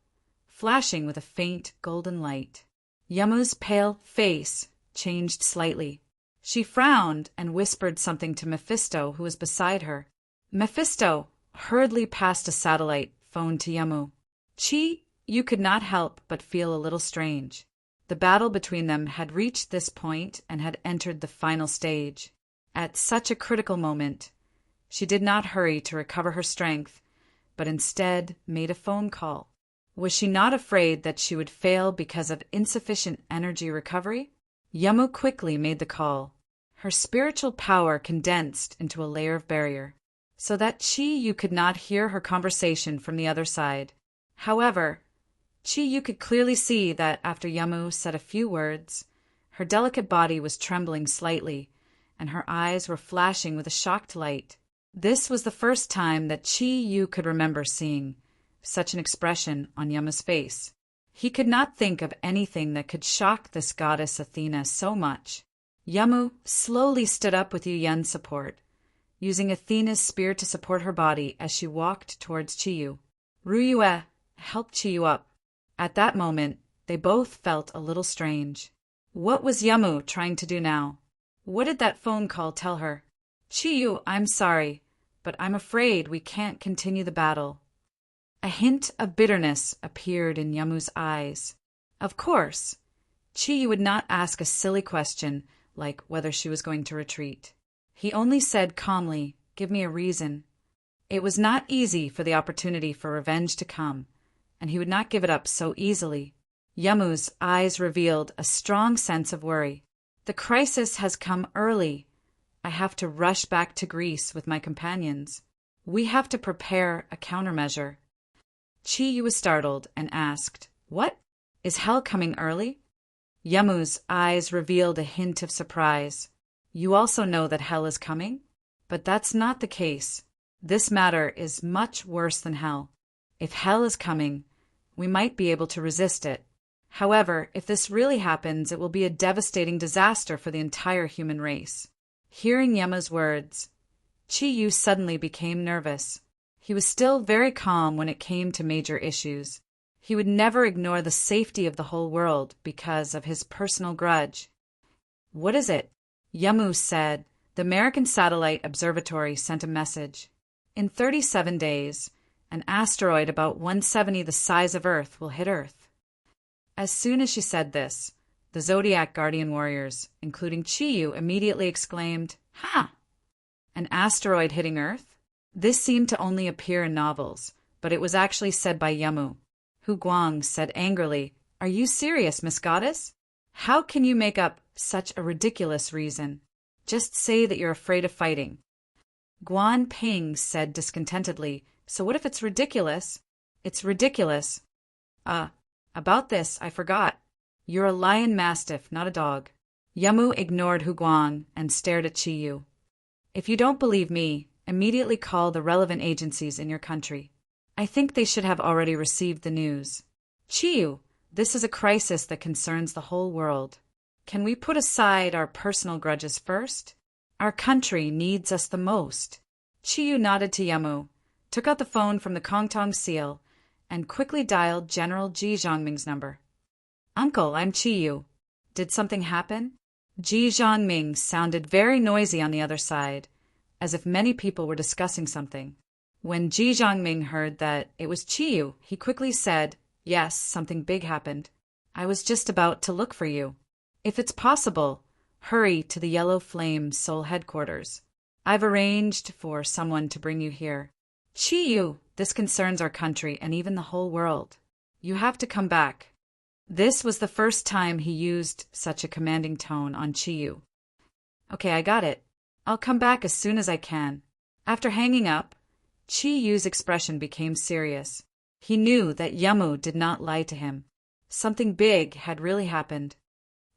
Speaker 1: flashing with a faint golden light. Yamu's pale face changed slightly. She frowned and whispered something to Mephisto, who was beside her. Mephisto hurriedly passed a satellite phone to Yamu. Chi-Yu could not help but feel a little strange. The battle between them had reached this point and had entered the final stage. At such a critical moment, she did not hurry to recover her strength, but instead made a phone call. Was she not afraid that she would fail because of insufficient energy recovery? Yamu quickly made the call. Her spiritual power condensed into a layer of barrier, so that Chi-Yu could not hear her conversation from the other side. However, Chi-Yu could clearly see that after Yamu said a few words, her delicate body was trembling slightly, and her eyes were flashing with a shocked light. This was the first time that Chi-Yu could remember seeing such an expression on Yamu's face. He could not think of anything that could shock this goddess Athena so much. Yamu slowly stood up with Yuyen's support, using Athena's spear to support her body as she walked towards Chi-Yu. Ruyue helped Chi-Yu up. At that moment, they both felt a little strange. What was Yamu trying to do now? What did that phone call tell her? "Chi-Yu, I'm sorry, but I'm afraid we can't continue the battle." A hint of bitterness appeared in Yamu's eyes. Of course, Chi-Yu would not ask a silly question like whether she was going to retreat. He only said calmly, "Give me a reason." It was not easy for the opportunity for revenge to come, and he would not give it up so easily. Yamu's eyes revealed a strong sense of worry. The crisis has come early. I have to rush back to Greece with my companions. We have to prepare a countermeasure. Chiyu was startled and asked, "What? Is hell coming early?" Yamu's eyes revealed a hint of surprise. "You also know that hell is coming? But that's not the case. This matter is much worse than hell. If hell is coming, we might be able to resist it. However, if this really happens, it will be a devastating disaster for the entire human race." Hearing Yamu's words, Chiyu suddenly became nervous. He was still very calm when it came to major issues. He would never ignore the safety of the whole world because of his personal grudge. "What is it?" Yamu said. The American Satellite Observatory sent a message. In 37 days, an asteroid about 170 the size of Earth will hit Earth. As soon as she said this, the Zodiac Guardian warriors, including Chiyu, immediately exclaimed, "Ha! An asteroid hitting Earth?" This seemed to only appear in novels, but it was actually said by Yamu. Hu Guang said angrily, "Are you serious, Miss Goddess? How can you make up such a ridiculous reason? Just say that you're afraid of fighting." Guan Ping said discontentedly, "So what if it's ridiculous?" "It's ridiculous." About this, I forgot. You're a lion mastiff, not a dog." Yamu ignored Hu Guang and stared at Chiyu. "If you don't believe me, immediately call the relevant agencies in your country. I think they should have already received the news. Chiyu, this is a crisis that concerns the whole world. Can we put aside our personal grudges first? Our country needs us the most." Chiyu nodded to Yamu, took out the phone from the Kongtong seal, and quickly dialed General Ji Zhongming's number. "Uncle, I'm Chiyu. Did something happen?" Ji Zhongming sounded very noisy on the other side, as if many people were discussing something. When Ji Zhongming heard that it was Chiyu, he quickly said, "Yes, something big happened. I was just about to look for you. If it's possible, hurry to the Yellow Flame Seoul headquarters. I've arranged for someone to bring you here. Chiyu, this concerns our country and even the whole world. You have to come back." This was the first time he used such a commanding tone on Chiyu. "Okay, I got it. I'll come back as soon as I can." After hanging up, Chiyu's expression became serious. He knew that Yamu did not lie to him. Something big had really happened.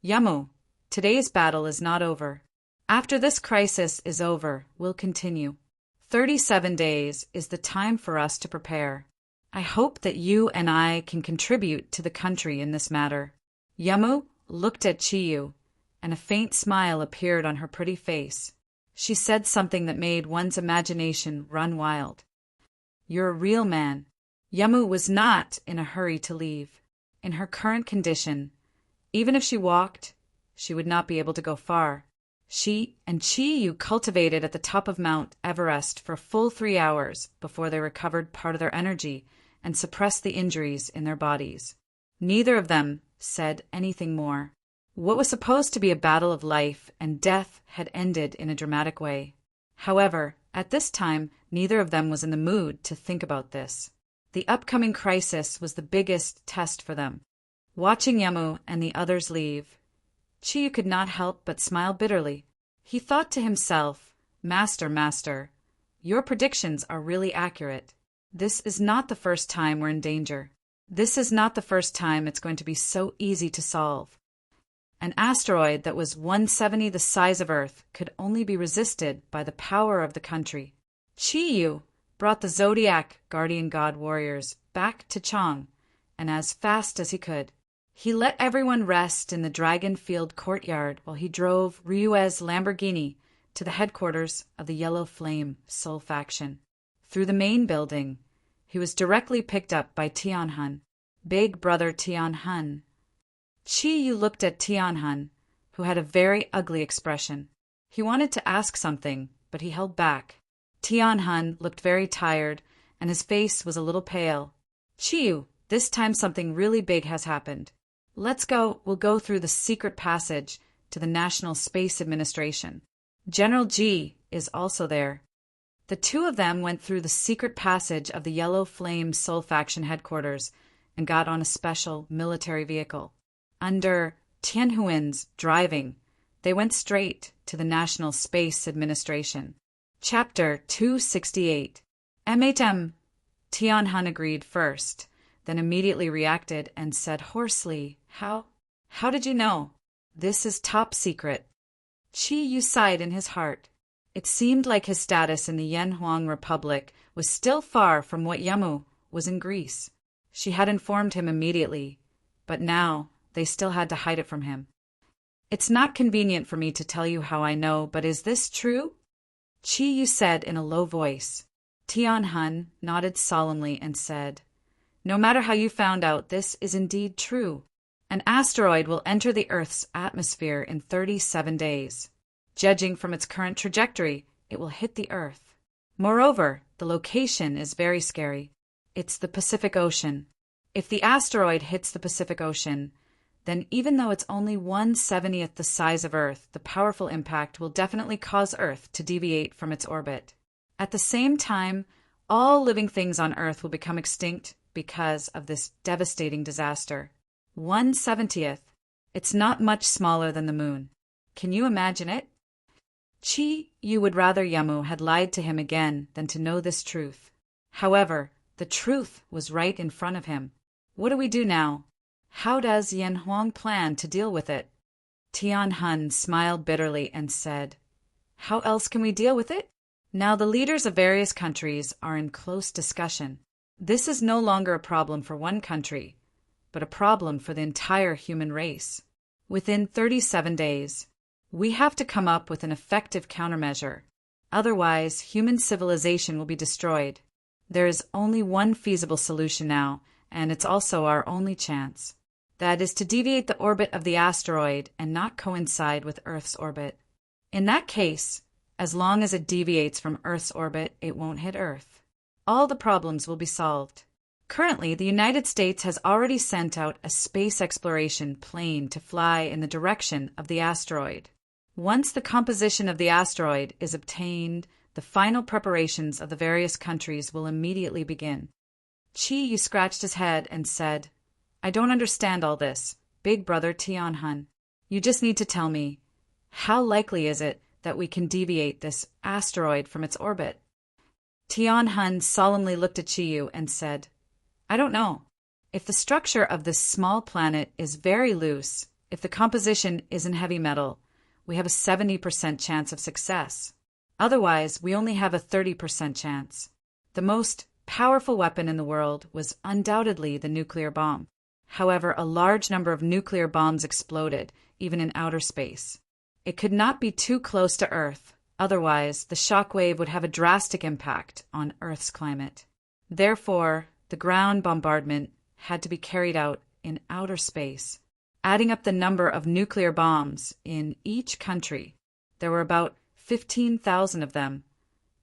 Speaker 1: "Yamu, today's battle is not over. After this crisis is over, we'll continue. 37 days is the time for us to prepare. I hope that you and I can contribute to the country in this matter." Yamu looked at Chiyu, and a faint smile appeared on her pretty face. She said something that made one's imagination run wild. "You're a real man." Yamu was not in a hurry to leave. In her current condition, even if she walked, she would not be able to go far. She and Chiyu cultivated at the top of Mount Everest for a full 3 hours before they recovered part of their energy and suppressed the injuries in their bodies. Neither of them said anything more. What was supposed to be a battle of life and death had ended in a dramatic way. However, at this time, neither of them was in the mood to think about this. The upcoming crisis was the biggest test for them. Watching Yamu and the others leave, Chiyu could not help but smile bitterly. He thought to himself, Master, your predictions are really accurate. This is not the first time we're in danger. This is not the first time it's going to be so easy to solve. An asteroid that was 170 the size of Earth could only be resisted by the power of the country. Chiyu brought the Zodiac Guardian God warriors back to Chang, and as fast as he could. He let everyone rest in the Dragon Field courtyard while he drove Ryue's Lamborghini to the headquarters of the Yellow Flame Seoul faction. Through the main building, he was directly picked up by Tianhun, Big Brother Tianhun. Chiyu looked at Tianhun, who had a very ugly expression. He wanted to ask something, but he held back. Tianhun looked very tired, and his face was a little pale. "Chiyu, this time something really big has happened. Let's go. We'll go through the secret passage to the National Space Administration. General Ji is also there." The two of them went through the secret passage of the Yellow Flame Seoul faction headquarters and got on a special military vehicle. Under Tianhuin's driving, they went straight to the National Space Administration. Chapter 268. Tianhun agreed first, then immediately reacted and said hoarsely, How did you know? This is top secret. Qi Yu sighed in his heart. It seemed like his status in the Yanhuang Republic was still far from what Yamu was in Greece. She had informed him immediately, but now they still had to hide it from him. It's not convenient for me to tell you how I know, but is this true? Qi Yu said in a low voice. Tianhun nodded solemnly and said, No matter how you found out, this is indeed true. An asteroid will enter the Earth's atmosphere in 37 days. Judging from its current trajectory, it will hit the Earth. Moreover, the location is very scary. It's the Pacific Ocean. If the asteroid hits the Pacific Ocean, then even though it's only 1/70th the size of Earth, the powerful impact will definitely cause Earth to deviate from its orbit. At the same time, all living things on Earth will become extinct because of this devastating disaster. 1/70th. It's not much smaller than the moon. Can you imagine it? Qi Yu would rather Yamu had lied to him again than to know this truth. However, the truth was right in front of him. What do we do now? How does Yanhuang plan to deal with it? Tianhun smiled bitterly and said, How else can we deal with it? Now the leaders of various countries are in close discussion. This is no longer a problem for one country, but a problem for the entire human race. Within 37 days, we have to come up with an effective countermeasure. Otherwise, human civilization will be destroyed. There is only one feasible solution now, and it's also our only chance. That is to deviate the orbit of the asteroid and not coincide with Earth's orbit. In that case, as long as it deviates from Earth's orbit, it won't hit Earth. All the problems will be solved. Currently, the United States has already sent out a space exploration plane to fly in the direction of the asteroid. Once the composition of the asteroid is obtained, the final preparations of the various countries will immediately begin. Qi Yu scratched his head and said, I don't understand all this, Big Brother Tianhun. You just need to tell me, how likely is it that we can deviate this asteroid from its orbit? Tianhun solemnly looked at Qi Yu and said, I don't know. If the structure of this small planet is very loose, if the composition is in heavy metal, we have a 70% chance of success. Otherwise, we only have a 30% chance. The most powerful weapon in the world was undoubtedly the nuclear bomb. However, a large number of nuclear bombs exploded, even in outer space. It could not be too close to Earth, otherwise the shock wave would have a drastic impact on Earth's climate. Therefore, the ground bombardment had to be carried out in outer space. Adding up the number of nuclear bombs in each country, there were about 15,000 of them,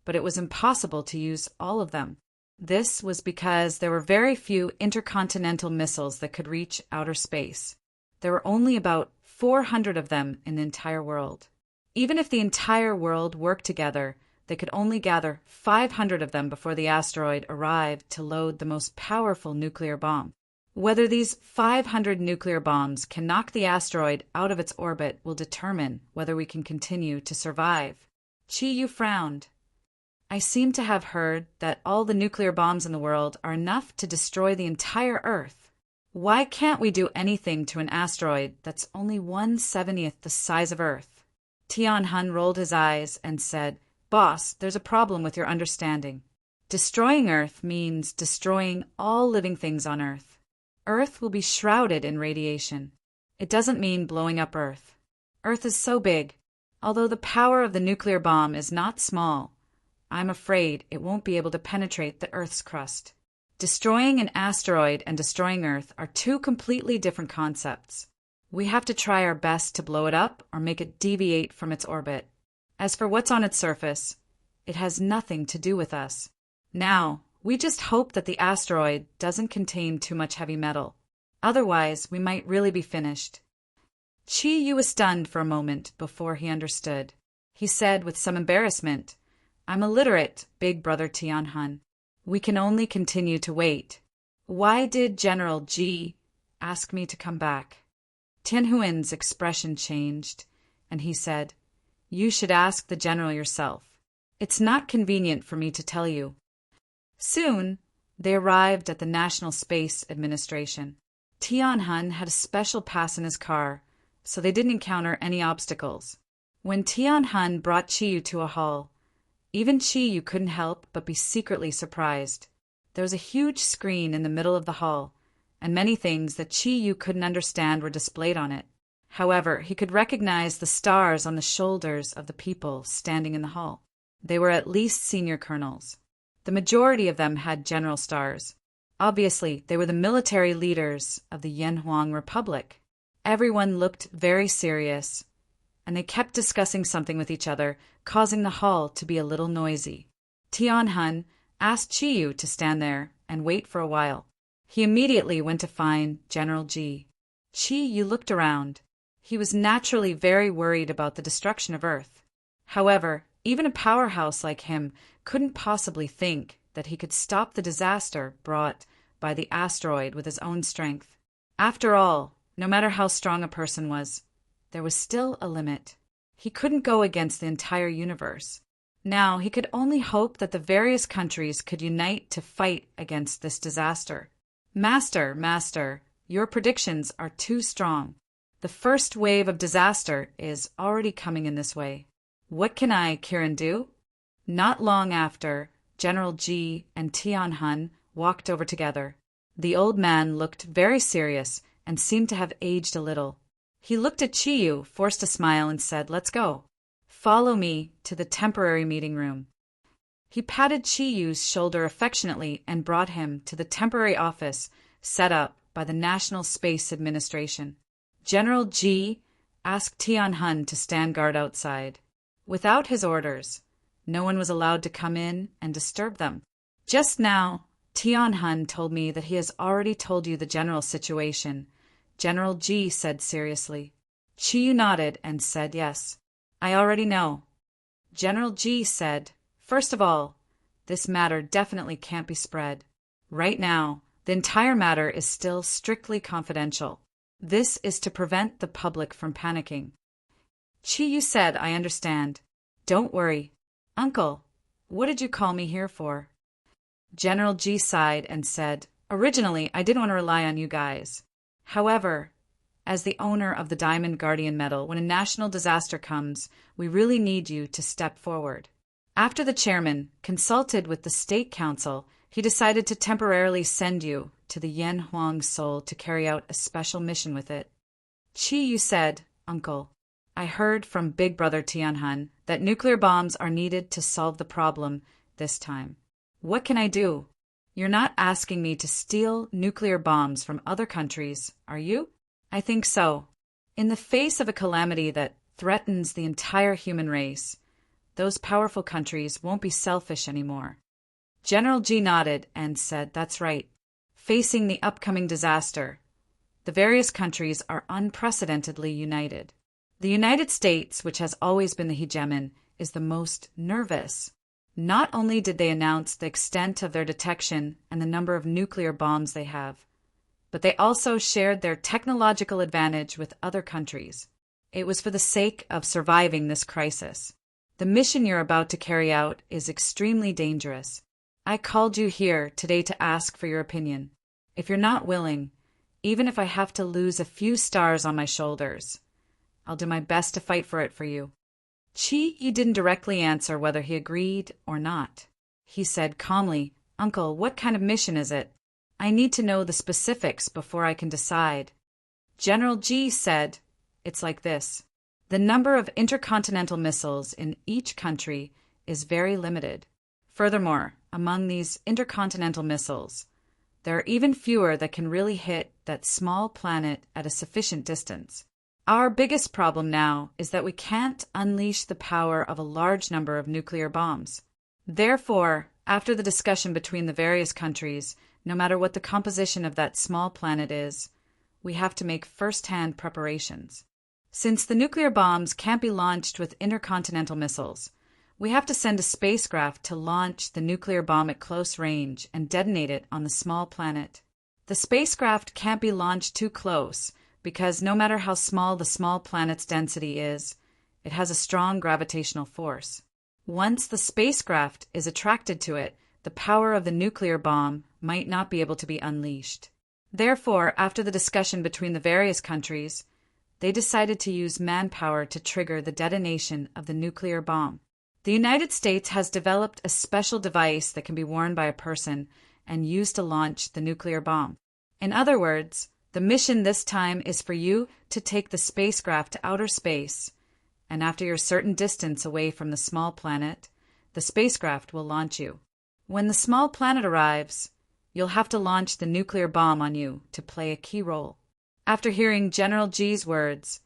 Speaker 1: but it was impossible to use all of them. This was because there were very few intercontinental missiles that could reach outer space. There were only about 400 of them in the entire world. Even if the entire world worked together, they could only gather 500 of them before the asteroid arrived to load the most powerful nuclear bomb. Whether these 500 nuclear bombs can knock the asteroid out of its orbit will determine whether we can continue to survive. Qi Yu frowned. I seem to have heard that all the nuclear bombs in the world are enough to destroy the entire Earth. Why can't we do anything to an asteroid that's only 1/70th the size of Earth? Tianhun rolled his eyes and said, Boss, there's a problem with your understanding. Destroying Earth means destroying all living things on Earth. Earth will be shrouded in radiation. It doesn't mean blowing up Earth. Earth is so big. Although the power of the nuclear bomb is not small, I'm afraid it won't be able to penetrate the Earth's crust. Destroying an asteroid and destroying Earth are two completely different concepts. We have to try our best to blow it up or make it deviate from its orbit. As for what's on its surface, it has nothing to do with us. Now, we just hope that the asteroid doesn't contain too much heavy metal. Otherwise, we might really be finished. Qi Yu was stunned for a moment before he understood. He said with some embarrassment, I'm illiterate, Big Brother Tianhun. We can only continue to wait. Why did General G ask me to come back? Tianhuan's expression changed, and he said, You should ask the general yourself. It's not convenient for me to tell you. Soon, they arrived at the National Space Administration. Tianhun had a special pass in his car, so they didn't encounter any obstacles. When Tianhun brought Chiyu to a hall, even Chiyu couldn't help but be secretly surprised. There was a huge screen in the middle of the hall, and many things that Chiyu couldn't understand were displayed on it. However, he could recognize the stars on the shoulders of the people standing in the hall. They were at least senior colonels. The majority of them had general stars. Obviously, they were the military leaders of the Yanhuang Republic. Everyone looked very serious, and they kept discussing something with each other, causing the hall to be a little noisy. Tianhun asked Chiyu to stand there and wait for a while. He immediately went to find General G. Chiyu looked around. He was naturally very worried about the destruction of Earth. However, even a powerhouse like him couldn't possibly think that he could stop the disaster brought by the asteroid with his own strength. After all, no matter how strong a person was, there was still a limit. He couldn't go against the entire universe. Now he could only hope that the various countries could unite to fight against this disaster. Master, your predictions are too strong. The first wave of disaster is already coming in this way. What can I, Kiran, do? Not long after, General G and Tianhun walked over together. The old man looked very serious and seemed to have aged a little. He looked at Chiyu, forced a smile, and said, Let's go. Follow me to the temporary meeting room. He patted Chiyu's shoulder affectionately and brought him to the temporary office set up by the National Space Administration. General G asked Tianhun to stand guard outside. Without his orders, no one was allowed to come in and disturb them. Just now, Tianhun told me that he has already told you the general situation, General G said seriously. Chiyu nodded and said yes. I already know. General G said, First of all, this matter definitely can't be spread. Right now, the entire matter is still strictly confidential. This is to prevent the public from panicking. Chiyu said, I understand. Don't worry. Uncle, what did you call me here for? General G sighed and said, Originally, I didn't want to rely on you guys. However, as the owner of the Diamond Guardian Medal, when a national disaster comes, we really need you to step forward. After the chairman consulted with the State Council, he decided to temporarily send you to the Yanhuang Soul to carry out a special mission with it. Chiyu said, Uncle, I heard from Big Brother Tianhun that nuclear bombs are needed to solve the problem this time. What can I do? You're not asking me to steal nuclear bombs from other countries, are you? I think so. In the face of a calamity that threatens the entire human race, those powerful countries won't be selfish anymore. General G nodded and said, That's right. Facing the upcoming disaster, the various countries are unprecedentedly united. The United States, which has always been the hegemon, is the most nervous. Not only did they announce the extent of their detection and the number of nuclear bombs they have, but they also shared their technological advantage with other countries. It was for the sake of surviving this crisis. The mission you're about to carry out is extremely dangerous. I called you here today to ask for your opinion. If you're not willing, even if I have to lose a few stars on my shoulders, I'll do my best to fight for it for you. Chiyu didn't directly answer whether he agreed or not. He said calmly, Uncle, what kind of mission is it? I need to know the specifics before I can decide. General G said, It's like this. The number of intercontinental missiles in each country is very limited. Furthermore, among these intercontinental missiles, there are even fewer that can really hit that small planet at a sufficient distance. Our biggest problem now is that we can't unleash the power of a large number of nuclear bombs. Therefore, after the discussion between the various countries, no matter what the composition of that small planet is, we have to make first-hand preparations. Since the nuclear bombs can't be launched with intercontinental missiles, we have to send a spacecraft to launch the nuclear bomb at close range and detonate it on the small planet. The spacecraft can't be launched too close because no matter how small the small planet's density is, it has a strong gravitational force. Once the spacecraft is attracted to it, the power of the nuclear bomb might not be able to be unleashed. Therefore, after the discussion between the various countries, they decided to use manpower to trigger the detonation of the nuclear bomb. The United States has developed a special device that can be worn by a person and used to launch the nuclear bomb. In other words, the mission this time is for you to take the spacecraft to outer space, and after you're a certain distance away from the small planet, the spacecraft will launch you. When the small planet arrives, you'll have to launch the nuclear bomb on you to play a key role. After hearing General G's words,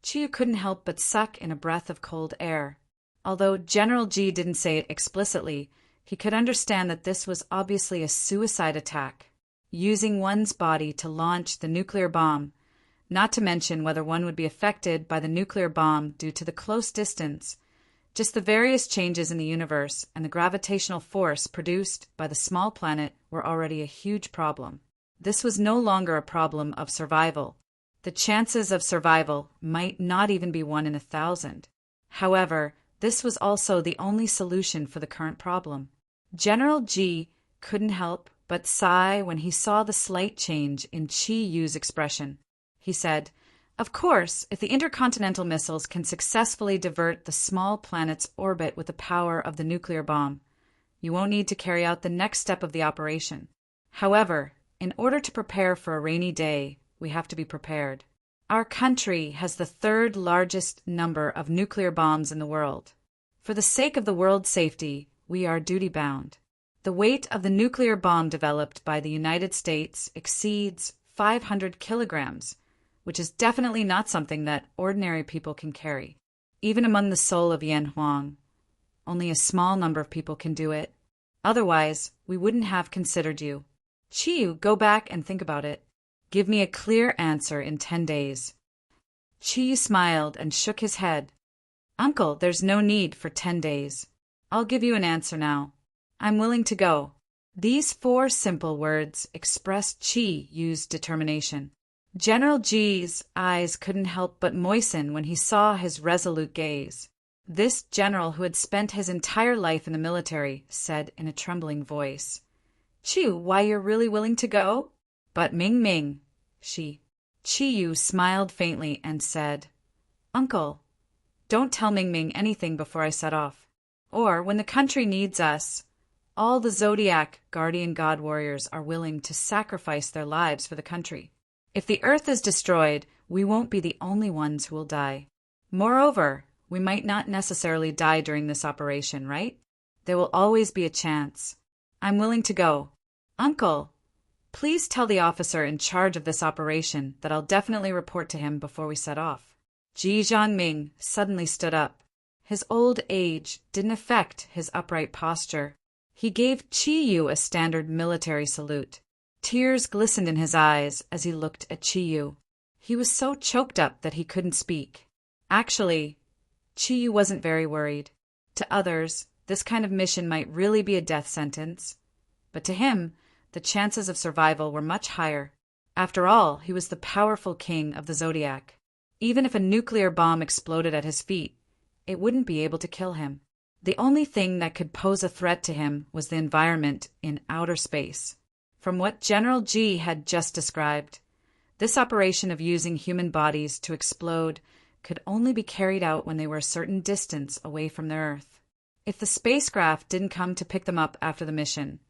Speaker 1: Chiyu couldn't help but suck in a breath of cold air. Although General G didn't say it explicitly, he could understand that this was obviously a suicide attack, using one's body to launch the nuclear bomb, not to mention whether one would be affected by the nuclear bomb due to the close distance. Just the various changes in the universe and the gravitational force produced by the small planet were already a huge problem. This was no longer a problem of survival. The chances of survival might not even be 1 in 1,000. However, this was also the only solution for the current problem. General G couldn't help but sigh when he saw the slight change in Chi-Yu's expression. He said, "Of course, if the intercontinental missiles can successfully divert the small planet's orbit with the power of the nuclear bomb, you won't need to carry out the next step of the operation. However, in order to prepare for a rainy day, we have to be prepared. Our country has the 3rd largest number of nuclear bombs in the world. For the sake of the world's safety, we are duty-bound. The weight of the nuclear bomb developed by the United States exceeds 500 kilograms, which is definitely not something that ordinary people can carry. Even among the soul of Yan Huang, only a small number of people can do it. Otherwise, we wouldn't have considered you. Chiyu, go back and think about it. Give me a clear answer in 10 days. Chiyu smiled and shook his head. Uncle, there's no need for 10 days. I'll give you an answer now. I'm willing to go. These 4 simple words expressed Chi-Yu's determination. General G's eyes couldn't help but moisten when he saw his resolute gaze. This general, who had spent his entire life in the military, said in a trembling voice, Chiyu, why, you're really willing to go? But Ming, Chiyu smiled faintly and said, Uncle, don't tell Ming anything before I set off. Or, when the country needs us, all the Zodiac guardian god warriors are willing to sacrifice their lives for the country. If the Earth is destroyed, we won't be the only ones who will die. Moreover, we might not necessarily die during this operation, right? There will always be a chance. I'm willing to go. Uncle, please tell the officer in charge of this operation that I'll definitely report to him before we set off. Ji Jiangming suddenly stood up. His old age didn't affect his upright posture. He gave Chi-Yu a standard military salute. Tears glistened in his eyes as he looked at Chi-Yu. He was so choked up that he couldn't speak. Actually, Chi-Yu wasn't very worried. To others, this kind of mission might really be a death sentence. But to him, the chances of survival were much higher. After all, he was the powerful king of the Zodiac. Even if a nuclear bomb exploded at his feet, it wouldn't be able to kill him. The only thing that could pose a threat to him was the environment in outer space. From what General G had just described, this operation of using human bodies to explode could only be carried out when they were a certain distance away from the Earth. If the spacecraft didn't come to pick them up after the mission,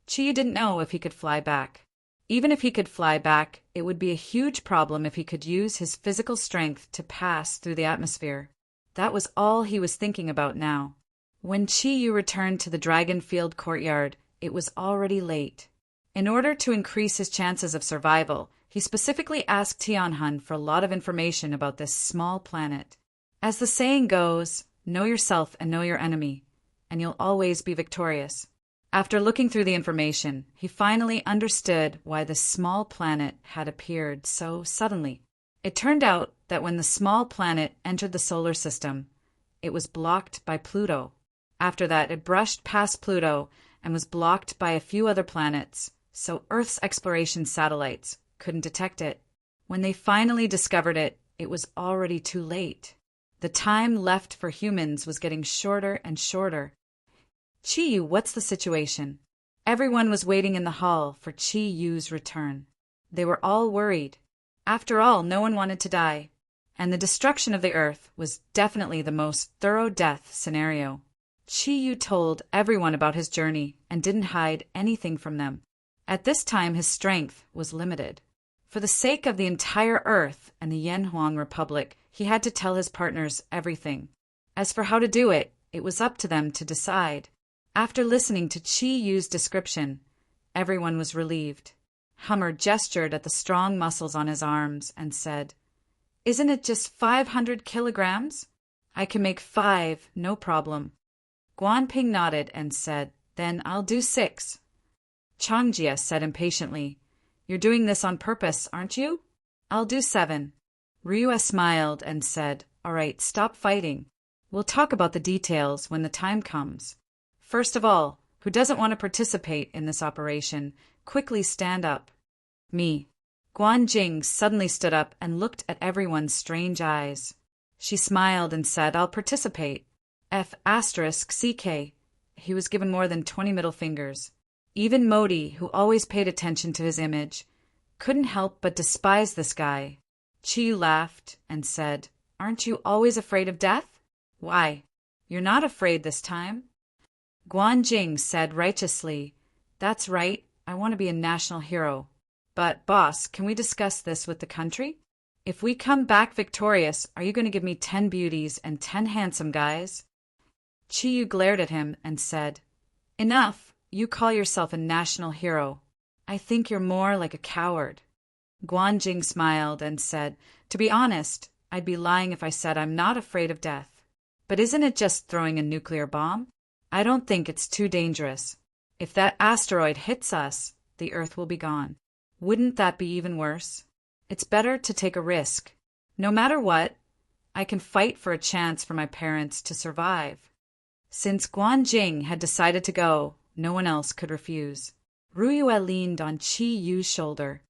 Speaker 1: Chi didn't know if he could fly back. Even if he could fly back, it would be a huge problem if he could use his physical strength to pass through the atmosphere. That was all he was thinking about now. When Chi-Yu returned to the Dragon Field courtyard, it was already late. In order to increase his chances of survival, he specifically asked Tianhun for a lot of information about this small planet. As the saying goes, know yourself and know your enemy, and you'll always be victorious. After looking through the information, he finally understood why the small planet had appeared so suddenly. It turned out that when the small planet entered the solar system, it was blocked by Pluto. After that, it brushed past Pluto and was blocked by a few other planets, so Earth's exploration satellites couldn't detect it. When they finally discovered it, it was already too late. The time left for humans was getting shorter and shorter. Chi-Yu, what's the situation? Everyone was waiting in the hall for Chi-Yu's return. They were all worried. After all, no one wanted to die, and the destruction of the Earth was definitely the most thorough death scenario. Chi-Yu told everyone about his journey and didn't hide anything from them. At this time, his strength was limited. For the sake of the entire Earth and the Yanhuang Republic, he had to tell his partners everything. As for how to do it, it was up to them to decide. After listening to Chi-Yu's description, everyone was relieved. Hummer gestured at the strong muscles on his arms and said, "Isn't it just 500 kilograms? I can make 5, no problem." Guanping nodded and said, "Then I'll do 6. Changjia said impatiently, "You're doing this on purpose, aren't you?" "I'll do 7. Ryue smiled and said, "All right, stop fighting. We'll talk about the details when the time comes. First of all, who doesn't want to participate in this operation, *quickly stand up." "Me." Guanjing suddenly stood up and looked at everyone's strange eyes. She smiled and said, "I'll participate." F***CK. He was given more than 20 middle fingers. Even Modi, who always paid attention to his image, couldn't help but despise this guy. Chi-Yu laughed and said, "Aren't you always afraid of death? Why, you're not afraid this time." Guanjing said righteously, "That's right, I want to be a national hero. But, boss, can we discuss this with the country? If we come back victorious, are you going to give me 10 beauties and 10 handsome guys?" Chi-Yu glared at him and said, "Enough. You call yourself a national hero. I think you're more like a coward." Guanjing smiled and said, "To be honest, I'd be lying if I said I'm not afraid of death. But isn't it just throwing a nuclear bomb? I don't think it's too dangerous. If that asteroid hits us, the Earth will be gone. Wouldn't that be even worse? It's better to take a risk. No matter what, I can fight for a chance for my parents to survive." Since Guanjing had decided to go, no one else could refuse. Ryue leaned on Chi-Yu's shoulder.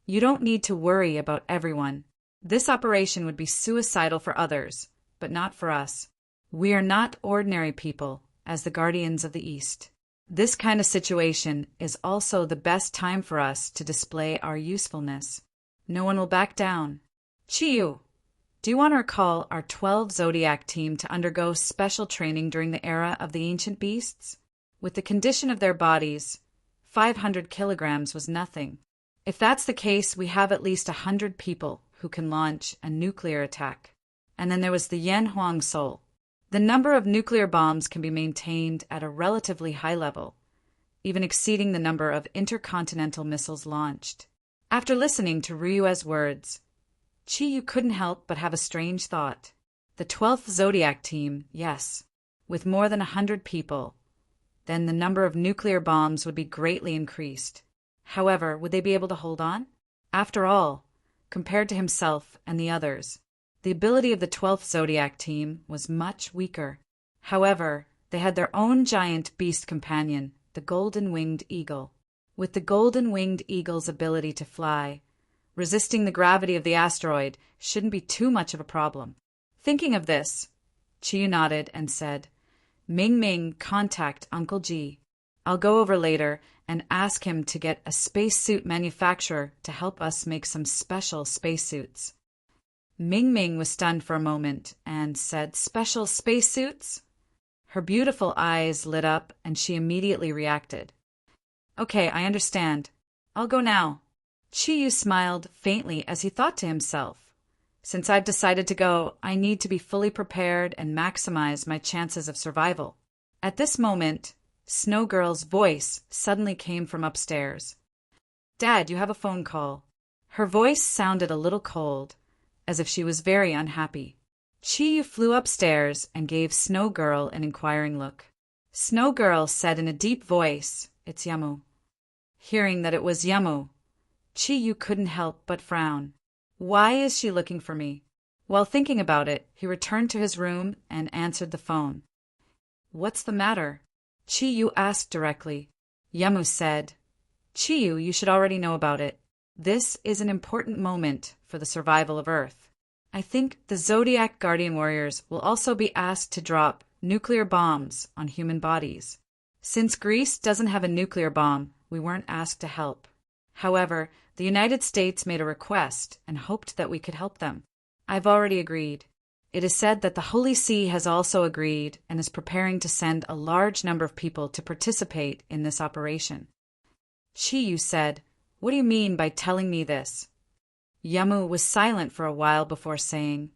Speaker 1: "You don't need to worry about everyone. This operation would be suicidal for others, but not for us. We are not ordinary people, as the Guardians of the East. This kind of situation is also the best time for us to display our usefulness. No one will back down. Chi-Yu, do you want to recall our 12 Zodiac team to undergo special training during the era of the ancient beasts? With the condition of their bodies, 500 kilograms was nothing. If that's the case, we have at least 100 people who can launch a nuclear attack. And then there was the Yanhuang Soul. The number of nuclear bombs can be maintained at a relatively high level, even exceeding the number of intercontinental missiles launched." After listening to Ryue's words, Chi-Yu couldn't help but have a strange thought. The 12th Zodiac team, yes, with more than 100 people. Then the number of nuclear bombs would be greatly increased. However, would they be able to hold on? After all, compared to himself and the others, the ability of the 12th Zodiac team was much weaker. However, they had their own giant beast companion, the golden-winged eagle. With the golden-winged eagle's ability to fly, resisting the gravity of the asteroid shouldn't be too much of a problem. Thinking of this, Chi-Yu nodded and said, "Ming Ming, contact Uncle G. I'll go over later and ask him to get a spacesuit manufacturer to help us make some special spacesuits." Ming Ming was stunned for a moment and said, "Special spacesuits?" Her beautiful eyes lit up and she immediately reacted. "Okay, I understand. I'll go now." Chi-Yu smiled faintly as he thought to himself, "Since I've decided to go, I need to be fully prepared and maximize my chances of survival." At this moment, Snow Girl's voice suddenly came from upstairs. "Dad, you have a phone call." Her voice sounded a little cold, as if she was very unhappy. Chi-Yu flew upstairs and gave Snow Girl an inquiring look. Snow Girl said in a deep voice, "It's Yamu." Hearing that it was Yamu, Chi-Yu couldn't help but frown. Why is she looking for me? While thinking about it, he returned to his room and answered the phone. "What's the matter?" Chi-Yu asked directly. Yamu said, Chiyu, you should already know about it. This is an important moment for the survival of Earth. I think the Zodiac Guardian Warriors will also be asked to drop nuclear bombs on human bodies. Since Greece doesn't have a nuclear bomb, we weren't asked to help. However, the United States made a request and hoped that we could help them. I've already agreed. It is said that the Holy See has also agreed and is preparing to send a large number of people to participate in this operation. Chiyu said, "What do you mean by telling me this?" Yamu was silent for a while before saying,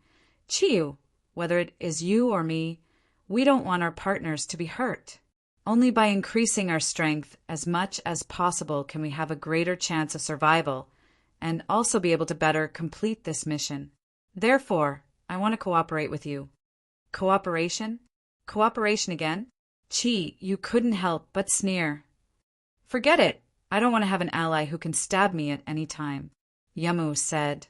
Speaker 1: "Chiyu, whether it is you or me, we don't want our partners to be hurt. Only by increasing our strength as much as possible can we have a greater chance of survival and also be able to better complete this mission. Therefore, I want to cooperate with you." Cooperation? Cooperation again? Chi, you couldn't help but sneer. "Forget it. I don't want to have an ally who can stab me at any time." Yamu said,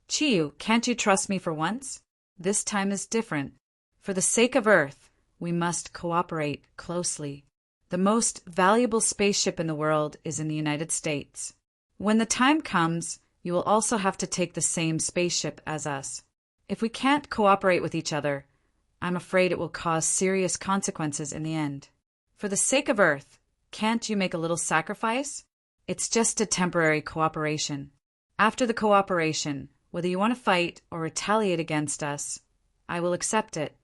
Speaker 1: "Chiyu, can't you trust me for once? This time is different. For the sake of Earth, we must cooperate closely. The most valuable spaceship in the world is in the United States. When the time comes, you will also have to take the same spaceship as us. If we can't cooperate with each other, I'm afraid it will cause serious consequences in the end. For the sake of Earth, can't you make a little sacrifice? It's just a temporary cooperation. After the cooperation, whether you want to fight or retaliate against us, I will accept it."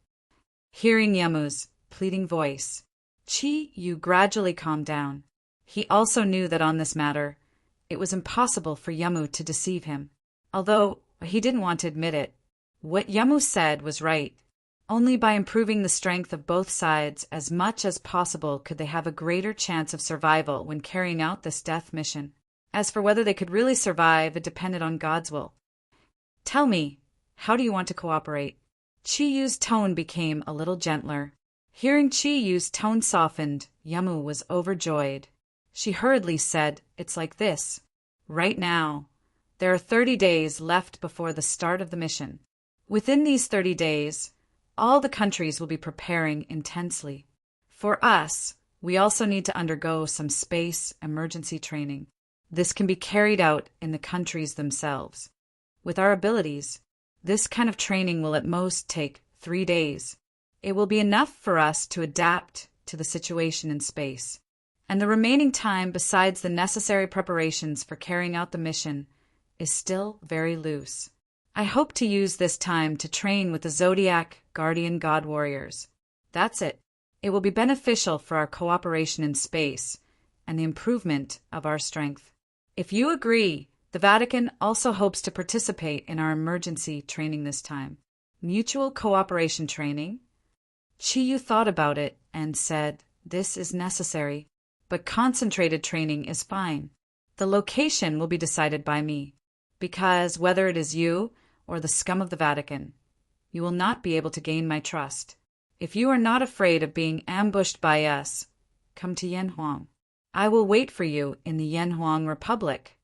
Speaker 1: Hearing Yamu's pleading voice, Chiyu gradually calmed down. He also knew that on this matter, it was impossible for Yamu to deceive him. Although he didn't want to admit it, what Yamu said was right. Only by improving the strength of both sides as much as possible could they have a greater chance of survival when carrying out this death mission. As for whether they could really survive, it depended on God's will. "Tell me, how do you want to cooperate?" Chiyu's tone became a little gentler. Hearing Chiyu's tone softened, Yamu was overjoyed. She hurriedly said, "It's like this. Right now, there are 30 days left before the start of the mission. Within these 30 days, all the countries will be preparing intensely. For us, we also need to undergo some space emergency training. This can be carried out in the countries themselves. With our abilities, this kind of training will at most take 3 days. It will be enough for us to adapt to the situation in space. And the remaining time, besides the necessary preparations for carrying out the mission, is still very loose. I hope to use this time to train with the Zodiac Guardian God Warriors. That's it. It will be beneficial for our cooperation in space and the improvement of our strength. If you agree, the Vatican also hopes to participate in our emergency training this time. Mutual cooperation training?" Chiyu thought about it and said, "This is necessary, but concentrated training is fine. The location will be decided by me, because whether it is you or the scum of the Vatican, you will not be able to gain my trust. If you are not afraid of being ambushed by us, come to Yanhuang. I will wait for you in the Yanhuang Republic."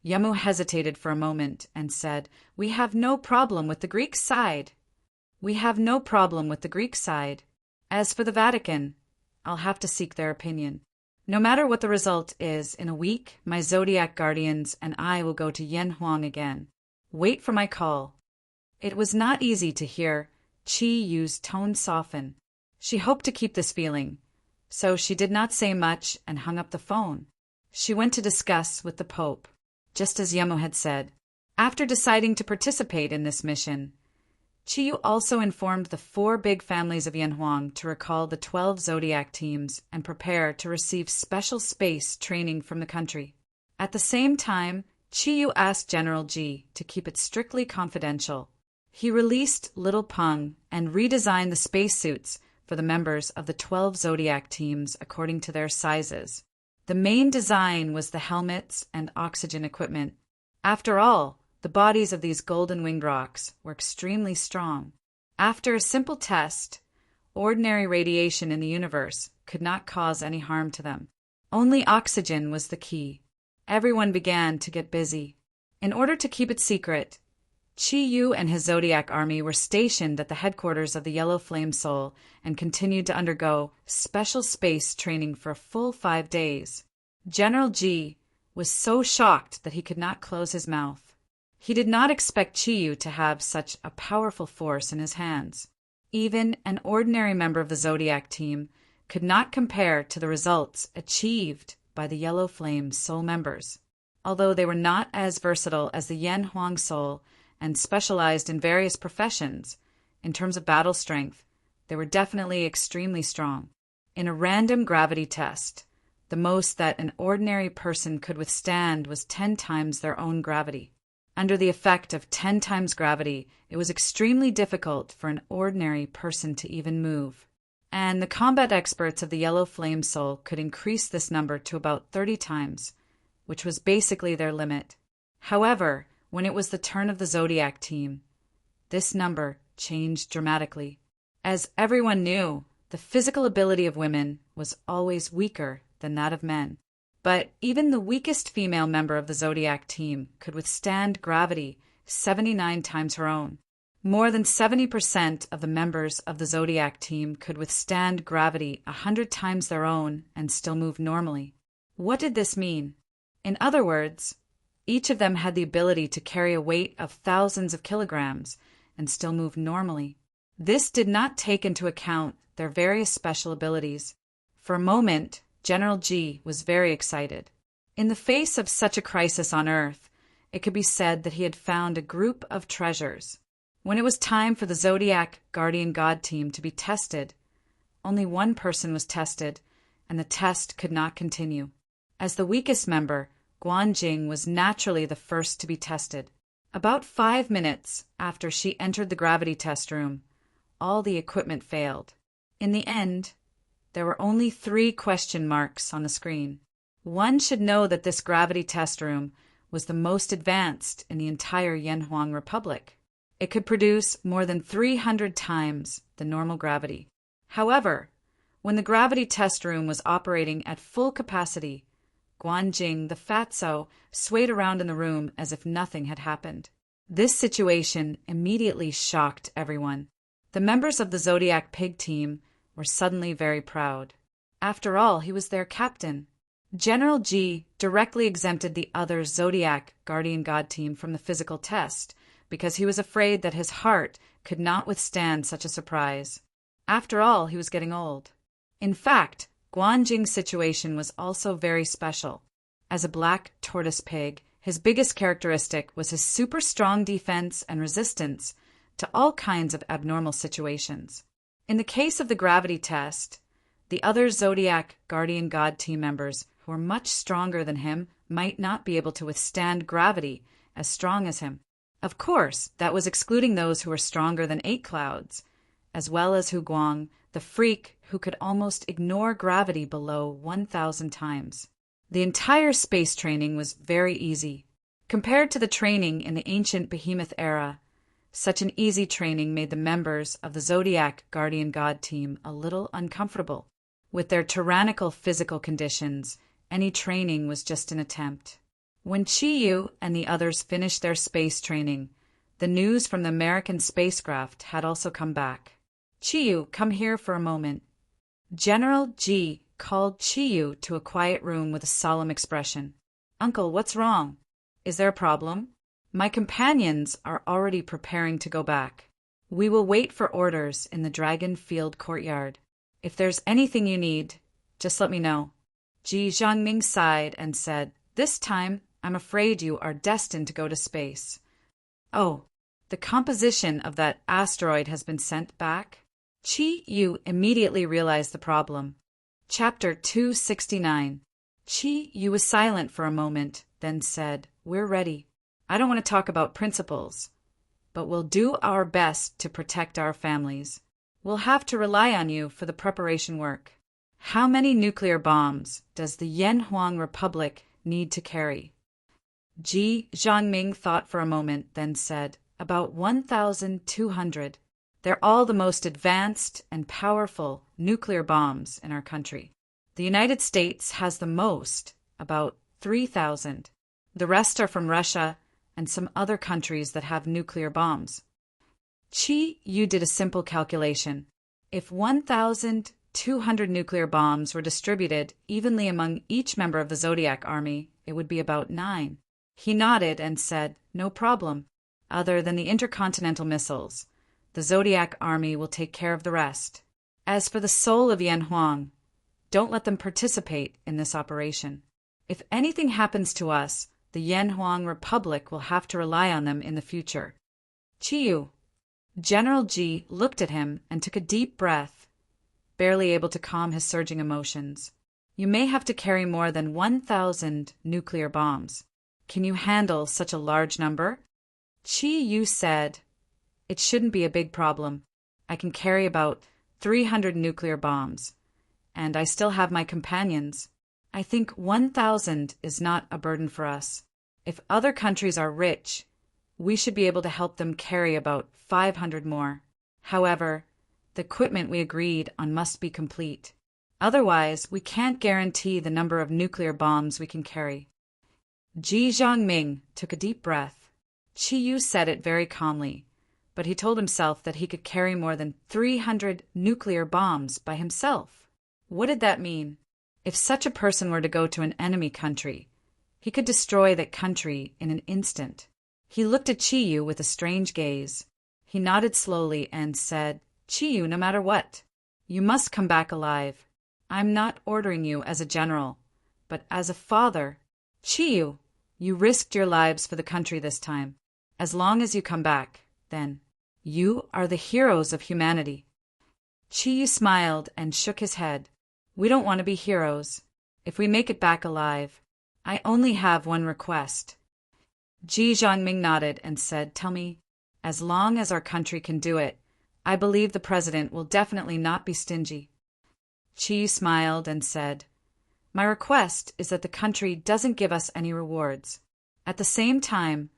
Speaker 1: Yamu hesitated for a moment and said, "We have no problem with the Greek side. We have no problem with the Greek side. As for the Vatican, I'll have to seek their opinion. No matter what the result is, in a week, my Zodiac Guardians and I will go to Yanhuang again. Wait for my call." It was not easy to hear Chiyu's tone soften. She hoped to keep this feeling, so she did not say much and hung up the phone. She went to discuss with the Pope, just as Yamu had said. After deciding to participate in this mission, Chiyu also informed the 4 big families of Yanhuang to recall the 12 Zodiac teams and prepare to receive special space training from the country. At the same time, Chiyu asked General Ji to keep it strictly confidential. He released Little Peng and redesigned the spacesuits for the members of the 12 Zodiac teams according to their sizes. The main design was the helmets and oxygen equipment. After all, the bodies of these golden-winged rocks were extremely strong. After a simple test, ordinary radiation in the universe could not cause any harm to them. Only oxygen was the key. Everyone began to get busy. In order to keep it secret, Chiyu and his Zodiac army were stationed at the headquarters of the Yellow Flame Soul and continued to undergo special space training for a full 5 days. General Ji was so shocked that he could not close his mouth. He did not expect Chiyu to have such a powerful force in his hands. Even an ordinary member of the Zodiac team could not compare to the results achieved by the Yellow Flame's soul members. Although they were not as versatile as the Yen Huang soul and specialized in various professions, in terms of battle strength, they were definitely extremely strong. In a random gravity test, the most that an ordinary person could withstand was 10 times their own gravity. Under the effect of 10 times gravity, it was extremely difficult for an ordinary person to even move. And the combat experts of the Yellow Flame Soul could increase this number to about 30 times, which was basically their limit. However, when it was the turn of the Zodiac team, this number changed dramatically. As everyone knew, the physical ability of women was always weaker than that of men. But even the weakest female member of the Zodiac team could withstand gravity 79 times her own. More than 70% of the members of the Zodiac team could withstand gravity 100 times their own and still move normally. What did this mean? In other words, each of them had the ability to carry a weight of thousands of kilograms and still move normally. This did not take into account their various special abilities. For a moment, General Ji was very excited. In the face of such a crisis on Earth, it could be said that he had found a group of treasures. When it was time for the Zodiac Guardian God team to be tested, only one person was tested, and the test could not continue. As the weakest member, Guanjing was naturally the first to be tested. About 5 minutes after she entered the gravity test room, all the equipment failed. In the end, there were only 3 question marks on the screen. One should know that this gravity test room was the most advanced in the entire Yanhuang Republic. It could produce more than 300 times the normal gravity. However, when the gravity test room was operating at full capacity, Guanjing, the fatso, swayed around in the room as if nothing had happened. This situation immediately shocked everyone. The members of the Zodiac Pig team were suddenly very proud. After all, he was their captain. General Ji directly exempted the other Zodiac Guardian God team from the physical test because he was afraid that his heart could not withstand such a surprise. After all, he was getting old. In fact, Guanjing's situation was also very special. As a black tortoise pig, his biggest characteristic was his super strong defense and resistance to all kinds of abnormal situations. In the case of the gravity test, the other Zodiac Guardian God team members who were much stronger than him might not be able to withstand gravity as strong as him. Of course, that was excluding those who were stronger than 8 clouds, as well as Hu Guang, the freak who could almost ignore gravity below 1,000 times. The entire space training was very easy. Compared to the training in the ancient Behemoth era, such an easy training made the members of the Zodiac Guardian God team a little uncomfortable. With their tyrannical physical conditions, any training was just an attempt. When Chiyu and the others finished their space training, the news from the American spacecraft had also come back. Chiyu, come here for a moment. General Ji called Chiyu to a quiet room with a solemn expression. Uncle, what's wrong? Is there a problem? My companions are already preparing to go back. We will wait for orders in the Dragon Field courtyard. If there's anything you need, just let me know. Ji Zhangming sighed and said, This time, I'm afraid you are destined to go to space. Oh, the composition of that asteroid has been sent back? Chi Yu immediately realized the problem. Chapter 269. Chi Yu was silent for a moment, then said, We're ready. I don't want to talk about principles, but we'll do our best to protect our families. We'll have to rely on you for the preparation work. How many nuclear bombs does the Yanhuang Republic need to carry? Ji Zhangming thought for a moment, then said, About 1,200. They're all the most advanced and powerful nuclear bombs in our country. The United States has the most, about 3,000. The rest are from Russia and some other countries that have nuclear bombs. Chi Yu did a simple calculation. If 1,000 200 nuclear bombs were distributed evenly among each member of the Zodiac army, it would be about 9. He nodded and said, "No problem. Other than the intercontinental missiles, the Zodiac army will take care of the rest. As for the soul of Yan Huang, don't let them participate in this operation. If anything happens to us, the Yan Huang Republic will have to rely on them in the future." Chiyu. General Ji looked at him and took a deep breath, barely able to calm his surging emotions. "You may have to carry more than 1,000 nuclear bombs. Can you handle such a large number?" Chiyu said, "It shouldn't be a big problem. I can carry about 300 nuclear bombs, and I still have my companions. I think 1,000 is not a burden for us. If other countries are rich, we should be able to help them carry about 500 more. However, the equipment we agreed on must be complete. Otherwise, we can't guarantee the number of nuclear bombs we can carry." Ji Zhongming took a deep breath. Chiyu said it very calmly, but he told himself that he could carry more than 300 nuclear bombs by himself. What did that mean? If such a person were to go to an enemy country, he could destroy that country in an instant. He looked at Chiyu with a strange gaze. He nodded slowly and said, "Chiyu, no matter what, you must come back alive. I'm not ordering you as a general, but as a father. Chiyu, you risked your lives for the country this time. As long as you come back, then, you are the heroes of humanity." Chiyu smiled and shook his head. "We don't want to be heroes. If we make it back alive, I only have one request." Ji Zhongming nodded and said, "Tell me, as long as our country can do it, I believe the president will definitely not be stingy." Chiyu smiled and said, "My request is that the country doesn't give us any rewards. At the same time,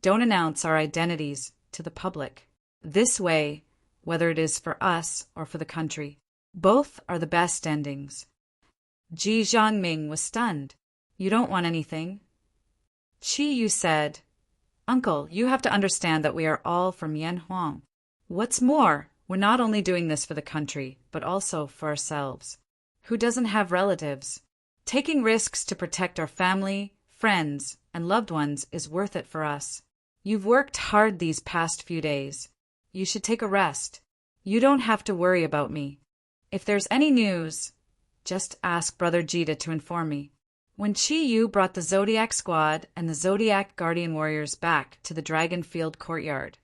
Speaker 1: don't announce our identities to the public. This way, whether it is for us or for the country, both are the best endings." Ji Zhongming was stunned. "You don't want anything?" Chiyu said, "Uncle, you have to understand that we are all from Yan Huang. What's more, we're not only doing this for the country, but also for ourselves. Who doesn't have relatives? Taking risks to protect our family, friends, and loved ones is worth it for us. You've worked hard these past few days. You should take a rest. You don't have to worry about me. If there's any news, just ask Brother Jita to inform me." When Chiyu brought the Zodiac squad and the Zodiac Guardian Warriors back to the Dragonfield courtyard,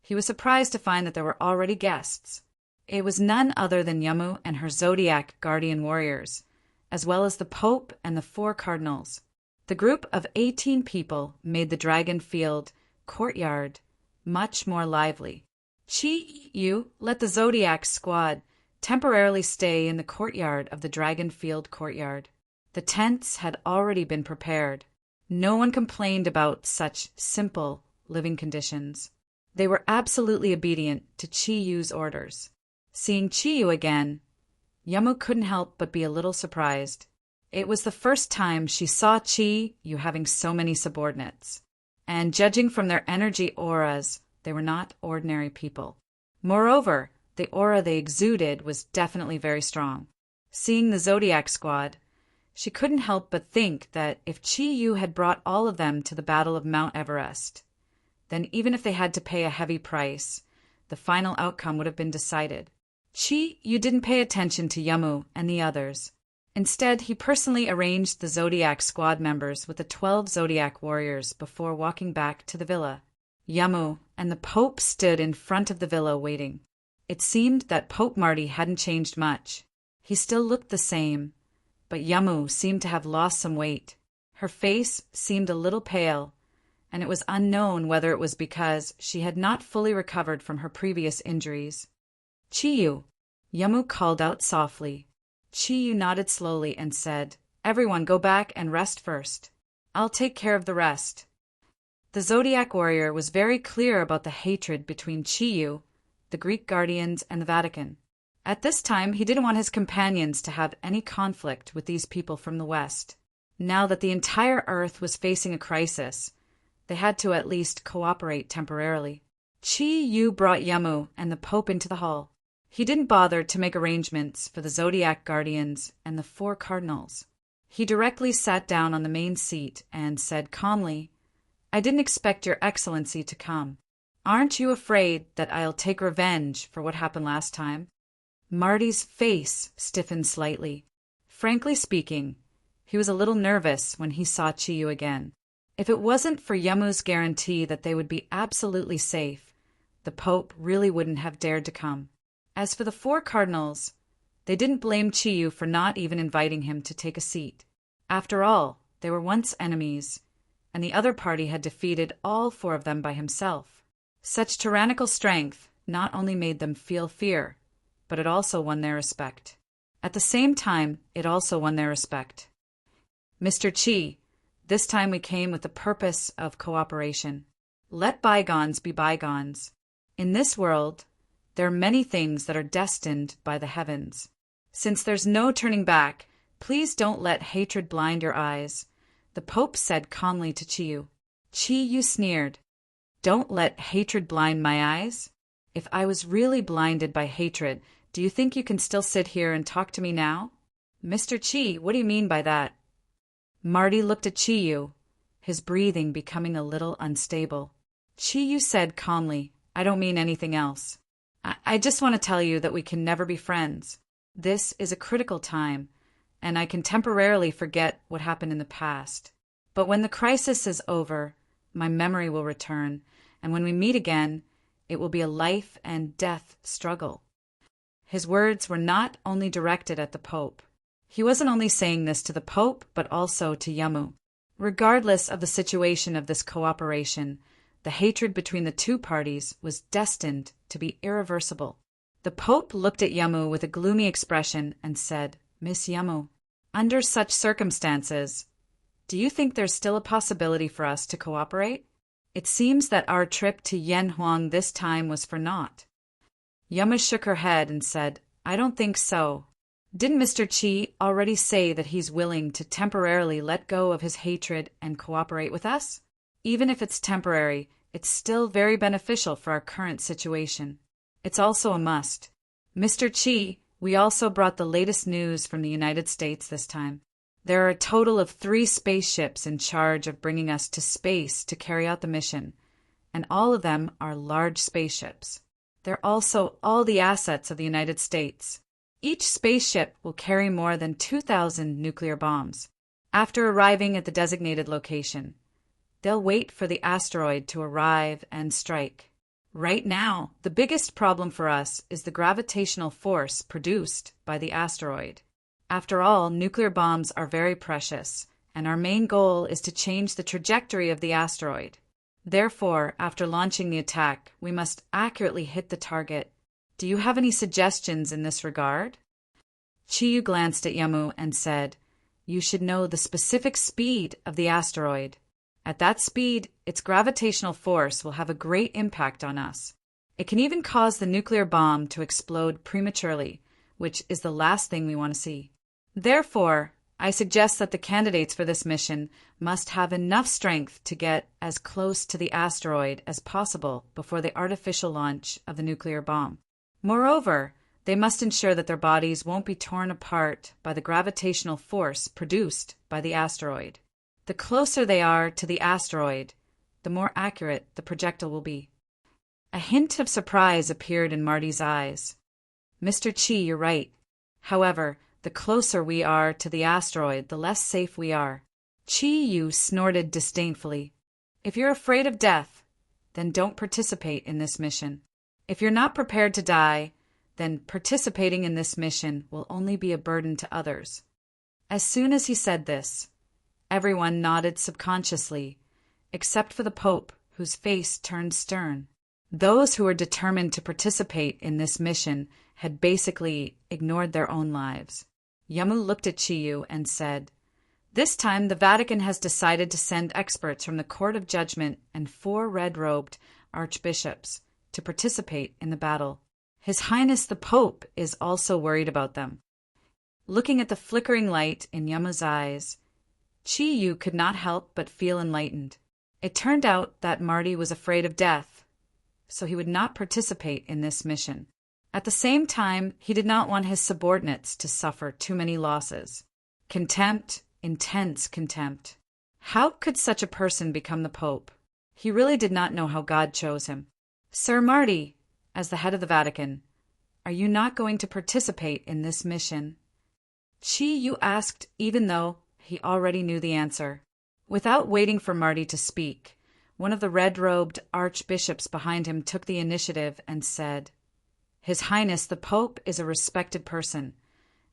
Speaker 1: he was surprised to find that there were already guests. It was none other than Yamu and her Zodiac Guardian Warriors, as well as the Pope and the 4 cardinals. The group of 18 people made the Dragonfield courtyard much more lively. Chiyu let the Zodiac squad temporarily stay in the courtyard of the Dragonfield courtyard. The tents had already been prepared. No one complained about such simple living conditions. They were absolutely obedient to Chiyu's orders. Seeing Chiyu again, Yamu couldn't help but be a little surprised. It was the first time she saw Chiyu having so many subordinates, and judging from their energy auras, they were not ordinary people. Moreover, the aura they exuded was definitely very strong. Seeing the Zodiac squad, she couldn't help but think that if Chiyu had brought all of them to the Battle of Mount Everest, then even if they had to pay a heavy price, the final outcome would have been decided. Chiyu didn't pay attention to Yamu and the others. Instead, he personally arranged the Zodiac squad members with the 12 Zodiac warriors before walking back to the villa. Yamu and the Pope stood in front of the villa waiting. It seemed that Pope Marty hadn't changed much. He still looked the same, but Yamu seemed to have lost some weight. Her face seemed a little pale, and it was unknown whether it was because she had not fully recovered from her previous injuries. "Chiyu," Yamu called out softly. Chiyu nodded slowly and said, "Everyone go back and rest first. I'll take care of the rest." The Zodiac warrior was very clear about the hatred between Chiyu, the Greek guardians, and the Vatican. At this time, he didn't want his companions to have any conflict with these people from the West. Now that the entire Earth was facing a crisis, they had to at least cooperate temporarily. Chiyu brought Yamu and the Pope into the hall. He didn't bother to make arrangements for the Zodiac guardians and the 4 cardinals. He directly sat down on the main seat and said calmly, "I didn't expect your excellency to come. Aren't you afraid that I'll take revenge for what happened last time?" Marty's face stiffened slightly. Frankly speaking, he was a little nervous when he saw Chiyu again. If it wasn't for Yamu's guarantee that they would be absolutely safe, the Pope really wouldn't have dared to come. As for the 4 cardinals, they didn't blame Chiyu for not even inviting him to take a seat. After all, they were once enemies, and the other party had defeated all 4 of them by himself. Such tyrannical strength not only made them feel fear, but it also won their respect. At the same time, it also won their respect. "Mr. Chi, this time we came with the purpose of cooperation. Let bygones be bygones. In this world, there are many things that are destined by the heavens. Since there's no turning back, please don't let hatred blind your eyes," the Pope said calmly to Chiyu. Chiyu sneered. "Don't let hatred blind my eyes? If I was really blinded by hatred, do you think you can still sit here and talk to me now?" "Mr. Chi, what do you mean by that?" Marty looked at Chiyu, his breathing becoming a little unstable. Chiyu said calmly, "I don't mean anything else. I just want to tell you that we can never be friends. This is a critical time, and I can temporarily forget what happened in the past. But when the crisis is over, my memory will return, and when we meet again, it will be a life and death struggle." His words were not only directed at the Pope. He wasn't only saying this to the Pope, but also to Yamu. Regardless of the situation of this cooperation, the hatred between the 2 parties was destined to be irreversible. The Pope looked at Yamu with a gloomy expression and said, "Miss Yamu, under such circumstances, do you think there's still a possibility for us to cooperate? It seems that our trip to Yanhuang this time was for naught." Yamu shook her head and said, "I don't think so. Didn't Mr. Chi already say that he's willing to temporarily let go of his hatred and cooperate with us? Even if it's temporary, it's still very beneficial for our current situation. It's also a must. Mr. Chi, we also brought the latest news from the United States this time. There are a total of 3 spaceships in charge of bringing us to space to carry out the mission, and all of them are large spaceships. They're also all the assets of the United States. Each spaceship will carry more than 2,000 nuclear bombs. After arriving at the designated location, they'll wait for the asteroid to arrive and strike. Right now, the biggest problem for us is the gravitational force produced by the asteroid. After all, nuclear bombs are very precious, and our main goal is to change the trajectory of the asteroid. Therefore, after launching the attack, we must accurately hit the target. Do you have any suggestions in this regard?" Chiyu glanced at Yamu and said, "You should know the specific speed of the asteroid. At that speed, its gravitational force will have a great impact on us. It can even cause the nuclear bomb to explode prematurely, which is the last thing we want to see. Therefore, I suggest that the candidates for this mission must have enough strength to get as close to the asteroid as possible before the artificial launch of the nuclear bomb. Moreover, they must ensure that their bodies won't be torn apart by the gravitational force produced by the asteroid. The closer they are to the asteroid, the more accurate the projectile will be." A hint of surprise appeared in Marty's eyes. "Mr. Chi, you're right. However, the closer we are to the asteroid, the less safe we are." Chiyu snorted disdainfully. "If you're afraid of death, then don't participate in this mission. If you're not prepared to die, then participating in this mission will only be a burden to others." As soon as he said this, everyone nodded subconsciously, except for the Pope, whose face turned stern. Those who were determined to participate in this mission had basically ignored their own lives. Yamu looked at Chiyu and said, "This time the Vatican has decided to send experts from the Court of Judgment and 4 red-robed archbishops to participate in the battle. His Highness the Pope is also worried about them." Looking at the flickering light in Yamu's eyes, Chiyu could not help but feel enlightened. It turned out that Marty was afraid of death, so he would not participate in this mission. At the same time, he did not want his subordinates to suffer too many losses. Contempt, intense contempt. How could such a person become the Pope? He really did not know how God chose him. Sir Marty, as the head of the Vatican, are you not going to participate in this mission? Yu asked, even though he already knew the answer. Without waiting for Marty to speak, one of the red-robed archbishops behind him took the initiative and said, His Highness the Pope is a respected person,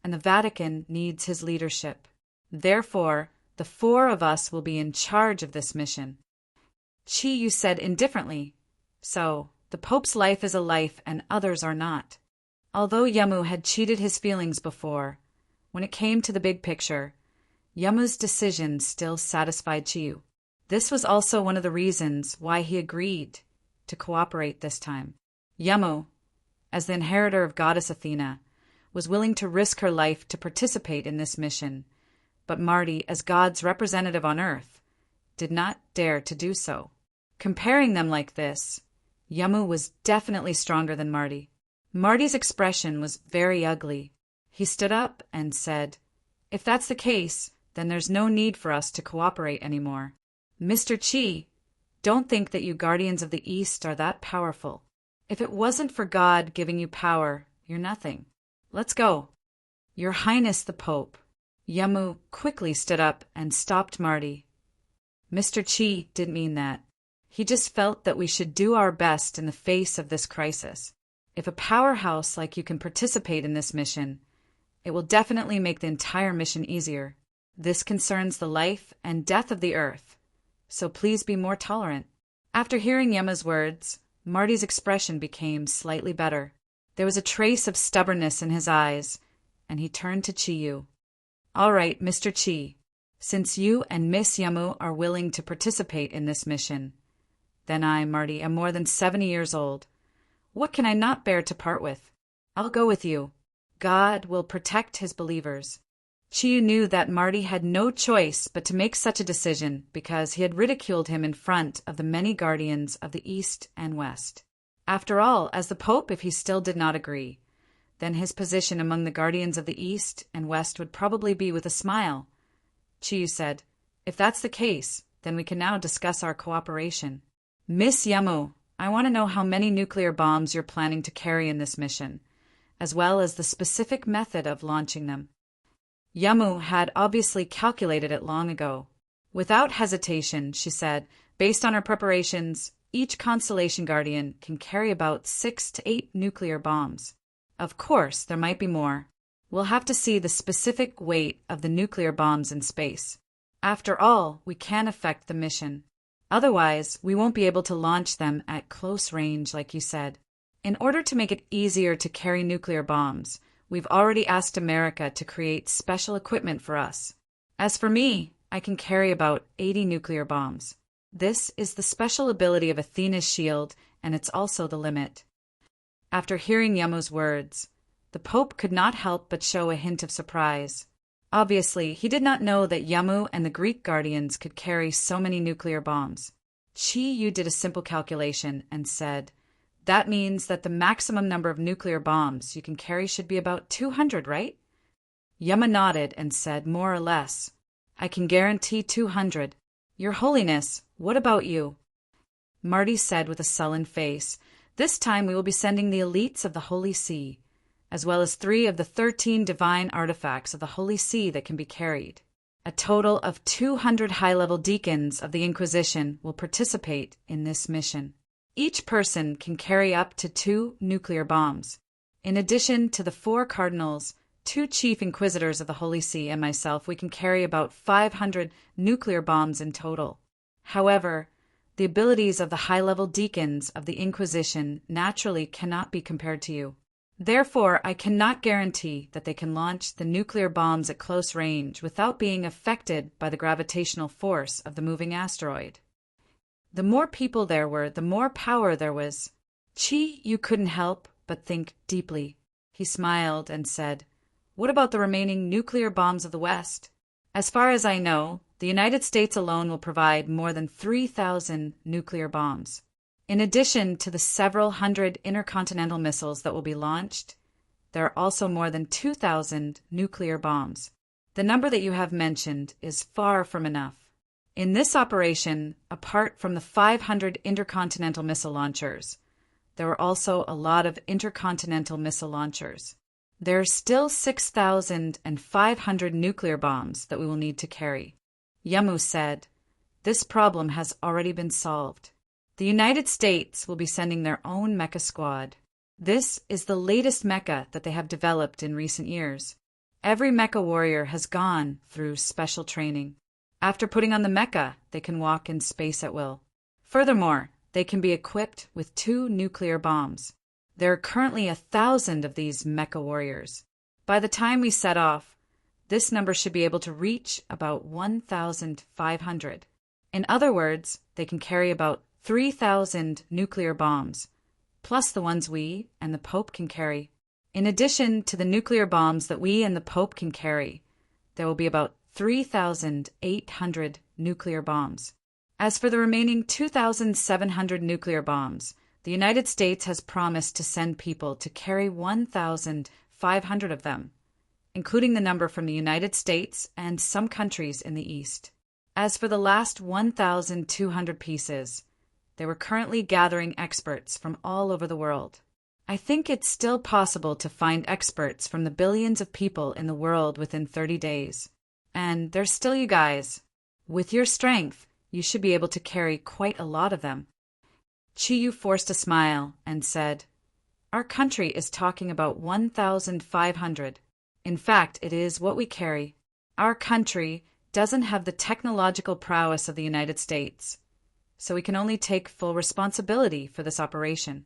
Speaker 1: and the Vatican needs his leadership. Therefore, the 4 of us will be in charge of this mission. Yu said indifferently, So, the Pope's life is a life and others are not. Although Yamu had cheated his feelings before, when it came to the big picture, Yamu's decision still satisfied Yu. This was also one of the reasons why he agreed to cooperate this time. Yamu, as the inheritor of Goddess Athena, was willing to risk her life to participate in this mission, but Marty, as God's representative on Earth, did not dare to do so. Comparing them like this, Yamu was definitely stronger than Marty. Marty's expression was very ugly. He stood up and said, If that's the case, then there's no need for us to cooperate anymore. Mr. Chi, don't think that you Guardians of the East are that powerful. If it wasn't for God giving you power, you're nothing. Let's go. Your Highness the Pope. Yamu quickly stood up and stopped Marty. Mr. Chi didn't mean that. He just felt that we should do our best in the face of this crisis. If a powerhouse like you can participate in this mission, it will definitely make the entire mission easier. This concerns the life and death of the Earth, so please be more tolerant. After hearing Yamu's words, Marty's expression became slightly better. There was a trace of stubbornness in his eyes, and he turned to Yu. All right, Mr. Chi, since you and Miss Yamu are willing to participate in this mission, then I, Marty, am more than 70 years old. What can I not bear to part with? I'll go with you. God will protect his believers. Yu knew that Marty had no choice but to make such a decision because he had ridiculed him in front of the many guardians of the East and West. After all, as the Pope, if he still did not agree, then his position among the guardians of the East and West would probably be with a smile. Yu said, If that's the case, then we can now discuss our cooperation. Miss Yamu, I want to know how many nuclear bombs you're planning to carry in this mission, as well as the specific method of launching them. Yamu had obviously calculated it long ago. Without hesitation, she said, based on our preparations, each constellation guardian can carry about 6 to 8 nuclear bombs. Of course, there might be more. We'll have to see the specific weight of the nuclear bombs in space. After all, we can affect the mission. Otherwise, we won't be able to launch them at close range, like you said. In order to make it easier to carry nuclear bombs, we've already asked America to create special equipment for us. As for me, I can carry about 80 nuclear bombs. This is the special ability of Athena's shield, and it's also the limit. After hearing Yamu's words, the Pope could not help but show a hint of surprise. Obviously, he did not know that Yamu and the Greek guardians could carry so many nuclear bombs. Yu did a simple calculation and said, That means that the maximum number of nuclear bombs you can carry should be about 200, right? Yamu nodded and said, More or less. I can guarantee 200. Your Holiness, what about you? Marty said with a sullen face, This time we will be sending the elites of the Holy See, as well as 3 of the 13 divine artifacts of the Holy See that can be carried. A total of 200 high-level deacons of the Inquisition will participate in this mission. Each person can carry up to 2 nuclear bombs. In addition to the 4 cardinals, 2 chief inquisitors of the Holy See, and myself, we can carry about 500 nuclear bombs in total. However, the abilities of the high-level deacons of the Inquisition naturally cannot be compared to you. Therefore, I cannot guarantee that they can launch the nuclear bombs at close range without being affected by the gravitational force of the moving asteroid. The more people there were, the more power there was. You couldn't help but think deeply. He smiled and said, What about the remaining nuclear bombs of the West? As far as I know, the United States alone will provide more than 3,000 nuclear bombs. In addition to the several hundred intercontinental missiles that will be launched, there are also more than 2,000 nuclear bombs. The number that you have mentioned is far from enough. In this operation, apart from the 500 intercontinental missile launchers, there were also a lot of intercontinental missile launchers. There are still 6,500 nuclear bombs that we will need to carry. Yamu said, "This problem has already been solved. The United States will be sending their own mecha squad. This is the latest mecha that they have developed in recent years. Every mecha warrior has gone through special training. After putting on the mecha, they can walk in space at will. Furthermore, they can be equipped with 2 nuclear bombs. There are currently 1,000 of these mecha warriors. By the time we set off, this number should be able to reach about 1,500. In other words, they can carry about 3,000 nuclear bombs, plus the ones we and the Pope can carry. In addition to the nuclear bombs that we and the Pope can carry, there will be about 3,800 nuclear bombs. As for the remaining 2,700 nuclear bombs, the United States has promised to send people to carry 1,500 of them, including the number from the United States and some countries in the East. As for the last 1,200 pieces, they were currently gathering experts from all over the world. I think it's still possible to find experts from the billions of people in the world within 30 days. And there's still you guys. With your strength, you should be able to carry quite a lot of them." Chiyu forced a smile and said, "Our country is talking about 1,500. In fact, it is what we carry. Our country doesn't have the technological prowess of the United States, so we can only take full responsibility for this operation."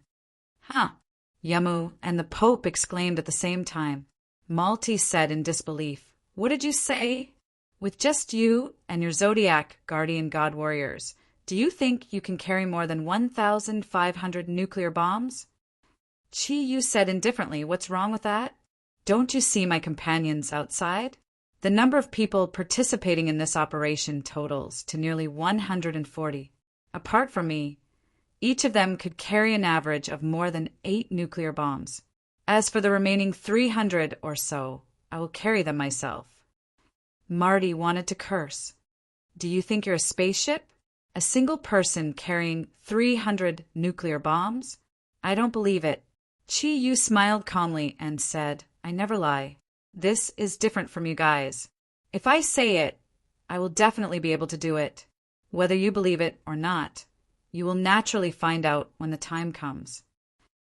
Speaker 1: "Huh!" Yamu and the Pope exclaimed at the same time. Malti said in disbelief, "What did you say? With just you and your Zodiac guardian god warriors, do you think you can carry more than 1,500 nuclear bombs?" Chiyu said indifferently, "What's wrong with that? Don't you see my companions outside? The number of people participating in this operation totals to nearly 140. Apart from me, each of them could carry an average of more than 8 nuclear bombs. As for the remaining 300 or so, I will carry them myself." Marty wanted to curse. "Do you think you're a spaceship? A single person carrying 300 nuclear bombs? I don't believe it." Chi-Yu smiled calmly and said, "I never lie. This is different from you guys. If I say it, I will definitely be able to do it. Whether you believe it or not, you will naturally find out when the time comes."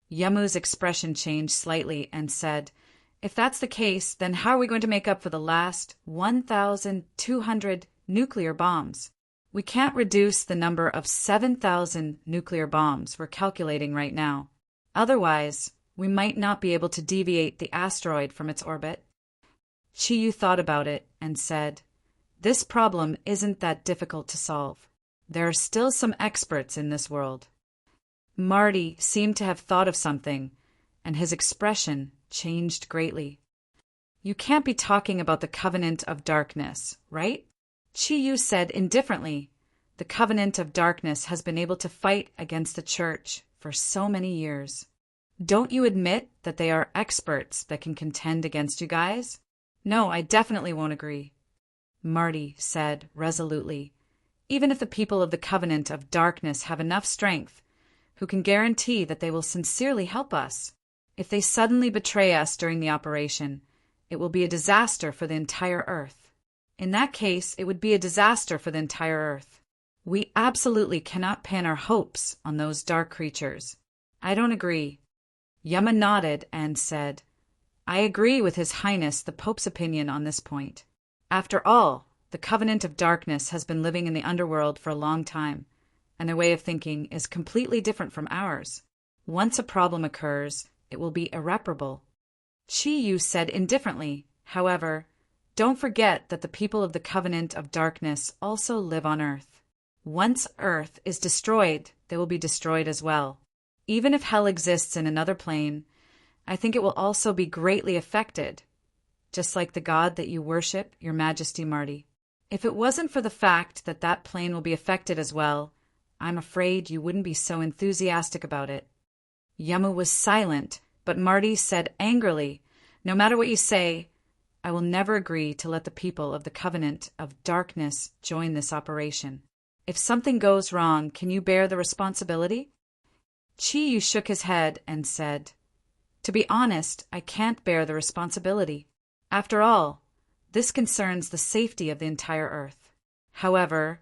Speaker 1: Yamu's expression changed slightly and said, "If that's the case, then how are we going to make up for the last 1,200 nuclear bombs? We can't reduce the number of 7,000 nuclear bombs we're calculating right now. Otherwise, we might not be able to deviate the asteroid from its orbit." Chiyu thought about it and said, "This problem isn't that difficult to solve. There are still some experts in this world." Marty seemed to have thought of something, and his expression changed greatly. "You can't be talking about the Covenant of Darkness, right?" Chiyu said indifferently, "The Covenant of Darkness has been able to fight against the Church for so many years. Don't you admit that they are experts that can contend against you guys?" "No, I definitely won't agree," Marty said resolutely. "Even if the people of the Covenant of Darkness have enough strength, who can guarantee that they will sincerely help us? If they suddenly betray us during the operation, it will be a disaster for the entire Earth. In that case, it would be a disaster for the entire Earth. We absolutely cannot pin our hopes on those dark creatures." "I don't agree." Yama nodded and said, "I agree with His Highness the Pope's opinion on this point. After all, the Covenant of Darkness has been living in the underworld for a long time, and their way of thinking is completely different from ours. Once a problem occurs, it will be irreparable." Chi-Yu said indifferently, "However, don't forget that the people of the Covenant of Darkness also live on Earth. Once Earth is destroyed, they will be destroyed as well. Even if hell exists in another plane, I think it will also be greatly affected, just like the god that you worship, Your Majesty Marty. If it wasn't for the fact that that plane will be affected as well, I'm afraid you wouldn't be so enthusiastic about it. Yamu was silent, but Marty said angrily, "No matter what you say, I will never agree to let the people of the Covenant of Darkness join this operation. If something goes wrong, can you bear the responsibility?" Chi-Yu shook his head and said, "To be honest, I can't bear the responsibility. After all, this concerns the safety of the entire Earth. However,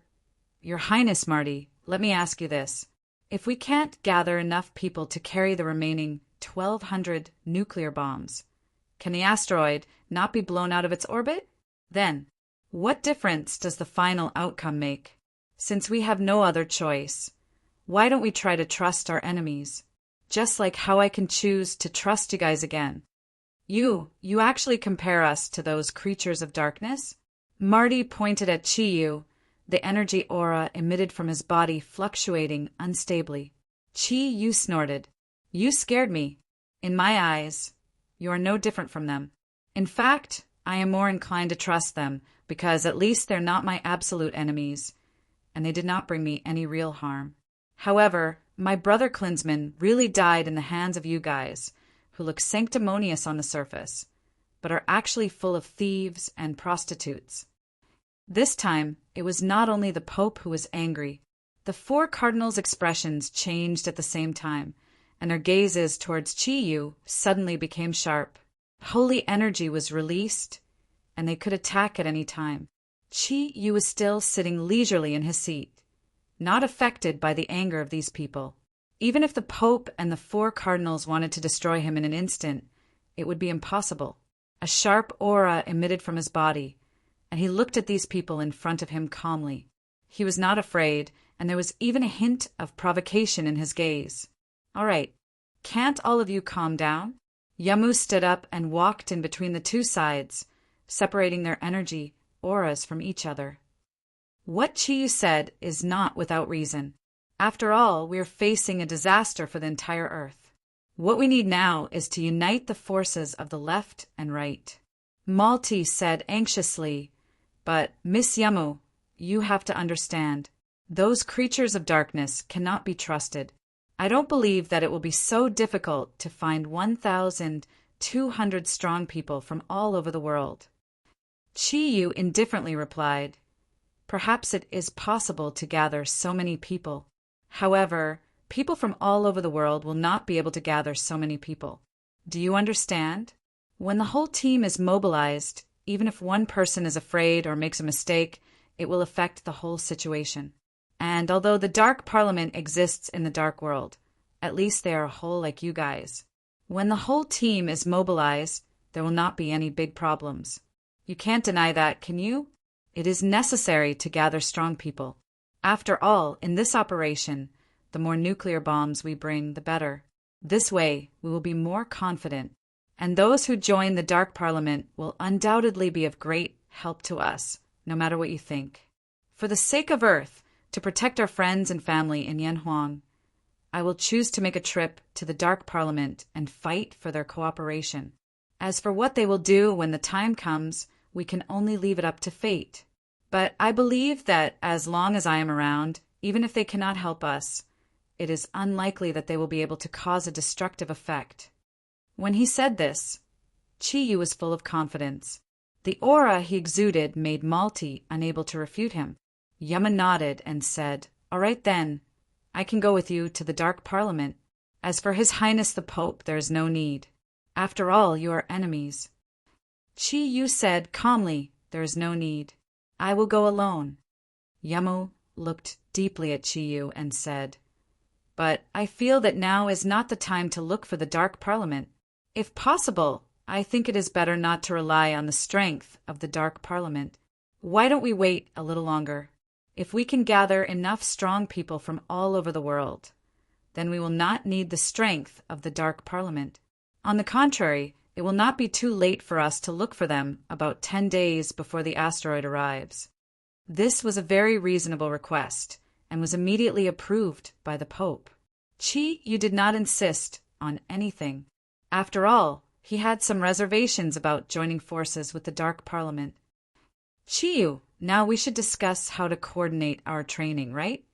Speaker 1: Your Highness Marty, let me ask you this. If we can't gather enough people to carry the remaining 1,200 nuclear bombs, can the asteroid not be blown out of its orbit? Then, what difference does the final outcome make? Since we have no other choice, why don't we try to trust our enemies? Just like how I can choose to trust you guys again. You actually compare us to those creatures of darkness?" Marty pointed at Chi-Yu, the energy aura emitted from his body fluctuating unstably. Chi-Yu snorted. "You scared me. In my eyes, you are no different from them. In fact, I am more inclined to trust them, because at least they're not my absolute enemies, and they did not bring me any real harm. However, my brother Klinsman really died in the hands of you guys, who look sanctimonious on the surface, but are actually full of thieves and prostitutes." This time, it was not only the Pope who was angry. The four cardinals' expressions changed at the same time, and their gazes towards Chi-Yu suddenly became sharp. Holy energy was released, and they could attack at any time. Chi-Yu was still sitting leisurely in his seat, not affected by the anger of these people. Even if the Pope and the four cardinals wanted to destroy him in an instant, it would be impossible. A sharp aura emitted from his body, and he looked at these people in front of him calmly. He was not afraid, and there was even a hint of provocation in his gaze. "All right, can't all of you calm down?" Yamu stood up and walked in between the two sides, separating their energy auras from each other. "What Chi-Yu said is not without reason. After all, we are facing a disaster for the entire Earth. What we need now is to unite the forces of the left and right." Malti said anxiously, "But, Miss Yamu, you have to understand. Those creatures of darkness cannot be trusted. I don't believe that it will be so difficult to find 1,200 strong people from all over the world." Chi-Yu indifferently replied, "Perhaps it is possible to gather so many people. However, people from all over the world will not be able to gather so many people. Do you understand? When the whole team is mobilized, even if one person is afraid or makes a mistake, it will affect the whole situation. And although the Dark Parliament exists in the Dark World, at least they are a whole like you guys. When the whole team is mobilized, there will not be any big problems. You can't deny that, can you? It is necessary to gather strong people. After all, in this operation, the more nuclear bombs we bring, the better. This way, we will be more confident, and those who join the Dark Parliament will undoubtedly be of great help to us, no matter what you think. For the sake of Earth, to protect our friends and family in Yanhuang, I will choose to make a trip to the Dark Parliament and fight for their cooperation. As for what they will do when the time comes, we can only leave it up to fate. But I believe that as long as I am around, even if they cannot help us, it is unlikely that they will be able to cause a destructive effect." When he said this, Chi-Yu was full of confidence. The aura he exuded made Malti unable to refute him. Yama nodded and said, "All right then, I can go with you to the Dark Parliament. As for His Highness the Pope, there is no need. After all, you are enemies." Chi-Yu said calmly, "There is no need. I will go alone." Yamu looked deeply at Chi-Yu and said, "But I feel that now is not the time to look for the Dark Parliament. If possible, I think it is better not to rely on the strength of the Dark Parliament. Why don't we wait a little longer? If we can gather enough strong people from all over the world, then we will not need the strength of the Dark Parliament. On the contrary, it will not be too late for us to look for them about 10 days before the asteroid arrives." This was a very reasonable request, and was immediately approved by the Pope. Chi-Yu did not insist on anything. After all, he had some reservations about joining forces with the Dark Parliament. "Chi-Yu, now we should discuss how to coordinate our training, right?"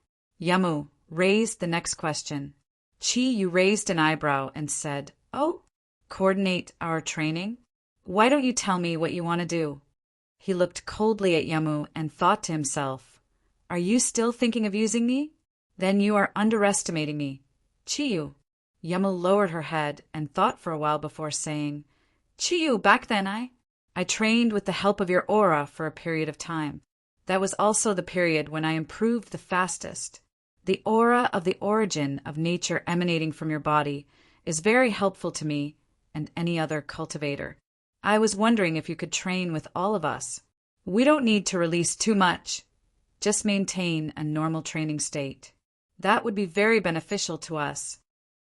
Speaker 1: "Yamu, raised the next question. Chi Yu raised an eyebrow and said, "Oh, coordinate our training? Why don't you tell me what you want to do?" He looked coldly at Yamu and thought to himself, "Are you still thinking of using me? Then you are underestimating me. Chi-Yu." Yamu lowered her head and thought for a while before saying, "Chi-Yu, back then I trained with the help of your aura for a period of time. That was also the period when I improved the fastest. The aura of the origin of nature emanating from your body is very helpful to me and any other cultivator. I was wondering if you could train with all of us. We don't need to release too much, just maintain a normal training state. That would be very beneficial to us."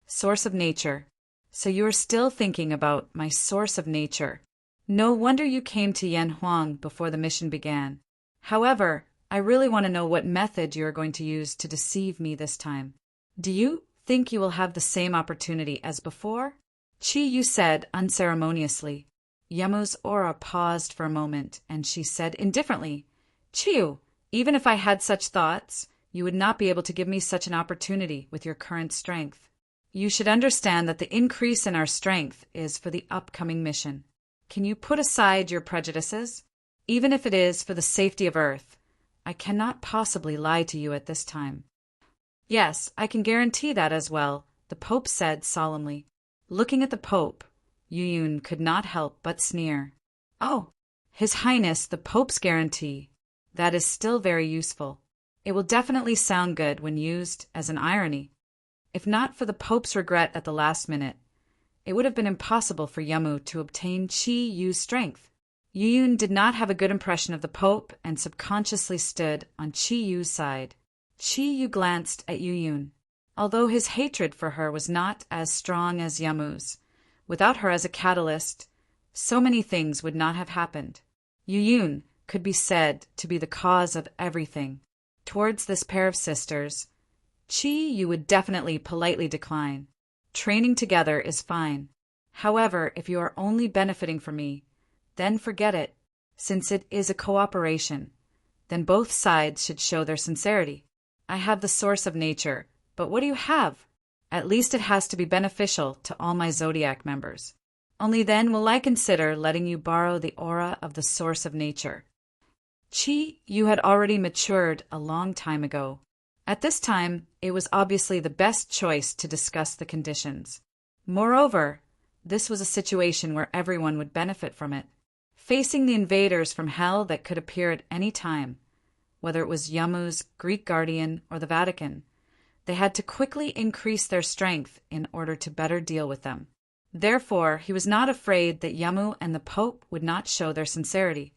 Speaker 1: Source of nature. So you are still thinking about my source of nature. No wonder you came to Yanhuang before the mission began. However, I really want to know what method you are going to use to deceive me this time. Do you think you will have the same opportunity as before? Chi Yu said unceremoniously. Yamu's aura paused for a moment, and she said indifferently, "Chi Yu, even if I had such thoughts, you would not be able to give me such an opportunity with your current strength. You should understand that the increase in our strength is for the upcoming mission. Can you put aside your prejudices? Even if it is for the safety of Earth, I cannot possibly lie to you at this time." "Yes, I can guarantee that as well," the Pope said solemnly. Looking at the Pope, Yuyun could not help but sneer. "Oh, His Highness the Pope's guarantee. That is still very useful. It will definitely sound good when used as an irony. If not for the Pope's regret at the last minute, it would have been impossible for Yamu to obtain Chi Yu's strength." Yuyun did not have a good impression of the Pope and subconsciously stood on Chi Yu's side. Chi Yu glanced at Yuyun. Although his hatred for her was not as strong as Yamu's, without her as a catalyst, so many things would not have happened. Yuyun could be said to be the cause of everything. Towards this pair of sisters, Chi Yu would definitely politely decline. Training together is fine. However, if you are only benefiting from me, then forget it. Since it is a cooperation, then both sides should show their sincerity. I have the source of nature, but what do you have? At least it has to be beneficial to all my Zodiac members. Only then will I consider letting you borrow the aura of the source of nature. Chi Yu had already matured a long time ago. At this time, it was obviously the best choice to discuss the conditions. Moreover, this was a situation where everyone would benefit from it. Facing the invaders from hell that could appear at any time, whether it was Yamu's Greek guardian or the Vatican, they had to quickly increase their strength in order to better deal with them. Therefore, he was not afraid that Yamu and the Pope would not show their sincerity.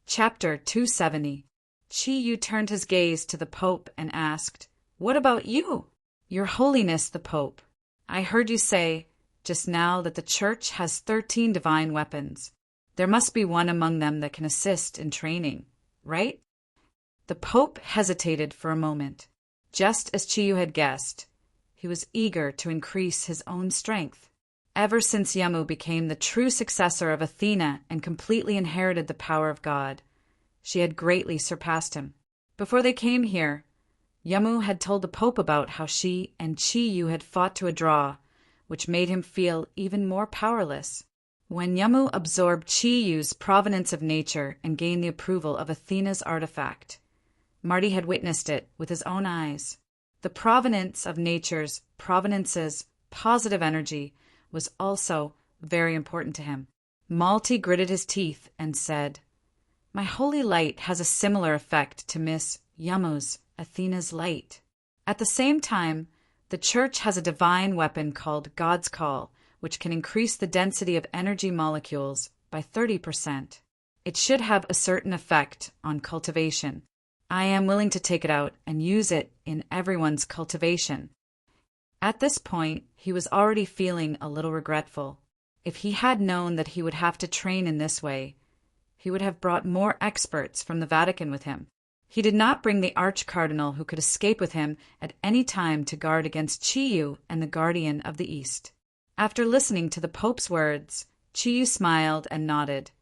Speaker 1: Chapter 270. Chi Yu turned his gaze to the Pope and asked, "What about you?" "Your Holiness the Pope, I heard you say just now that the Church has 13 divine weapons. There must be one among them that can assist in training, right?" The Pope hesitated for a moment. Just as Chi Yu had guessed, he was eager to increase his own strength. Ever since Yamu became the true successor of Athena and completely inherited the power of God, she had greatly surpassed him. Before they came here, Yamu had told the Pope about how she and Chi Yu had fought to a draw, which made him feel even more powerless. When Yamu absorbed Chi Yu's provenance of nature and gained the approval of Athena's artifact, Marty had witnessed it with his own eyes. The provenance of nature's provenance's positive energy was also very important to him. Malty gritted his teeth and said, "My holy light has a similar effect to Miss Yamu's, Athena's light. At the same time, the Church has a divine weapon called God's Call, which can increase the density of energy molecules by 30%. It should have a certain effect on cultivation. I am willing to take it out and use it in everyone's cultivation." At this point, he was already feeling a little regretful. If he had known that he would have to train in this way, he would have brought more experts from the Vatican with him. He did not bring the Arch-Cardinal who could escape with him at any time to guard against Chi Yu and the Guardian of the East. After listening to the Pope's words, Chi Yu smiled and nodded.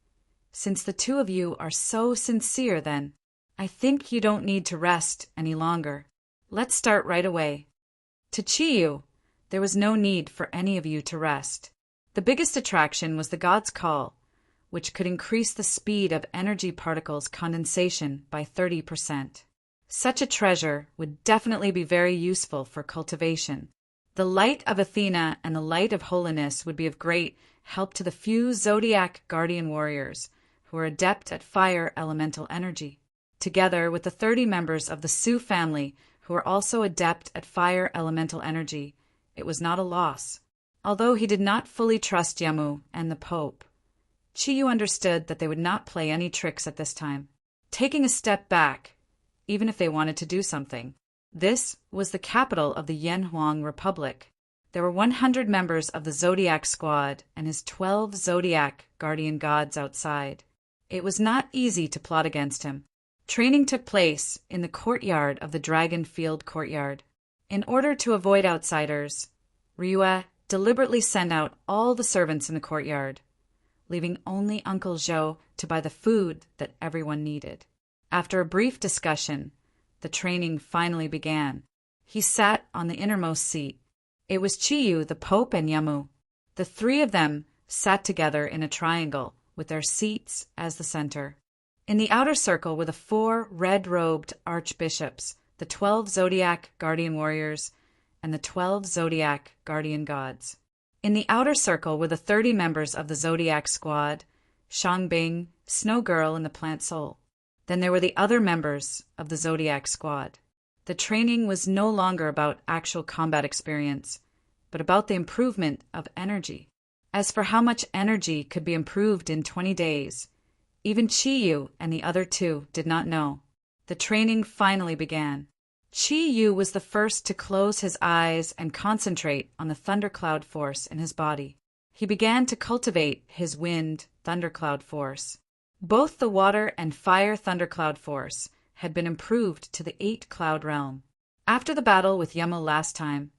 Speaker 1: "Since the two of you are so sincere, then, I think you don't need to rest any longer. Let's start right away. To Chiyu, there was no need for any of you to rest. The biggest attraction was the god's call, which could increase the speed of energy particles condensation by 30%. Such a treasure would definitely be very useful for cultivation. The light of Athena and the light of holiness would be of great help to the few Zodiac guardian warriors who are adept at fire elemental energy, together with the 30 members of the Su family who are also adept at fire elemental energy. It was not a loss. Although he did not fully trust Yamu and the Pope, Chiyu understood that they would not play any tricks at this time, taking a step back, even if they wanted to do something. This was the capital of the Yanhuang Republic. There were 100 members of the Zodiac squad and his 12 Zodiac guardian gods outside. It was not easy to plot against him. Training took place in the courtyard of the Dragon Field Courtyard. In order to avoid outsiders, Ryue deliberately sent out all the servants in the courtyard, leaving only Uncle Zhou to buy the food that everyone needed. After a brief discussion, the training finally began. He sat on the innermost seat. It was Chiyu, the Pope, and Yamu. The three of them sat together in a triangle, with their seats as the center. In the outer circle were the 4 red-robed archbishops, the 12 Zodiac guardian warriors, and the 12 Zodiac guardian gods. In the outer circle were the 30 members of the Zodiac squad, Shangbing, Snow Girl, and the Plant Soul. Then there were the other members of the Zodiac squad. The training was no longer about actual combat experience, but about the improvement of energy. As for how much energy could be improved in 20 days, even Chiyu and the other 2 did not know. The training finally began. Chiyu was the first to close his eyes and concentrate on the thundercloud force in his body. He began to cultivate his wind thundercloud force. Both the water and fire thundercloud force had been improved to the 8 cloud realm. After the battle with Yamu last time,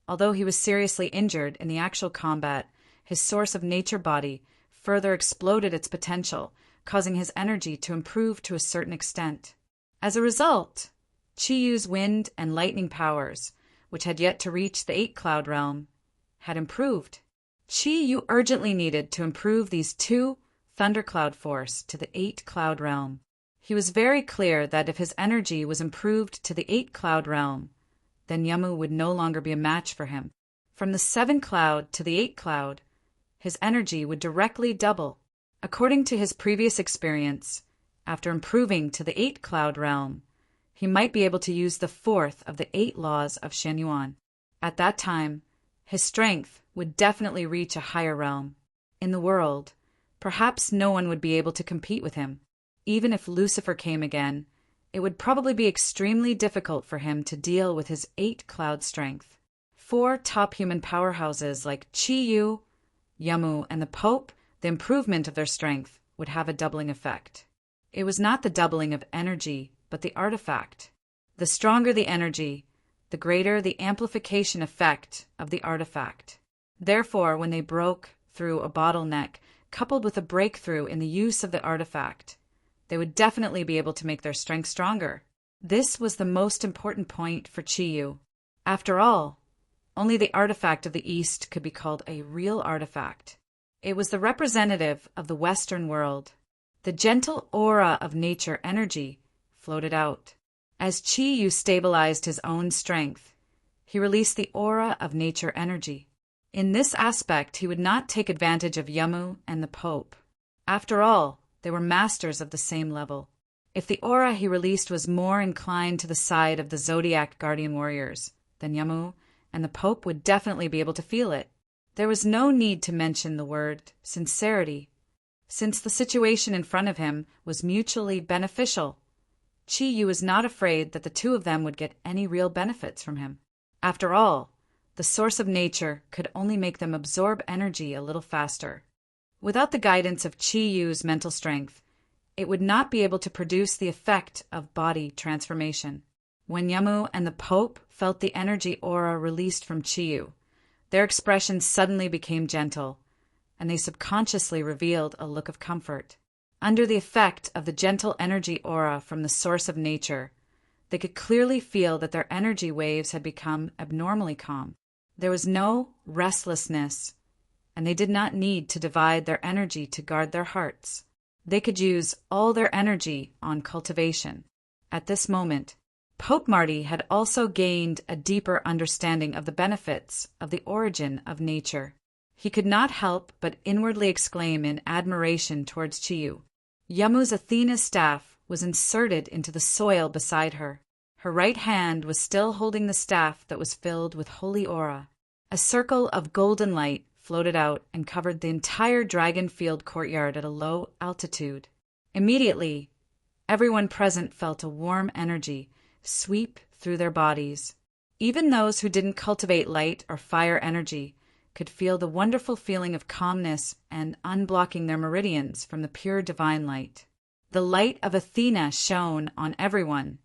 Speaker 1: although he was seriously injured in the actual combat, his source of nature body further exploded its potential, causing his energy to improve to a certain extent. As a result, Chiyu's wind and lightning powers, which had yet to reach the 8 cloud realm, had improved. Chiyu urgently needed to improve these 2 thundercloud force to the 8 cloud realm. He was very clear that if his energy was improved to the 8 cloud realm, then Yamu would no longer be a match for him. From the 7 cloud to the 8 cloud, his energy would directly double. According to his previous experience, after improving to the 8 cloud realm, he might be able to use the 4th of the 8 laws of Shenyuan. At that time, his strength would definitely reach a higher realm. In the world, perhaps no one would be able to compete with him. Even if Lucifer came again, it would probably be extremely difficult for him to deal with his 8 cloud strength. 4 top human powerhouses like Chiyu, Yamu, and the Pope, the improvement of their strength would have a doubling effect. It was not the doubling of energy, but the artifact. The stronger the energy, the greater the amplification effect of the artifact. Therefore, when they broke through a bottleneck, coupled with a breakthrough in the use of the artifact, they would definitely be able to make their strength stronger. This was the most important point for Chiyu. After all, only the artifact of the East could be called a real artifact. It was the representative of the Western world. The gentle aura of nature energy floated out. As Chiyu stabilized his own strength, he released the aura of nature energy. In this aspect, he would not take advantage of Yamu and the Pope. After all, they were masters of the same level. If the aura he released was more inclined to the side of the Zodiac guardian warriors, then Yamu and the Pope would definitely be able to feel it. There was no need to mention the word sincerity, since the situation in front of him was mutually beneficial. Chiyu was not afraid that the 2 of them would get any real benefits from him. After all, the source of nature could only make them absorb energy a little faster. Without the guidance of Chiyu's mental strength, it would not be able to produce the effect of body transformation. When Yamu and the Pope felt the energy aura released from Chiyu, their expressions suddenly became gentle, and they subconsciously revealed a look of comfort. Under the effect of the gentle energy aura from the source of nature, They could clearly feel that their energy waves had become abnormally calm. There was no restlessness, and they did not need to divide their energy to guard their hearts. They could use all their energy on cultivation. At this moment, Pope Marty had also gained a deeper understanding of the benefits of the origin of nature. He could not help but inwardly exclaim in admiration towards Chiyu. Yamu's Athena's staff was inserted into the soil beside her. Her right hand was still holding the staff that was filled with holy aura. A circle of golden light floated out and covered the entire dragon-field courtyard at a low altitude. Immediately, everyone present felt a warm energy sweep through their bodies. Even those who didn't cultivate light or fire energy could feel the wonderful feeling of calmness and unblocking their meridians from the pure divine light. The light of Athena shone on everyone,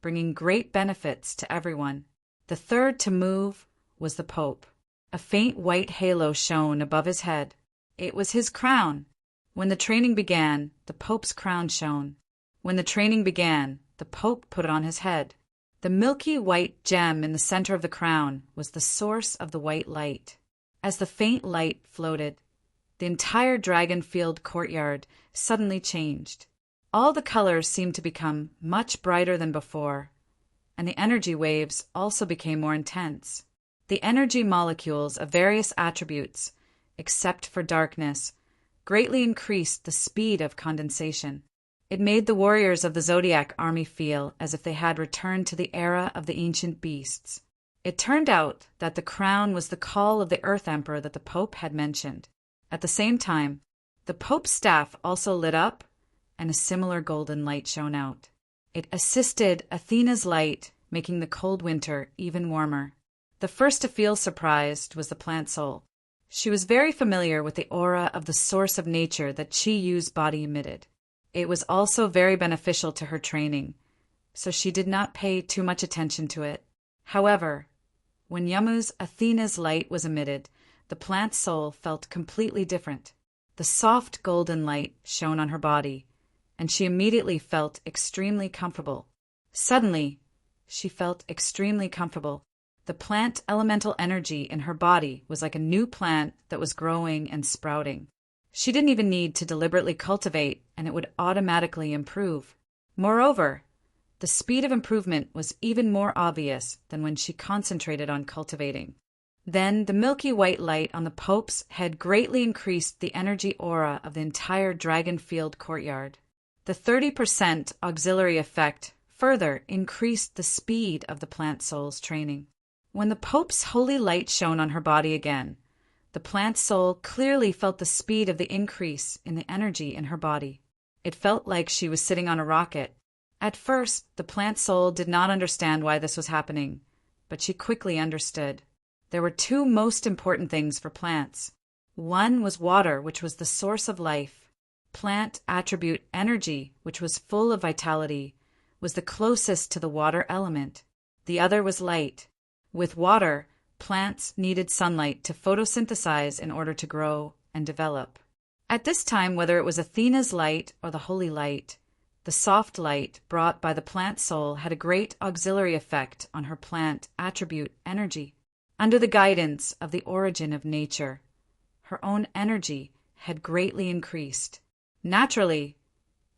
Speaker 1: bringing great benefits to everyone. The third to move was the Pope. A faint white halo shone above his head. It was his crown. When the training began, the Pope's crown shone. When the training began, the Pope put it on his head. The milky white gem in the center of the crown was the source of the white light. As the faint light floated, the entire dragon-field courtyard suddenly changed. All the colors seemed to become much brighter than before, and the energy waves also became more intense. The energy molecules of various attributes, except for darkness, greatly increased the speed of condensation. It made the warriors of the Zodiac army feel as if they had returned to the era of the ancient beasts. It turned out that the crown was the call of the Earth Emperor that the Pope had mentioned. At the same time, the Pope's staff also lit up, and a similar golden light shone out. It assisted Athena's light, making the cold winter even warmer. The first to feel surprised was the plant soul. She was very familiar with the aura of the source of nature that Chi-Yu's body emitted. It was also very beneficial to her training, so she did not pay too much attention to it. However, when Yamu's Athena's light was emitted, the plant soul felt completely different. The soft golden light shone on her body, and she immediately felt extremely comfortable. Suddenly, she felt extremely comfortable. The plant elemental energy in her body was like a new plant that was growing and sprouting. She didn't even need to deliberately cultivate, and it would automatically improve. Moreover, the speed of improvement was even more obvious than when she concentrated on cultivating. Then the milky white light on the Pope's head greatly increased the energy aura of the entire dragon-field courtyard. The 30% auxiliary effect further increased the speed of the plant soul's training. When the Pope's holy light shone on her body again, the plant soul clearly felt the speed of the increase in the energy in her body. It felt like she was sitting on a rocket. At first, the plant soul did not understand why this was happening, but she quickly understood. There were two most important things for plants. One was water, which was the source of life. Plant attribute energy, which was full of vitality, was the closest to the water element. The other was light. With water, plants needed sunlight to photosynthesize in order to grow and develop. At this time, whether it was Athena's light or the holy light, the soft light brought by the plant soul had a great auxiliary effect on her plant attribute energy. Under the guidance of the origin of nature, her own energy had greatly increased. Naturally,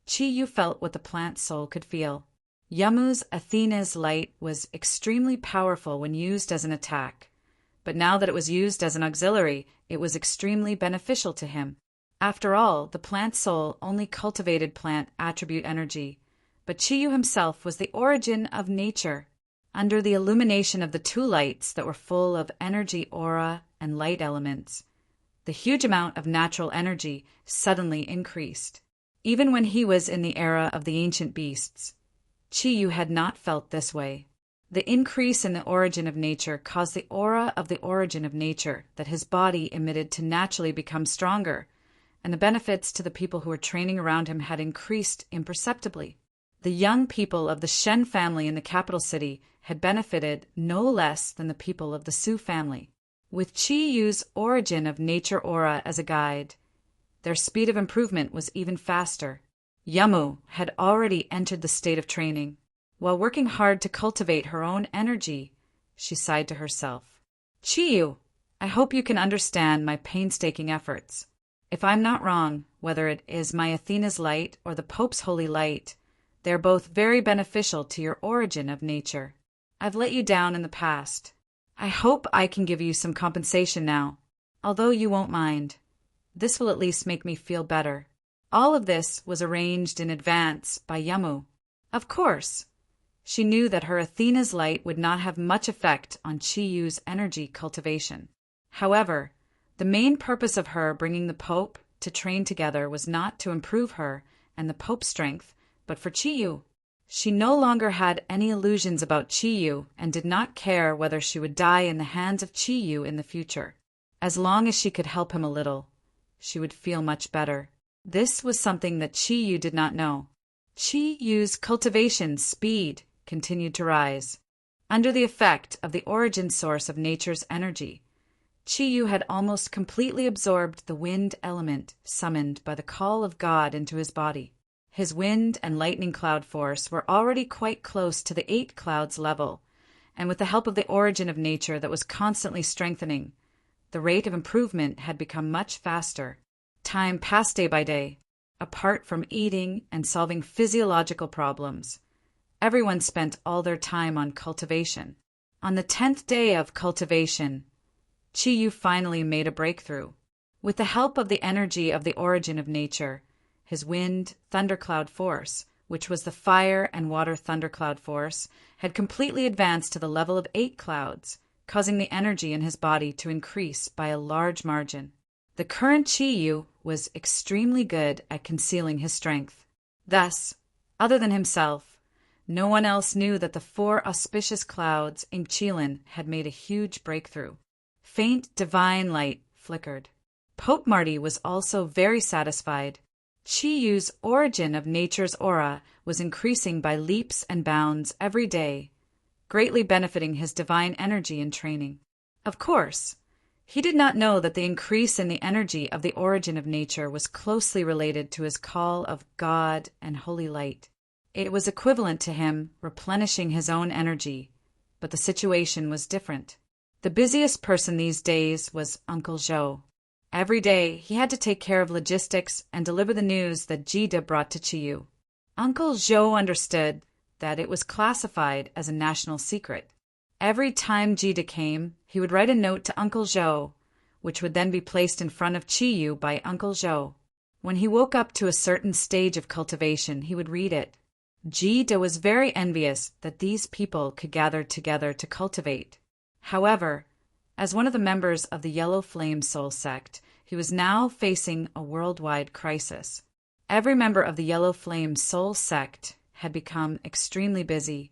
Speaker 1: Chi-Yu felt what the plant soul could feel. Yamu's Athena's light was extremely powerful when used as an attack, but now that it was used as an auxiliary, it was extremely beneficial to him. After all, the plant soul only cultivated plant attribute energy, but Chi-Yu himself was the origin of nature. Under the illumination of the two lights that were full of energy aura and light elements, the huge amount of natural energy suddenly increased. Even when he was in the era of the ancient beasts, Chi-Yu had not felt this way. The increase in the origin of nature caused the aura of the origin of nature that his body emitted to naturally become stronger, and the benefits to the people who were training around him had increased imperceptibly. The young people of the Shen family in the capital city had benefited no less than the people of the Su family. With Chi-Yu's origin of nature aura as a guide, their speed of improvement was even faster. Yamu had already entered the state of training. While working hard to cultivate her own energy, she sighed to herself. Chiyu, I hope you can understand my painstaking efforts. If I'm not wrong, whether it is my Athena's light or the Pope's holy light, they are both very beneficial to your origin of nature. I've let you down in the past. I hope I can give you some compensation now, although you won't mind. This will at least make me feel better. All of this was arranged in advance by Yamu. Of course, she knew that her Athena's light would not have much effect on Chiyu's energy cultivation. However, the main purpose of her bringing the Pope to train together was not to improve her and the Pope's strength, but for Chiyu. She no longer had any illusions about Chiyu and did not care whether she would die in the hands of Chiyu in the future. As long as she could help him a little, she would feel much better. This was something that Chiyu did not know. Chiyu's cultivation speed continued to rise. Under the effect of the origin source of nature's energy, Chiyu had almost completely absorbed the wind element summoned by the call of God into his body. His wind and lightning cloud force were already quite close to the 8 clouds level, and with the help of the origin of nature that was constantly strengthening, the rate of improvement had become much faster. Time passed day by day. Apart from eating and solving physiological problems, everyone spent all their time on cultivation. On the 10th day of cultivation, Chiyu finally made a breakthrough. With the help of the energy of the origin of nature, his wind thundercloud force, which was the fire and water thundercloud force, had completely advanced to the level of 8 clouds, causing the energy in his body to increase by a large margin. The current Chiyu was extremely good at concealing his strength. Thus, other than himself, no one else knew that the 4 auspicious clouds in Qilin had made a huge breakthrough. Faint divine light flickered. Pope Marty was also very satisfied. Chiyu's origin of nature's aura was increasing by leaps and bounds every day, greatly benefiting his divine energy and training. Of course, he did not know that the increase in the energy of the origin of nature was closely related to his call of God and holy light. It was equivalent to him replenishing his own energy, but the situation was different. The busiest person these days was Uncle Zhou. Every day he had to take care of logistics and deliver the news that Jida brought to Chiyu. Uncle Zhou understood that it was classified as a national secret. Every time Jida came, he would write a note to Uncle Zhou, which would then be placed in front of Chiyu by Uncle Zhou. When he woke up to a certain stage of cultivation, he would read it. Jida was very envious that these people could gather together to cultivate. However, as one of the members of the Yellow Flame Soul sect, he was now facing a worldwide crisis. Every member of the Yellow Flame Soul sect had become extremely busy,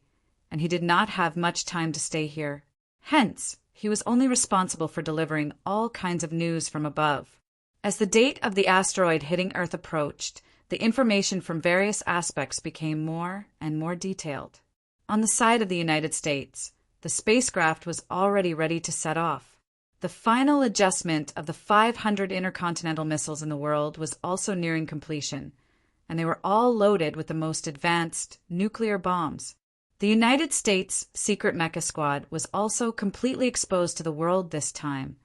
Speaker 1: and he did not have much time to stay here. Hence, he was only responsible for delivering all kinds of news from above. As the date of the asteroid hitting Earth approached, the information from various aspects became more and more detailed. On the side of the United States, the spacecraft was already ready to set off. The final adjustment of the 500 intercontinental missiles in the world was also nearing completion, and they were all loaded with the most advanced nuclear bombs. The United States secret mecha squad was also completely exposed to the world this time,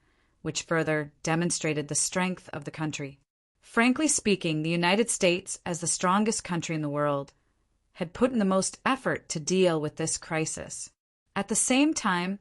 Speaker 1: which further demonstrated the strength of the country. Frankly speaking, the United States, as the strongest country in the world, had put in the most effort to deal with this crisis. At the same time,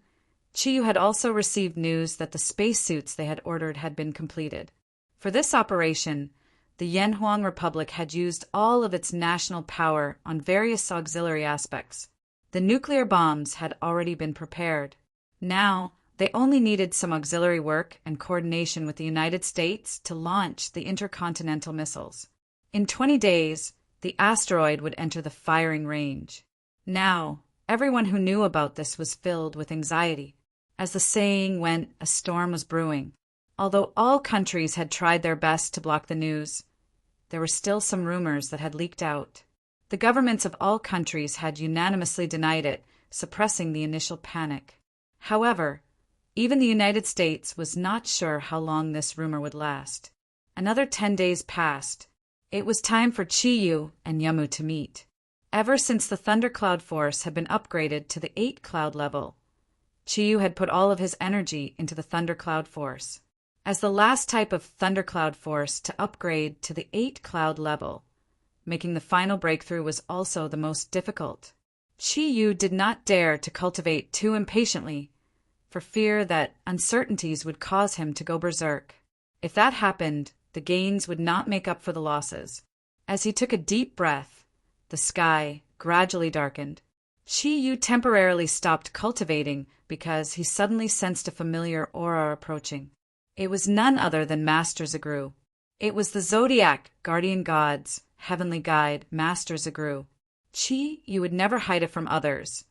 Speaker 1: Chiyu had also received news that the spacesuits they had ordered had been completed. For this operation, the Yanhuang Republic had used all of its national power on various auxiliary aspects. The nuclear bombs had already been prepared. Now, they only needed some auxiliary work and coordination with the United States to launch the intercontinental missiles. In 20 days, the asteroid would enter the firing range. Now, everyone who knew about this was filled with anxiety. As the saying went, a storm was brewing. Although all countries had tried their best to block the news, there were still some rumors that had leaked out. The governments of all countries had unanimously denied it, suppressing the initial panic. However, even the United States was not sure how long this rumor would last. Another 10 days passed. It was time for Chiyu and Yamu to meet. Ever since the thundercloud force had been upgraded to the 8 cloud level, Chiyu had put all of his energy into the thundercloud force. As the last type of thundercloud force to upgrade to the 8 cloud level, making the final breakthrough was also the most difficult. Chiyu did not dare to cultivate too impatiently, for fear that uncertainties would cause him to go berserk. If that happened, the gains would not make up for the losses. As he took a deep breath, the sky gradually darkened. Chiyu temporarily stopped cultivating because he suddenly sensed a familiar aura approaching. It was none other than Master Zagru. It was the Zodiac, guardian gods, heavenly guide, Master Zagru. Chiyu would never hide it from others,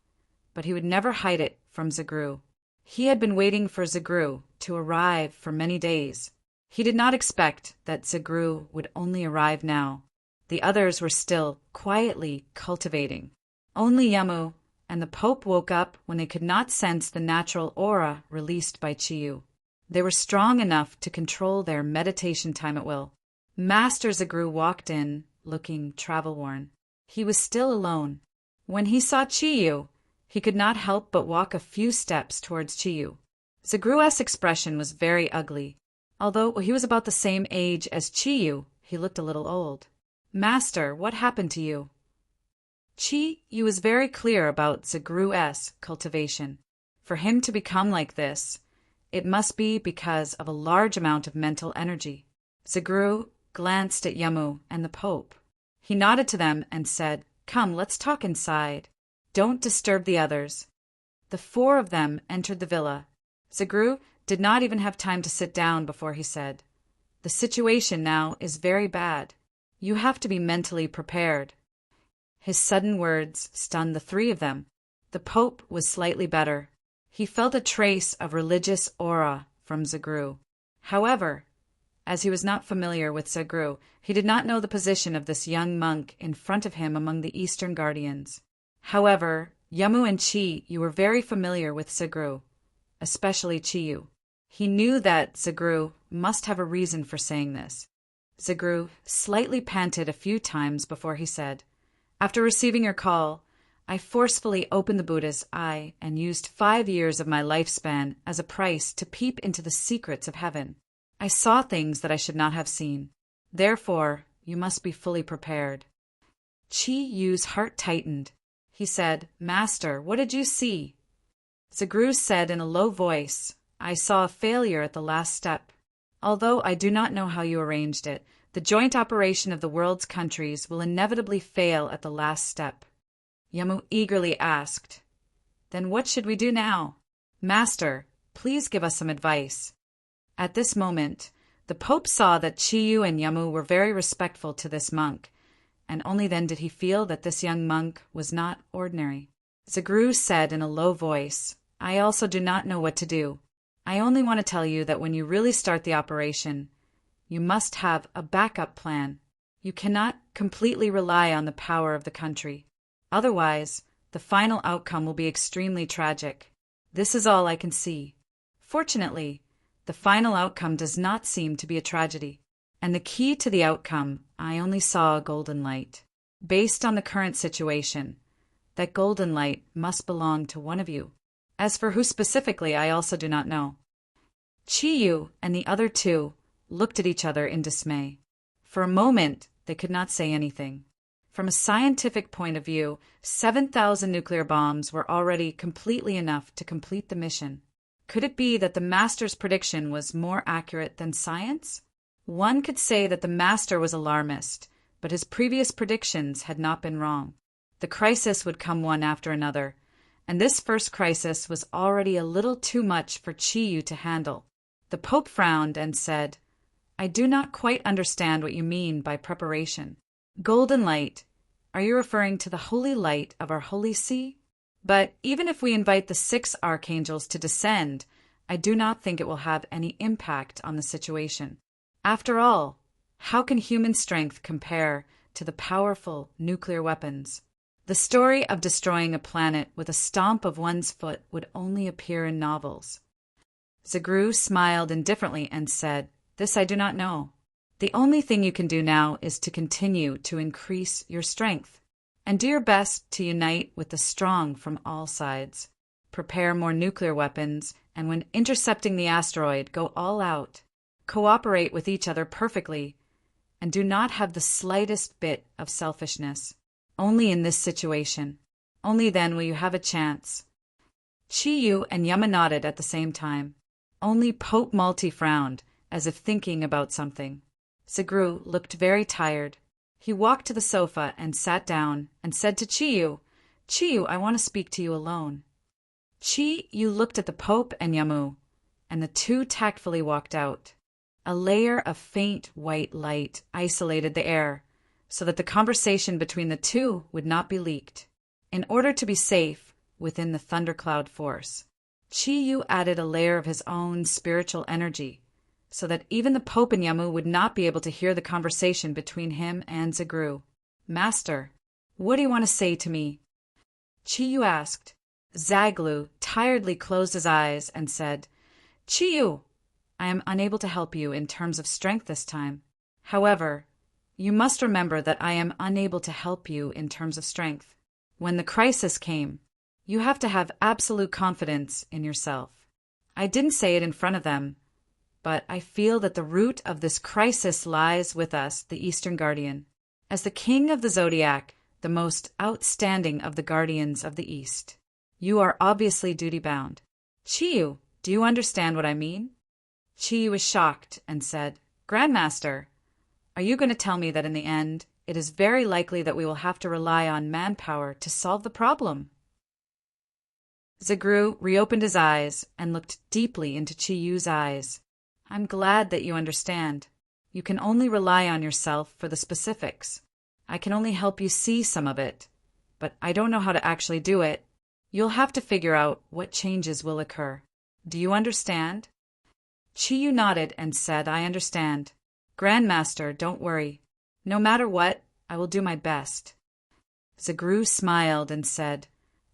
Speaker 1: but he would never hide it from Zagru. He had been waiting for Zagru to arrive for many days. He did not expect that Zagru would only arrive now. The others were still quietly cultivating. Only Yamu and the Pope woke up when they could not sense the natural aura released by Chiyu. They were strong enough to control their meditation time at will. Master Zagru walked in, looking travel-worn. He was still alone. When he saw Chiyu, he could not help but walk a few steps towards Chiyu. Zagru's expression was very ugly. Although he was about the same age as Chiyu, he looked a little old. "Master, what happened to you?" Chiyu was very clear about Zagru's cultivation. For him to become like this, it must be because of a large amount of mental energy. Zagru glanced at Yamu and the Pope. He nodded to them and said, "Come, let's talk inside. Don't disturb the others." The 4 of them entered the villa. Zagru did not even have time to sit down before he said, "The situation now is very bad. You have to be mentally prepared." His sudden words stunned the 3 of them. The Pope was slightly better. He felt a trace of religious aura from Zagru. However, as he was not familiar with Zagru, he did not know the position of this young monk in front of him among the Eastern Guardians. However, Yamu and Chiyu were very familiar with Zagru, especially Chiyu. He knew that Zagru must have a reason for saying this. Zagru slightly panted a few times before he said, "After receiving your call, I forcefully opened the Buddha's eye and used 5 years of my lifespan as a price to peep into the secrets of heaven. I saw things that I should not have seen. Therefore, you must be fully prepared." Chiyu's heart tightened. He said, "Master, what did you see?" Zagru said in a low voice, "I saw a failure at the last step. Although I do not know how you arranged it, the joint operation of the world's countries will inevitably fail at the last step." Yamu eagerly asked, "Then what should we do now? Master, please give us some advice." At this moment, the Pope saw that Chiyu and Yamu were very respectful to this monk, and only then did he feel that this young monk was not ordinary. Zagru said in a low voice, "I also do not know what to do. I only want to tell you that when you really start the operation, you must have a backup plan. You cannot completely rely on the power of the country. Otherwise, the final outcome will be extremely tragic. This is all I can see. Fortunately, the final outcome does not seem to be a tragedy. And the key to the outcome, I only saw a golden light. Based on the current situation, that golden light must belong to one of you. As for who specifically, I also do not know." Chiyu and the other 2 looked at each other in dismay. For a moment, they could not say anything. From a scientific point of view, 7,000 nuclear bombs were already completely enough to complete the mission. Could it be that the Master's prediction was more accurate than science? One could say that the Master was alarmist, but his previous predictions had not been wrong. The crisis would come one after another, and this first crisis was already a little too much for Chiyu to handle. The Pope frowned and said, "I do not quite understand what you mean by preparation. Golden light, are you referring to the holy light of our holy see? But even if we invite the 6 archangels to descend, I do not think it will have any impact on the situation. After all, how can human strength compare to the powerful nuclear weapons? The story of destroying a planet with a stomp of one's foot would only appear in novels." Zagru smiled indifferently and said, "This I do not know. The only thing you can do now is to continue to increase your strength. And do your best to unite with the strong from all sides. Prepare more nuclear weapons, and when intercepting the asteroid, go all out. Cooperate with each other perfectly, and do not have the slightest bit of selfishness. Only in this situation. Only then will you have a chance. Chiyu and Yama nodded at the same time. Only Pope Malti frowned, as if thinking about something. Zagru looked very tired. He walked to the sofa and sat down and said to Chiyu, "Chiyu, I want to speak to you alone." Chiyu looked at the Pope and Yamu, and the two tactfully walked out. A layer of faint white light isolated the air, so that the conversation between the two would not be leaked. In order to be safe within the thundercloud force, Chiyu added a layer of his own spiritual energy, so that even the Pope and Yamu would not be able to hear the conversation between him and Zagru. "Master, what do you want to say to me?" Chiyu asked. Zaglu tiredly closed his eyes and said, "Chiyu, I am unable to help you in terms of strength this time. However, you must remember that I am unable to help you in terms of strength. When the crisis came, you have to have absolute confidence in yourself. I didn't say it in front of them, but I feel that the root of this crisis lies with us, the Eastern Guardian. As the king of the Zodiac, the most outstanding of the guardians of the East, you are obviously duty-bound. Chiyu, do you understand what I mean?" Chiyu was shocked and said, "Grandmaster, are you going to tell me that in the end, it is very likely that we will have to rely on manpower to solve the problem?" Zagru reopened his eyes and looked deeply into Chiyu's eyes. "I'm glad that you understand. You can only rely on yourself for the specifics. I can only help you see some of it, but I don't know how to actually do it. You'll have to figure out what changes will occur. Do you understand?" Chiyu nodded and said, "I understand. Grandmaster, don't worry. No matter what, I will do my best." Zagru smiled and said,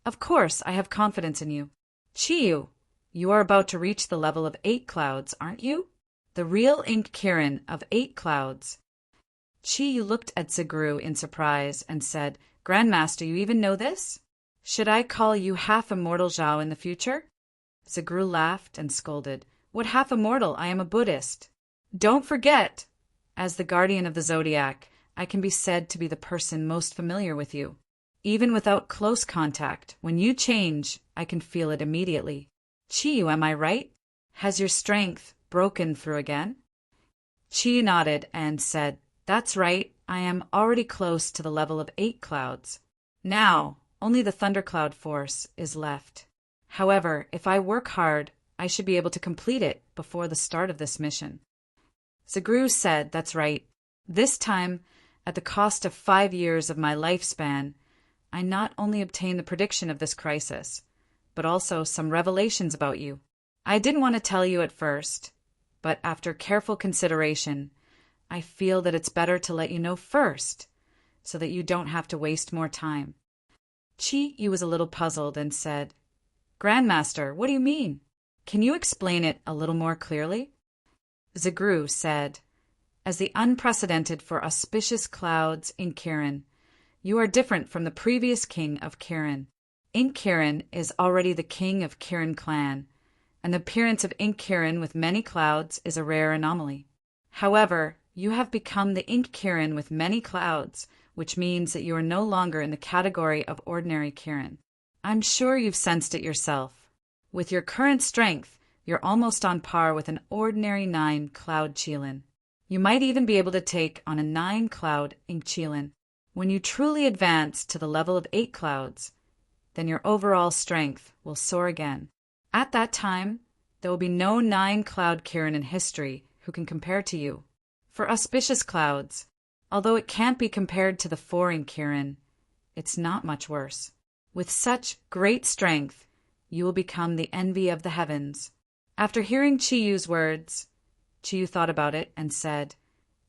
Speaker 1: "Of course, I have confidence in you. Chiyu, you are about to reach the level of 8 clouds, aren't you? The real ink Kirin of 8 clouds." Chiyu looked at Zagru in surprise and said, "Grandmaster, you even know this? Should I call you half-immortal Zhao in the future?" Zagru laughed and scolded, "What half-immortal? I am a Buddhist. Don't forget, as the guardian of the Zodiac, I can be said to be the person most familiar with you. Even without close contact, when you change, I can feel it immediately. Chiyu, am I right? Has your strength broken through again?" Chiyu nodded and said, "That's right, I am already close to the level of 8 clouds. Now, only the thundercloud force is left. However, if I work hard, I should be able to complete it before the start of this mission." Zagru said, "That's right. This time, at the cost of 5 years of my lifespan, I not only obtained the prediction of this crisis, but also some revelations about you. I didn't want to tell you at first, but after careful consideration, I feel that it's better to let you know first, so that you don't have to waste more time." Chiyu was a little puzzled and said, "Grandmaster, what do you mean? Can you explain it a little more clearly?" Zagru said, "As the unprecedented for auspicious clouds in Kirin, you are different from the previous king of Kirin. Ink Kirin is already the king of Kirin clan, and the appearance of Ink Kirin with many clouds is a rare anomaly. However, you have become the Ink Kirin with many clouds, which means that you are no longer in the category of ordinary Kirin. I'm sure you've sensed it yourself. With your current strength, you're almost on par with an ordinary 9-cloud Qilin. You might even be able to take on a 9-cloud Ink Qilin. When you truly advance to the level of 8 clouds, then your overall strength will soar again. At that time, there will be no 9-cloud Kirin in history who can compare to you. For auspicious clouds, although it can't be compared to the 4 in Kirin, it's not much worse. With such great strength, you will become the envy of the heavens." After hearing Chiyu's words, Chiyu thought about it and said,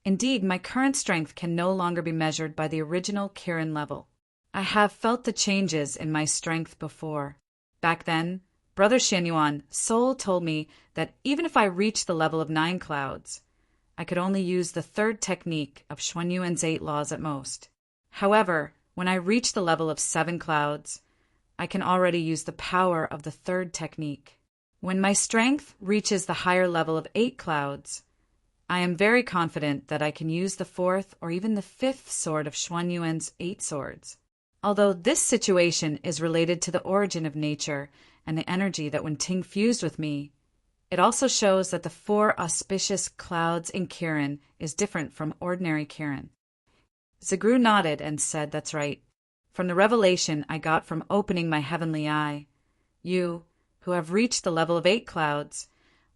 Speaker 1: "Indeed, my current strength can no longer be measured by the original Kirin level. I have felt the changes in my strength before. Back then, Brother Xianyuan Soul told me that even if I reached the level of 9 clouds, I could only use the 3rd technique of Xuanyuan's 8 laws at most. However, When I reach the level of 7 clouds, I can already use the power of the third technique. When my strength reaches the higher level of 8 clouds, I am very confident that I can use the 4th or even the 5th sword of Xuanyuan's 8 swords. Although this situation is related to the origin of nature and the energy that when Ting fused with me, it also shows that the 4 auspicious clouds in Kirin is different from ordinary Kirin. Zagru nodded and said, "That's right. From the revelation I got from opening my heavenly eye, you, who have reached the level of 8 clouds,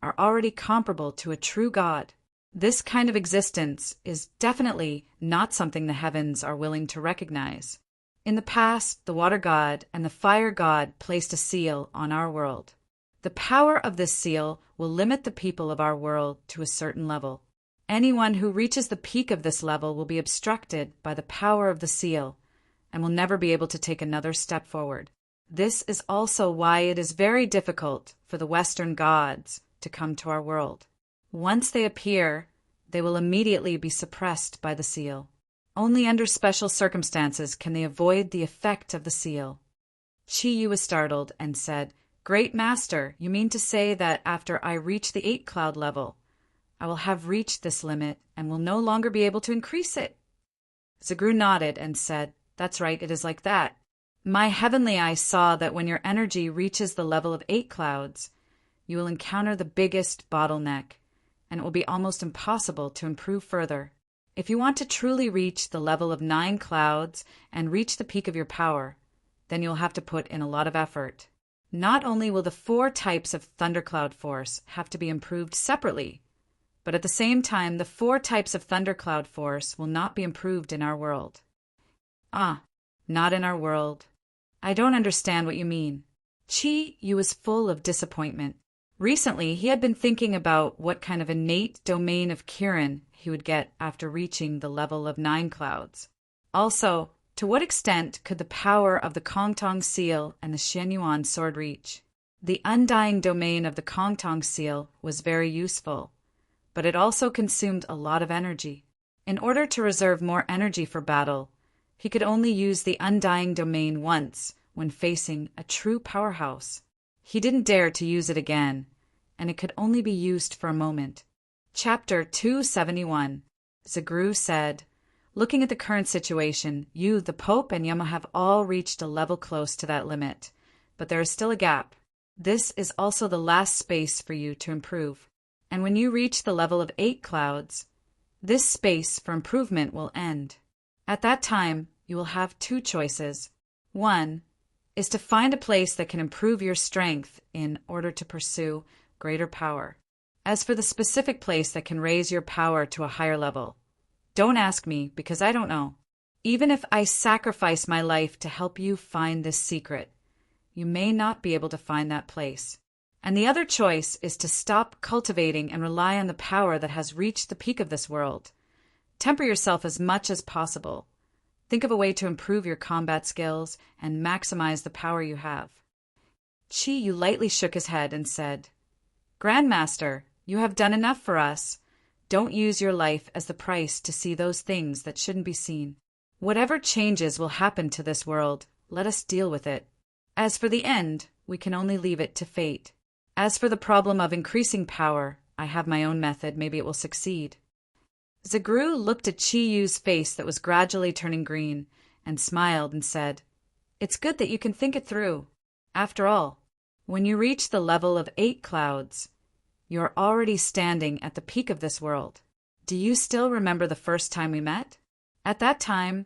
Speaker 1: are already comparable to a true god. This kind of existence is definitely not something the heavens are willing to recognize. In the past, the water god and the fire god placed a seal on our world. The power of this seal will limit the people of our world to a certain level. Anyone who reaches the peak of this level will be obstructed by the power of the seal and will never be able to take another step forward. This is also why it is very difficult for the Western gods to come to our world. Once they appear, they will immediately be suppressed by the seal. Only under special circumstances can they avoid the effect of the seal." Qi Yu was startled and said, "Great Master, you mean to say that after I reach the 8 cloud level, I will have reached this limit and will no longer be able to increase it?" Zagru nodded and said, "That's right, it is like that. My heavenly eye saw that when your energy reaches the level of 8 clouds, you will encounter the biggest bottleneck, and it will be almost impossible to improve further. If you want to truly reach the level of 9 clouds and reach the peak of your power, then you'll have to put in a lot of effort. Not only will the 4 types of thundercloud force have to be improved separately, but at the same time the 4 types of thundercloud force will not be improved in our world." "Ah, not in our world. I don't understand what you mean." Qi Yu was full of disappointment. Recently, he had been thinking about what kind of innate domain of Kirin he would get after reaching the level of 9 clouds. Also, to what extent could the power of the Kongtong seal and the Xuanyuan sword reach? The undying domain of the Kongtong seal was very useful, but it also consumed a lot of energy. In order to reserve more energy for battle, he could only use the undying domain once when facing a true powerhouse. He didn't dare to use it again, and it could only be used for a moment. Chapter 271. Zagru said, "Looking at the current situation, you, the Pope, and Yama have all reached a level close to that limit, but there is still a gap. This is also the last space for you to improve. And when you reach the level of 8 clouds, this space for improvement will end. At that time, you will have 2 choices. One is to find a place that can improve your strength in order to pursue greater power. As for the specific place that can raise your power to a higher level, don't ask me because I don't know. Even if I sacrifice my life to help you find this secret, you may not be able to find that place. And the other choice is to stop cultivating and rely on the power that has reached the peak of this world. Temper yourself as much as possible. Think of a way to improve your combat skills and maximize the power you have." Qi Yu lightly shook his head and said, "Grandmaster, you have done enough for us. Don't use your life as the price to see those things that shouldn't be seen. Whatever changes will happen to this world, let us deal with it. As for the end, we can only leave it to fate. As for the problem of increasing power, I have my own method. Maybe it will succeed." Zagru looked at Qi Yu's face that was gradually turning green and smiled and said, "It's good that you can think it through. After all, when you reach the level of 8 clouds, you're already standing at the peak of this world. Do you still remember the first time we met? At that time,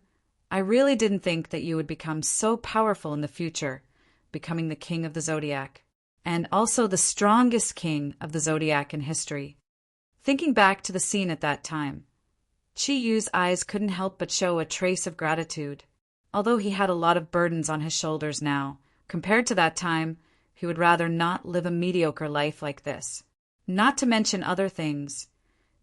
Speaker 1: I really didn't think that you would become so powerful in the future, becoming the king of the Zodiac, and also the strongest king of the Zodiac in history." Thinking back to the scene at that time, Qi Yu's eyes couldn't help but show a trace of gratitude. Although he had a lot of burdens on his shoulders now, compared to that time, he would rather not live a mediocre life like this. Not to mention other things.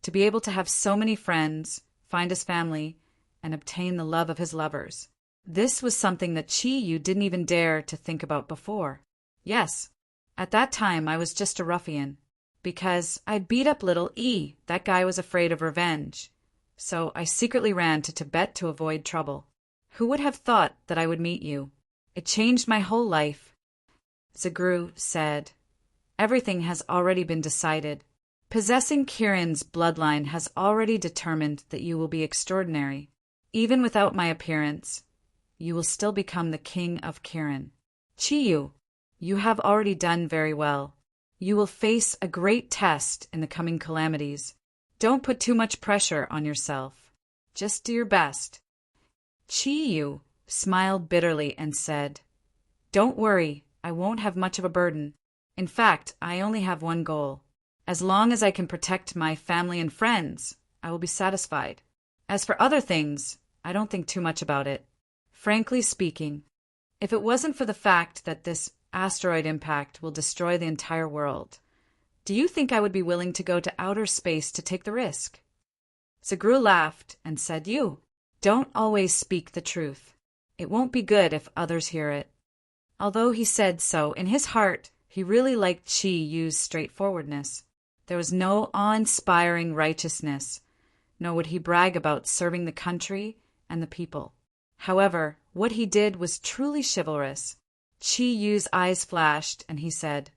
Speaker 1: To be able to have so many friends, find his family, and obtain the love of his lovers. This was something that Qi Yu didn't even dare to think about before. Yes, at that time I was just a ruffian. Because I beat up little E, that guy was afraid of revenge. So I secretly ran to Tibet to avoid trouble. Who would have thought that I would meet you? It changed my whole life. Zagru said, everything has already been decided. Possessing Kirin's bloodline has already determined that you will be extraordinary. Even without my appearance, you will still become the king of Kirin. Chiyu, you have already done very well. You will face a great test in the coming calamities. Don't put too much pressure on yourself. Just do your best. Chiyu smiled bitterly and said, don't worry, I won't have much of a burden. In fact, I only have one goal. As long as I can protect my family and friends, I will be satisfied. As for other things, I don't think too much about it. Frankly speaking, if it wasn't for the fact that this asteroid impact will destroy the entire world, do you think I would be willing to go to outer space to take the risk? Zagru laughed and said, you don't always speak the truth. It won't be good if others hear it. Although he said so, in his heart, he really liked Chiyu's straightforwardness. There was no awe-inspiring righteousness, nor would he brag about serving the country and the people. However, what he did was truly chivalrous. Chiyu's eyes flashed, and he said,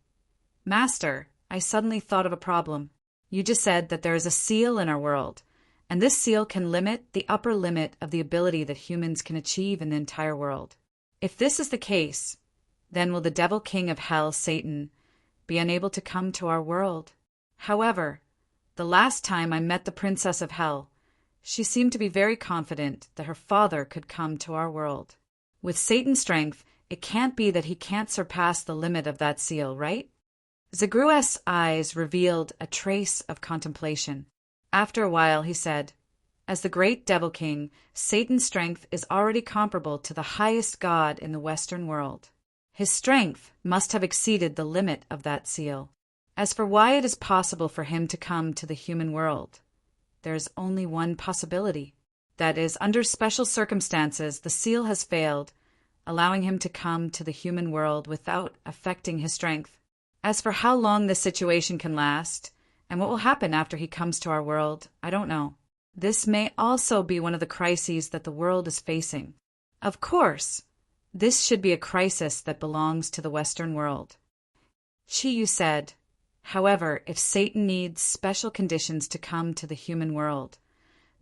Speaker 1: Master, I suddenly thought of a problem. You just said that there is a seal in our world, and this seal can limit the upper limit of the ability that humans can achieve in the entire world. If this is the case, then will the devil king of hell, Satan, be unable to come to our world? However, the last time I met the princess of hell, she seemed to be very confident that her father could come to our world. With Satan's strength, it can't be that he can't surpass the limit of that seal, right? Zagru's eyes revealed a trace of contemplation. After a while, he said, as the great devil king, Satan's strength is already comparable to the highest god in the Western world. His strength must have exceeded the limit of that seal. As for why it is possible for him to come to the human world, there is only one possibility. That is, under special circumstances, the seal has failed, allowing him to come to the human world without affecting his strength. As for how long this situation can last, and what will happen after he comes to our world, I don't know. This may also be one of the crises that the world is facing. Of course, this should be a crisis that belongs to the Western world. Chiyu said, however, if Satan needs special conditions to come to the human world,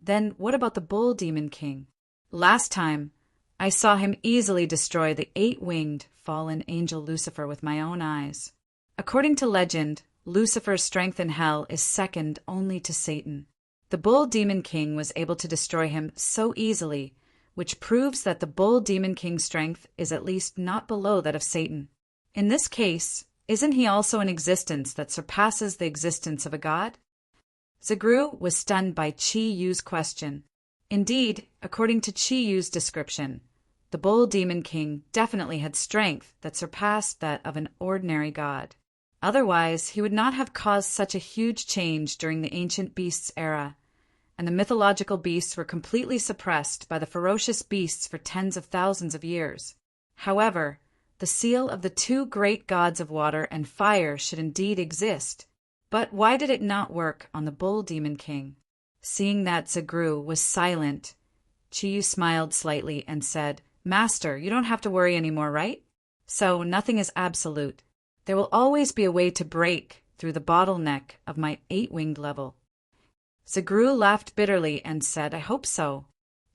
Speaker 1: then what about the Bull Demon King? Last time, I saw him easily destroy the 8-winged fallen angel Lucifer with my own eyes. According to legend, Lucifer's strength in hell is second only to Satan. The Bull Demon King was able to destroy him so easily, which proves that the Bull Demon King's strength is at least not below that of Satan. In this case, isn't he also an existence that surpasses the existence of a god? Zagru was stunned by Chiyu's question. Indeed, according to Chiyu's description, the Bull Demon King definitely had strength that surpassed that of an ordinary god. Otherwise, he would not have caused such a huge change during the ancient beasts era, and the mythological beasts were completely suppressed by the ferocious beasts for tens of thousands of years. However, the seal of the two great gods of water and fire should indeed exist. But why did it not work on the Bull Demon King? Seeing that Zagru was silent, Chiyu smiled slightly and said, Master, you don't have to worry anymore, right? So nothing is absolute. There will always be a way to break through the bottleneck of my 8-winged level. Zagru laughed bitterly and said, I hope so.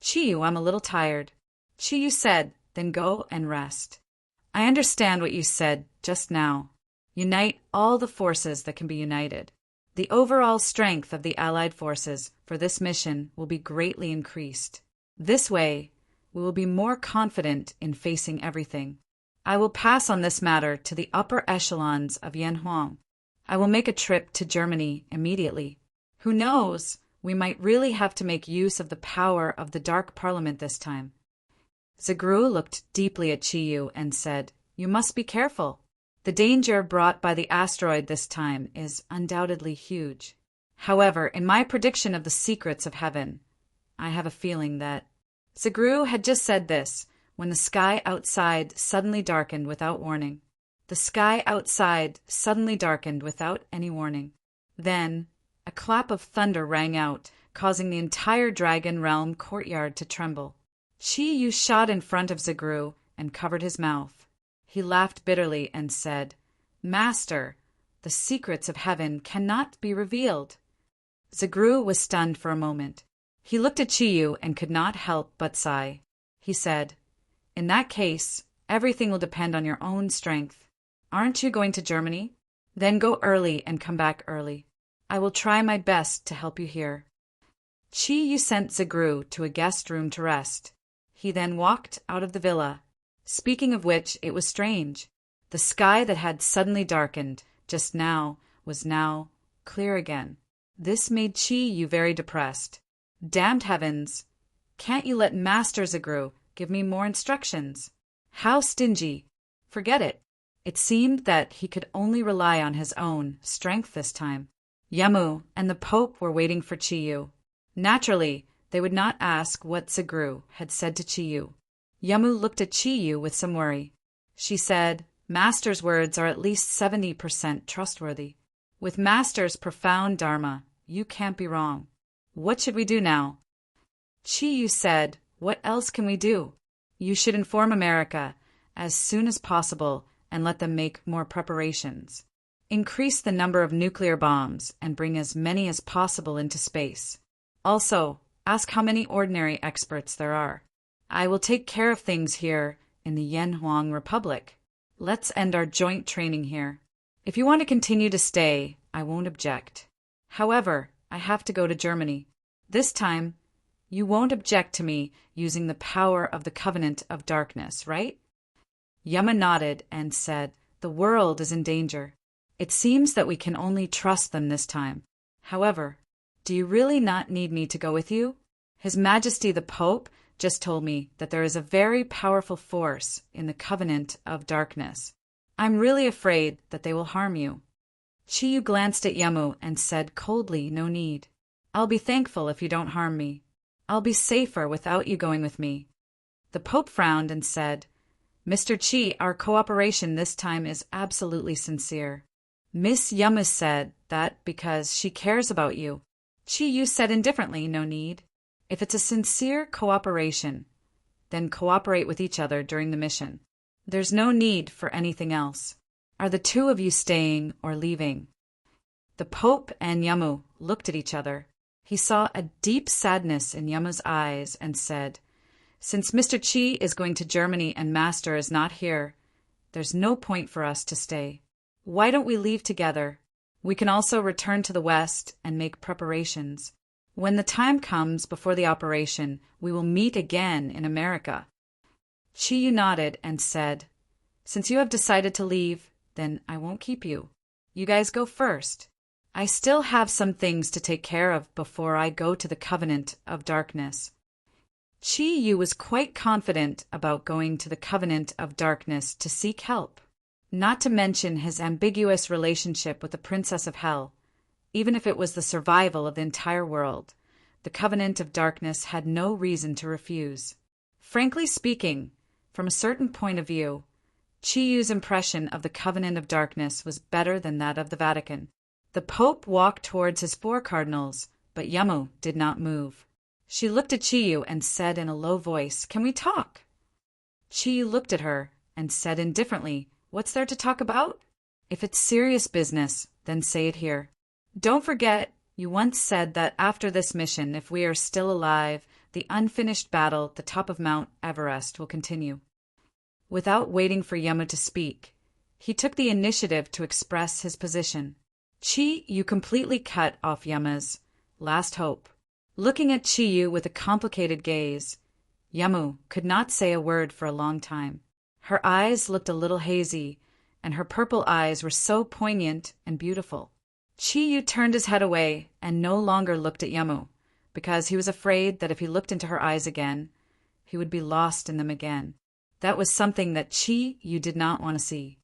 Speaker 1: Chiyu, I'm a little tired. Chiyu said, then go and rest. I understand what you said just now. Unite all the forces that can be united. The overall strength of the Allied forces for this mission will be greatly increased. This way, we will be more confident in facing everything. I will pass on this matter to the upper echelons of Yanhuang. I will make a trip to Germany immediately. Who knows, we might really have to make use of the power of the Dark Parliament this time. Zagru looked deeply at Chiyu and said, You must be careful. The danger brought by the asteroid this time is undoubtedly huge. However, in my prediction of the secrets of heaven, I have a feeling that... Zagru had just said this when the sky outside suddenly darkened without warning. The sky outside suddenly darkened without any warning. Then, a clap of thunder rang out, causing the entire dragon realm courtyard to tremble. Chi Yu shot in front of Zagru and covered his mouth. He laughed bitterly and said, "Master, the secrets of heaven cannot be revealed." Zagru was stunned for a moment. He looked at Chi Yu and could not help but sigh. He said, "In that case, everything will depend on your own strength. Aren't you going to Germany? Then go early and come back early. I will try my best to help you here." Chi Yu sent Zagru to a guest room to rest. He then walked out of the villa. Speaking of which, it was strange. The sky that had suddenly darkened just now was now clear again. This made Chi Yu very depressed. Damned heavens! Can't you let Master Zagru give me more instructions? How stingy! Forget it. It seemed that he could only rely on his own strength this time. Yamu and the Pope were waiting for Chi Yu. Naturally, they would not ask what Zagru had said to Chi Yu. Yamu looked at Chi Yu with some worry. She said, "Master's words are at least 70% trustworthy. With Master's profound dharma, you can't be wrong. What should we do now?" Chi Yu said, "What else can we do? You should inform America as soon as possible and let them make more preparations. Increase the number of nuclear bombs and bring as many as possible into space. Also, ask how many ordinary experts there are. I will take care of things here in the Yanhuang Republic. Let's end our joint training here. If you want to continue to stay, I won't object. However, I have to go to Germany. This time, you won't object to me using the power of the Covenant of Darkness, right?" Yama nodded and said, "The world is in danger. It seems that we can only trust them this time. However, do you really not need me to go with you? His Majesty the Pope just told me that there is a very powerful force in the Covenant of Darkness. I'm really afraid that they will harm you." Chi Yu glanced at Yamu and said coldly, "No need. I'll be thankful if you don't harm me. I'll be safer without you going with me." The Pope frowned and said, "Mr. Chi, our cooperation this time is absolutely sincere. Miss Yamu said that because she cares about you." Chi Yu said indifferently, "No need. If it's a sincere cooperation, then cooperate with each other during the mission. There's no need for anything else. Are the two of you staying or leaving?" The Pope and Yamu looked at each other. He saw a deep sadness in Yamu's eyes and said, "Since Mr. Chi is going to Germany and Master is not here, there's no point for us to stay. Why don't we leave together? We can also return to the West and make preparations. When the time comes before the operation, we will meet again in America." Chi Yu nodded and said, "Since you have decided to leave, then I won't keep you. You guys go first. I still have some things to take care of before I go to the Covenant of Darkness." Chi Yu was quite confident about going to the Covenant of Darkness to seek help, not to mention his ambiguous relationship with the Princess of Hell. Even if it was the survival of the entire world, the Covenant of Darkness had no reason to refuse. Frankly speaking, from a certain point of view, Chi Yu's impression of the Covenant of Darkness was better than that of the Vatican. The Pope walked towards his four cardinals, but Yamu did not move. She looked at Chi Yu and said in a low voice, "Can we talk?" Chi Yu looked at her and said indifferently, "What's there to talk about? If it's serious business, then say it here. Don't forget, you once said that after this mission, if we are still alive, the unfinished battle at the top of Mount Everest will continue." Without waiting for Yamu to speak, he took the initiative to express his position. Chi Yu completely cut off Yamu's last hope. Looking at Chi Yu with a complicated gaze, Yamu could not say a word for a long time. Her eyes looked a little hazy, and her purple eyes were so poignant and beautiful. Chi Yu turned his head away and no longer looked at Yamu, because he was afraid that if he looked into her eyes again, he would be lost in them again. That was something that Chi Yu did not want to see.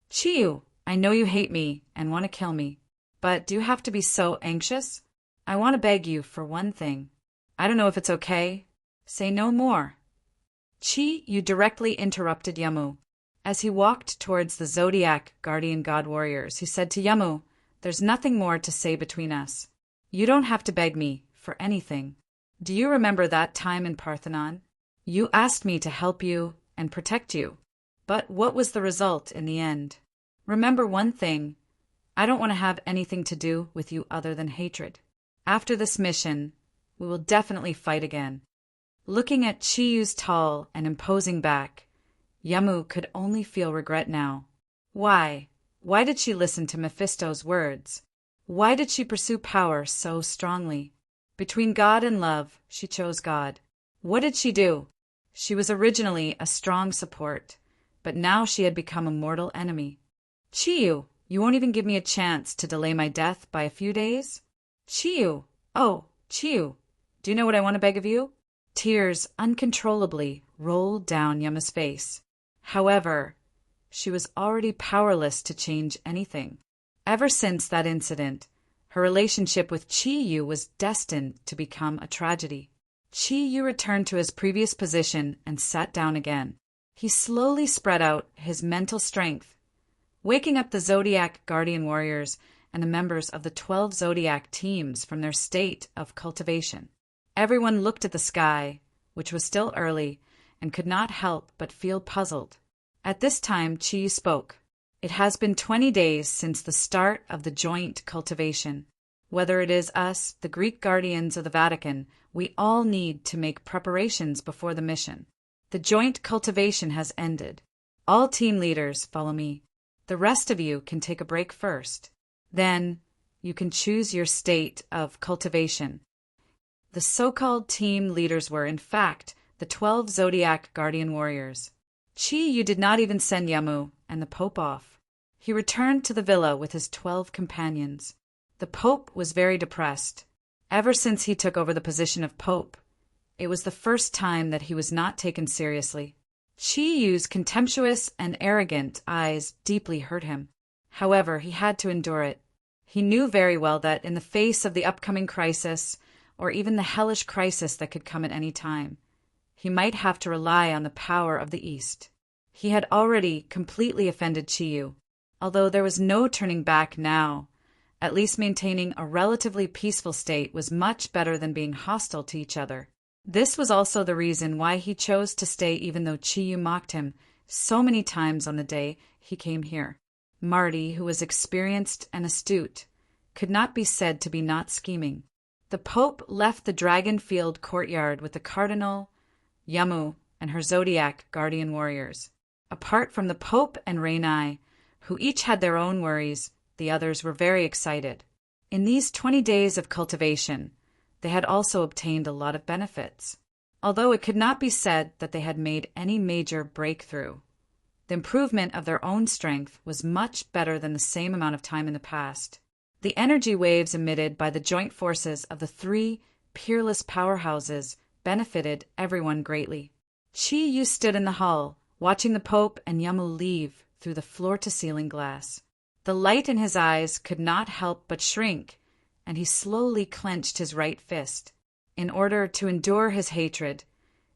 Speaker 1: "Chi Yu, I know you hate me and want to kill me, but do you have to be so anxious? I want to beg you for one thing. I don't know if it's okay. Say no more." Chi Yu directly interrupted Yamu. As he walked towards the Zodiac guardian god warriors, he said to Yamu, "There's nothing more to say between us. You don't have to beg me for anything. Do you remember that time in Parthenon? You asked me to help you and protect you. But what was the result in the end? Remember one thing. I don't want to have anything to do with you other than hatred. After this mission, we will definitely fight again. Looking at Chiyu's tall and imposing back, Yamu could only feel regret now. Why? Why did she listen to Mephisto's words? Why did she pursue power so strongly? Between God and love, she chose God. What did she do? She was originally a strong support, but now she had become a mortal enemy. Chiyu, you won't even give me a chance to delay my death by a few days? Chiyu, oh, Chiyu, do you know what I want to beg of you? Tears uncontrollably rolled down Yama's face. However, she was already powerless to change anything. Ever since that incident, her relationship with Chiyu was destined to become a tragedy. Chiyu returned to his previous position and sat down again. He slowly spread out his mental strength, waking up the Zodiac Guardian Warriors and the members of the 12 Zodiac teams from their state of cultivation. Everyone looked at the sky, which was still early, and could not help but feel puzzled. At this time, Chiyu spoke. It has been 20 days since the start of the joint cultivation. Whether it is us, the Greek guardians of the Vatican, we all need to make preparations before the mission. The joint cultivation has ended. All team leaders follow me. The rest of you can take a break first. Then, you can choose your state of cultivation. The so-called team leaders were, in fact, the 12 Zodiac Guardian Warriors. Chiyu did not even send Yamu and the Pope off. He returned to the villa with his 12 companions. The Pope was very depressed. Ever since he took over the position of Pope, it was the first time that he was not taken seriously. Chiyu's contemptuous and arrogant eyes deeply hurt him. However, he had to endure it. He knew very well that in the face of the upcoming crisis, or even the hellish crisis that could come at any time, he might have to rely on the power of the East. He had already completely offended Chiyu. Although there was no turning back now, at least maintaining a relatively peaceful state was much better than being hostile to each other. This was also the reason why he chose to stay even though Chiyu mocked him so many times on the day he came here. Marty, who was experienced and astute, could not be said to be not scheming. The Pope left the Dragonfield courtyard with the Cardinal, Yamu, and her Zodiac Guardian Warriors. Apart from the Pope and Reinai, who each had their own worries, the others were very excited. In these 20 days of cultivation, they had also obtained a lot of benefits. Although it could not be said that they had made any major breakthrough, the improvement of their own strength was much better than the same amount of time in the past. The energy waves emitted by the joint forces of the 3 peerless powerhouses benefited everyone greatly. Chiyu stood in the hall, watching the Pope and Yamu leave through the floor-to-ceiling glass. The light in his eyes could not help but shrink, and he slowly clenched his right fist. In order to endure his hatred,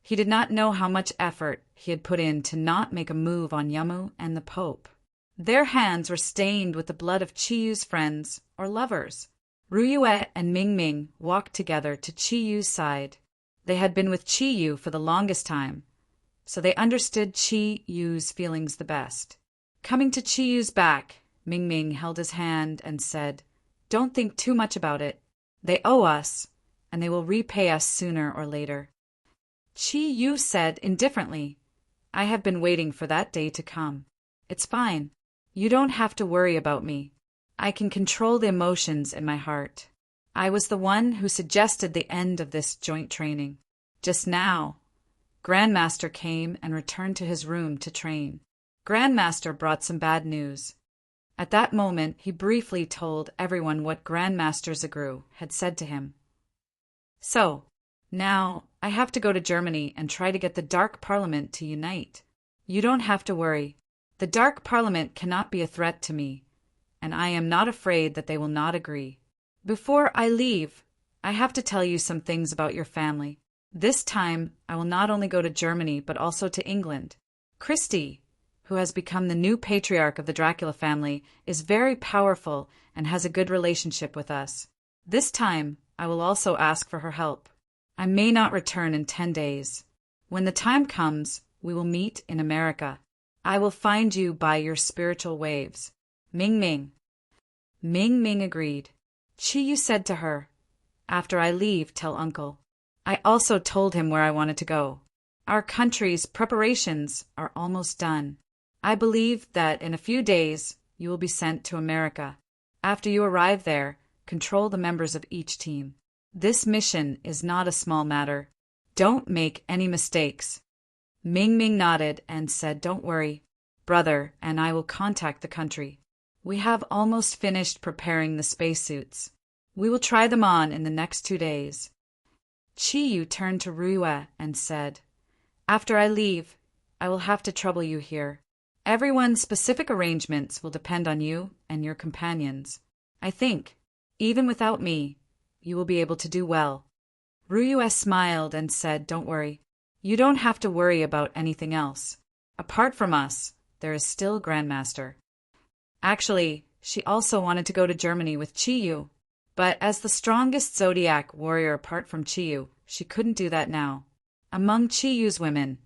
Speaker 1: he did not know how much effort he had put in to not make a move on Yamu and the Pope. Their hands were stained with the blood of Chiyu's friends or lovers. Ruyue and Mingming walked together to Chiyu's side. They had been with Chiyu for the longest time, so they understood Chiyu's feelings the best. Coming to Chiyu's back, Mingming held his hand and said, "Don't think too much about it. They owe us, and they will repay us sooner or later." Chiyu said indifferently, "I have been waiting for that day to come. It's fine. You don't have to worry about me. I can control the emotions in my heart. I was the one who suggested the end of this joint training. Just now, Grandmaster came and returned to his room to train. Grandmaster brought some bad news." At that moment, he briefly told everyone what Grandmaster Zagru had said to him. "So, now I have to go to Germany and try to get the Dark Parliament to unite. You don't have to worry. The Dark Parliament cannot be a threat to me, and I am not afraid that they will not agree. Before I leave, I have to tell you some things about your family. This time, I will not only go to Germany but also to England. Christie, who has become the new patriarch of the Dracula family, is very powerful and has a good relationship with us. This time, I will also ask for her help. I may not return in 10 days. When the time comes, we will meet in America. I will find you by your spiritual waves. Ming Ming. Ming Ming agreed. Chi Yu said to her, "After I leave, tell Uncle. I also told him where I wanted to go. Our country's preparations are almost done. I believe that in a few days you will be sent to America. After you arrive there, control the members of each team. This mission is not a small matter. Don't make any mistakes." Ming Ming nodded and said, "Don't worry, brother, and I will contact the country. We have almost finished preparing the spacesuits. We will try them on in the next 2 days." Chi Yu turned to Rui and said, "After I leave, I will have to trouble you here. Everyone's specific arrangements will depend on you and your companions. I think, even without me, you will be able to do well." Rui smiled and said, "Don't worry. You don't have to worry about anything else. Apart from us, there is still Grandmaster." Actually, she also wanted to go to Germany with Chi Yu, but as the strongest Zodiac warrior apart from Chi Yu, she couldn't do that now. Among Chi Yu's women,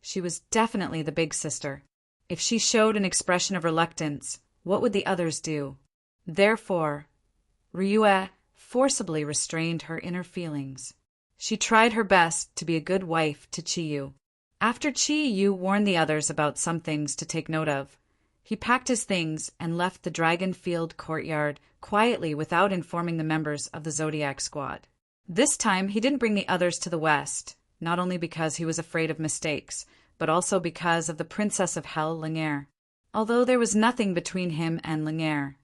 Speaker 1: she was definitely the big sister. If she showed an expression of reluctance, what would the others do? Therefore, Ryue forcibly restrained her inner feelings. She tried her best to be a good wife to Chi Yu. After Chi Yu warned the others about some things to take note of, he packed his things and left the Dragon Field courtyard quietly without informing the members of the Zodiac squad. This time he didn't bring the others to the west, not only because he was afraid of mistakes, but also because of the Princess of Hell, Ling'er. Although there was nothing between him and Ling'er,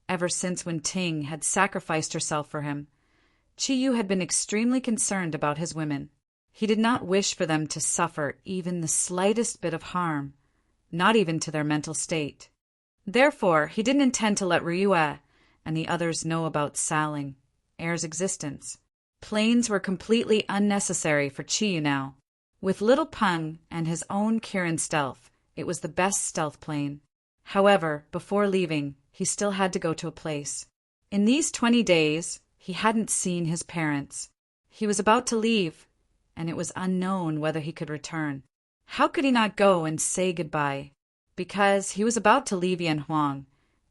Speaker 1: ever since when Ting had sacrificed herself for him, Chi Yu had been extremely concerned about his women. He did not wish for them to suffer even the slightest bit of harm, not even to their mental state. Therefore, he didn't intend to let Ryue and the others know about Saling, Air's existence. Planes were completely unnecessary for Chi Yu now. With Little Peng and his own Kirin Stealth, it was the best stealth plane. However, before leaving, he still had to go to a place. In these 20 days, he hadn't seen his parents. He was about to leave, and it was unknown whether he could return. How could he not go and say goodbye? Because he was about to leave Yanhuang,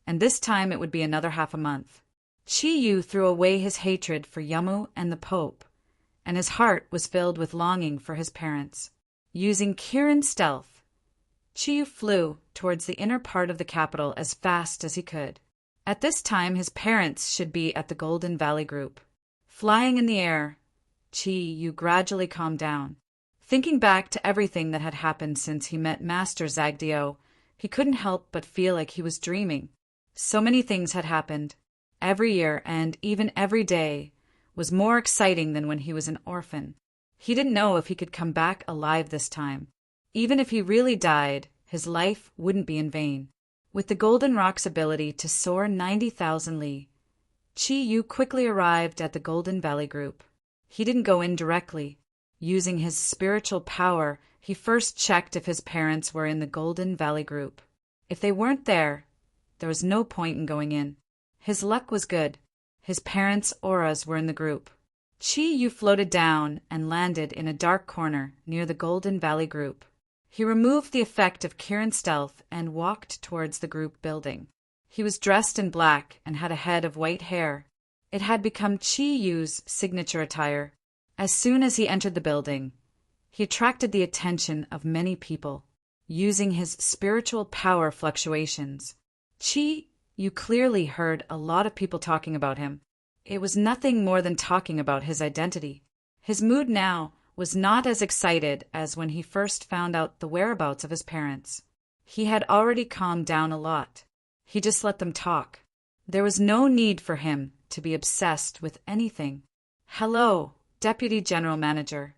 Speaker 1: and this time it would be another half a month. Chi Yu threw away his hatred for Yamu and the Pope, and his heart was filled with longing for his parents. Using Kirin Stealth, Chi Yu flew towards the inner part of the capital as fast as he could. At this time his parents should be at the Golden Valley Group. Flying in the air, Chi Yu gradually calmed down. Thinking back to everything that had happened since he met Master Zagdio, he couldn't help but feel like he was dreaming. So many things had happened. Every year, and even every day, was more exciting than when he was an orphan. He didn't know if he could come back alive this time. Even if he really died, his life wouldn't be in vain. With the Golden Rock's ability to soar 90,000 li, Chi Yu quickly arrived at the Golden Valley Group. He didn't go in directly. Using his spiritual power, he first checked if his parents were in the Golden Valley Group. If they weren't there, there was no point in going in. His luck was good. His parents' auras were in the group. Chi Yu floated down and landed in a dark corner near the Golden Valley Group. He removed the effect of Kirin Stealth and walked towards the group building. He was dressed in black and had a head of white hair. It had become Chi Yu's signature attire. As soon as he entered the building, he attracted the attention of many people. Using his spiritual power fluctuations, Chi Yu clearly heard a lot of people talking about him. It was nothing more than talking about his identity. His mood now was not as excited as when he first found out the whereabouts of his parents. He had already calmed down a lot. He just let them talk. There was no need for him to be obsessed with anything. "Hello, Deputy General Manager."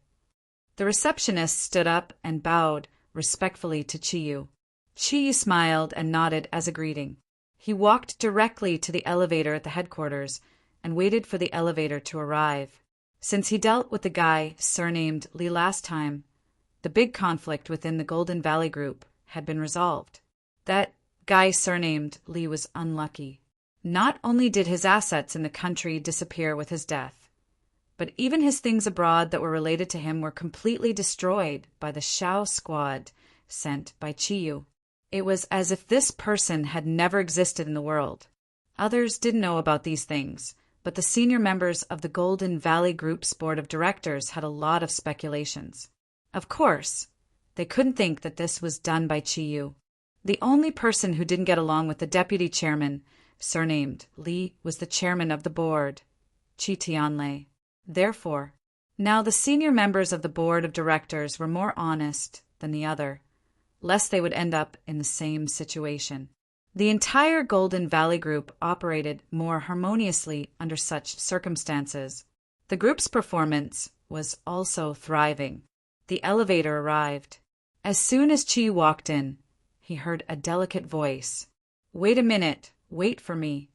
Speaker 1: The receptionist stood up and bowed respectfully to Chi Yu. Chi Yu smiled and nodded as a greeting. He walked directly to the elevator at the headquarters and waited for the elevator to arrive. Since he dealt with the guy surnamed Li last time, the big conflict within the Golden Valley Group had been resolved. That guy surnamed Li was unlucky. Not only did his assets in the country disappear with his death, But even his things abroad that were related to him were completely destroyed by the Shao squad sent by Chiyu. It was as if this person had never existed in the world. Others didn't know about these things, but the senior members of the Golden Valley Group's board of directors had a lot of speculations. Of course, they couldn't think that this was done by Chiyu. The only person who didn't get along with the deputy chairman, surnamed Li, was the chairman of the board, Chi Tianlei. Therefore, now the senior members of the board of directors were more honest than the other, lest they would end up in the same situation. The entire Golden Valley Group operated more harmoniously under such circumstances. The group's performance was also thriving. The elevator arrived. As soon as Chi walked in, he heard a delicate voice. "Wait a minute, wait for me."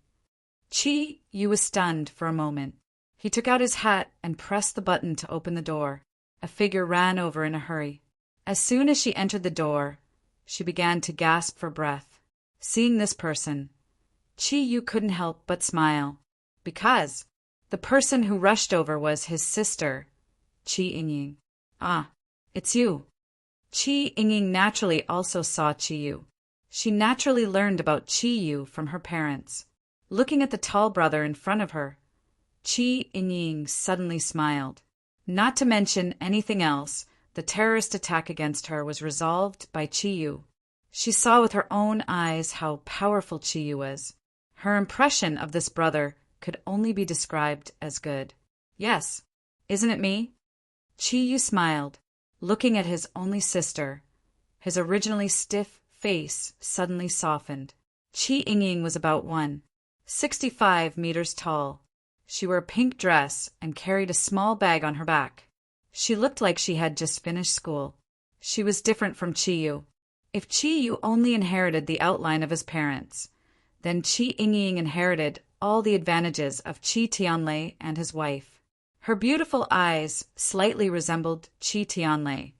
Speaker 1: Chi Yu was stunned for a moment. He took out his hat and pressed the button to open the door. A figure ran over in a hurry. As soon as she entered the door, she began to gasp for breath. Seeing this person, Chi Yu couldn't help but smile, because the person who rushed over was his sister, Chi Yingying. "Ah, it's you." Chi Yingying naturally also saw Chi Yu. She naturally learned about Chi Yu from her parents. Looking at the tall brother in front of her, Chi Yingying suddenly smiled. Not to mention anything else, the terrorist attack against her was resolved by Chi Yu. She saw with her own eyes how powerful Chi Yu was. Her impression of this brother could only be described as good. "Yes, isn't it me?" Chi Yu smiled, looking at his only sister. His originally stiff face suddenly softened. Chi Yingying was about 165 meters tall. She wore a pink dress and carried a small bag on her back. She looked like she had just finished school. She was different from Chi Yu. If Chi Yu only inherited the outline of his parents, then Chi Yingying inherited all the advantages of Chi Tianlei and his wife. Her beautiful eyes slightly resembled Chi Tianlei,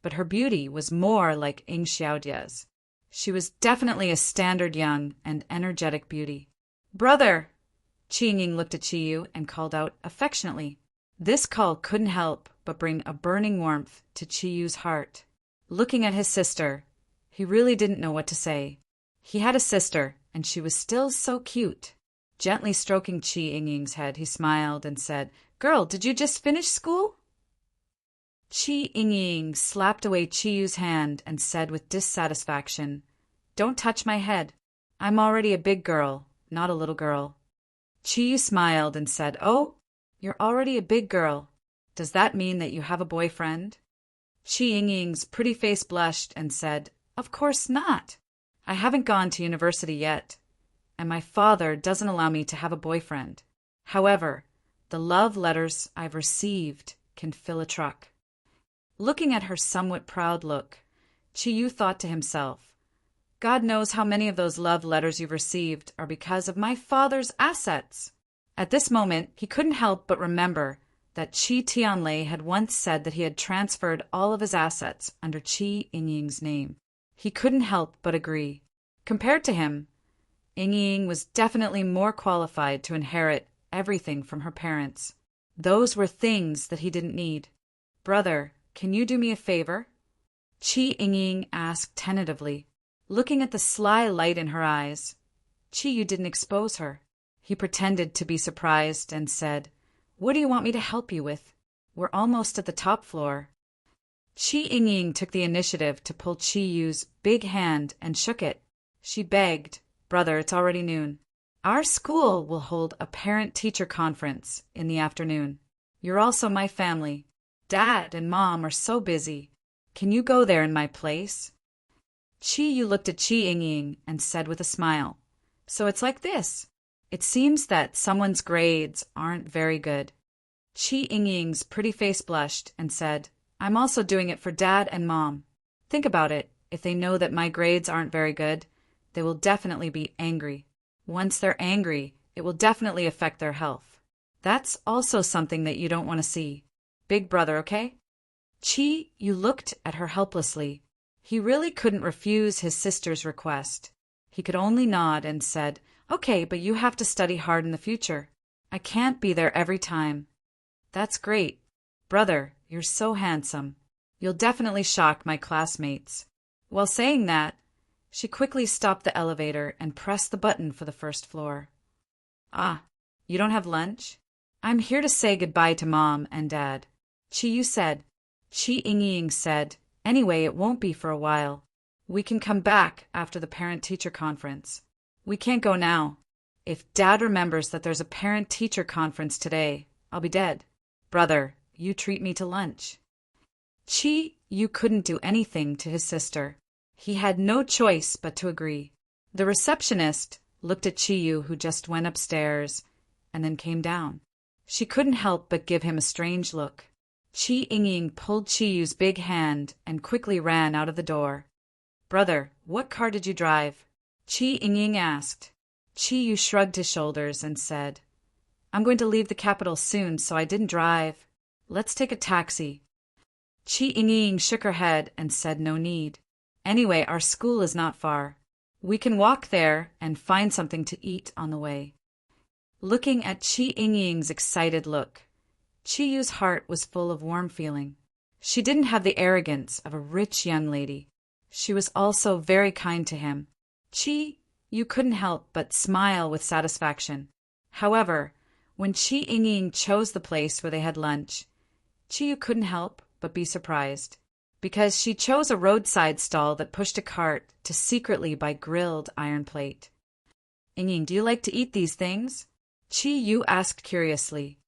Speaker 1: but her beauty was more like Ying Xiaodia's. She was definitely a standard young and energetic beauty. "Brother!" Chi Yingying looked at Chi Yu and called out affectionately. This call couldn't help but bring a burning warmth to Chi Yu's heart. Looking at his sister, he really didn't know what to say. He had a sister, and she was still so cute. Gently stroking Chi Yingying's head, he smiled and said, "Girl, did you just finish school?" Chi Yingying slapped away Chi Yu's hand and said with dissatisfaction, "Don't touch my head. I'm already a big girl, not a little girl." Chi Yu smiled and said, "Oh, you're already a big girl. Does that mean that you have a boyfriend?" Chi Yingying's pretty face blushed and said, "Of course not. I haven't gone to university yet, and my father doesn't allow me to have a boyfriend. However, the love letters I've received can fill a truck." Looking at her somewhat proud look, Chi Yu thought to himself, "God knows how many of those love letters you've received are because of my father's assets." At this moment, he couldn't help but remember that Chi Tianlei had once said that he had transferred all of his assets under Chi Yingying's name. He couldn't help but agree. Compared to him, Yingying was definitely more qualified to inherit everything from her parents. Those were things that he didn't need. "Brother, can you do me a favor?" Chi Yingying asked tentatively. Looking at the sly light in her eyes, Chi Yu didn't expose her. He pretended to be surprised and said, "What do you want me to help you with? We're almost at the top floor." Chi Yingying took the initiative to pull Chi Yu's big hand and shook it. She begged, "Brother, it's already noon. Our school will hold a parent-teacher conference in the afternoon. You're also my family. Dad and Mom are so busy. Can you go there in my place?" Chi Yu looked at Chi Yingying and said with a smile, "So it's like this. It seems that someone's grades aren't very good." Chi Yingying's pretty face blushed and said, "I'm also doing it for Dad and Mom. Think about it. If they know that my grades aren't very good, they will definitely be angry. Once they're angry, it will definitely affect their health. That's also something that you don't want to see. Big brother, okay?" Chi Yu looked at her helplessly. He really couldn't refuse his sister's request. He could only nod and said, "Okay, but you have to study hard in the future. I can't be there every time." That's great. Brother, you're so handsome. You'll definitely shock my classmates. While saying that, she quickly stopped the elevator and pressed the button for the first floor. Ah, you don't have lunch? I'm here to say goodbye to Mom and Dad. Chi Ying said, anyway, it won't be for a while. We can come back after the parent-teacher conference. We can't go now. If Dad remembers that there's a parent-teacher conference today, I'll be dead. Brother, you treat me to lunch. Chi Yu couldn't do anything to his sister. He had no choice but to agree. The receptionist looked at Chi Yu, who just went upstairs and then came down. She couldn't help but give him a strange look. Chi Ying pulled Chi Yu's big hand and quickly ran out of the door. Brother, what car did you drive? Chi Ying asked. Chi Yu shrugged his shoulders and said, I'm going to leave the capital soon, so I didn't drive. Let's take a taxi. Chi Ying shook her head and said no need. Anyway, our school is not far. We can walk there and find something to eat on the way. Looking at Chi Ying's excited look, Chi Yu's heart was full of warm feeling. She didn't have the arrogance of a rich young lady. She was also very kind to him. Chi Yu couldn't help but smile with satisfaction. However, when Chi Ying chose the place where they had lunch, Chi Yu couldn't help but be surprised, because she chose a roadside stall that pushed a cart to secretly buy grilled iron plate. Ying, do you like to eat these things? Chi Yu asked curiously.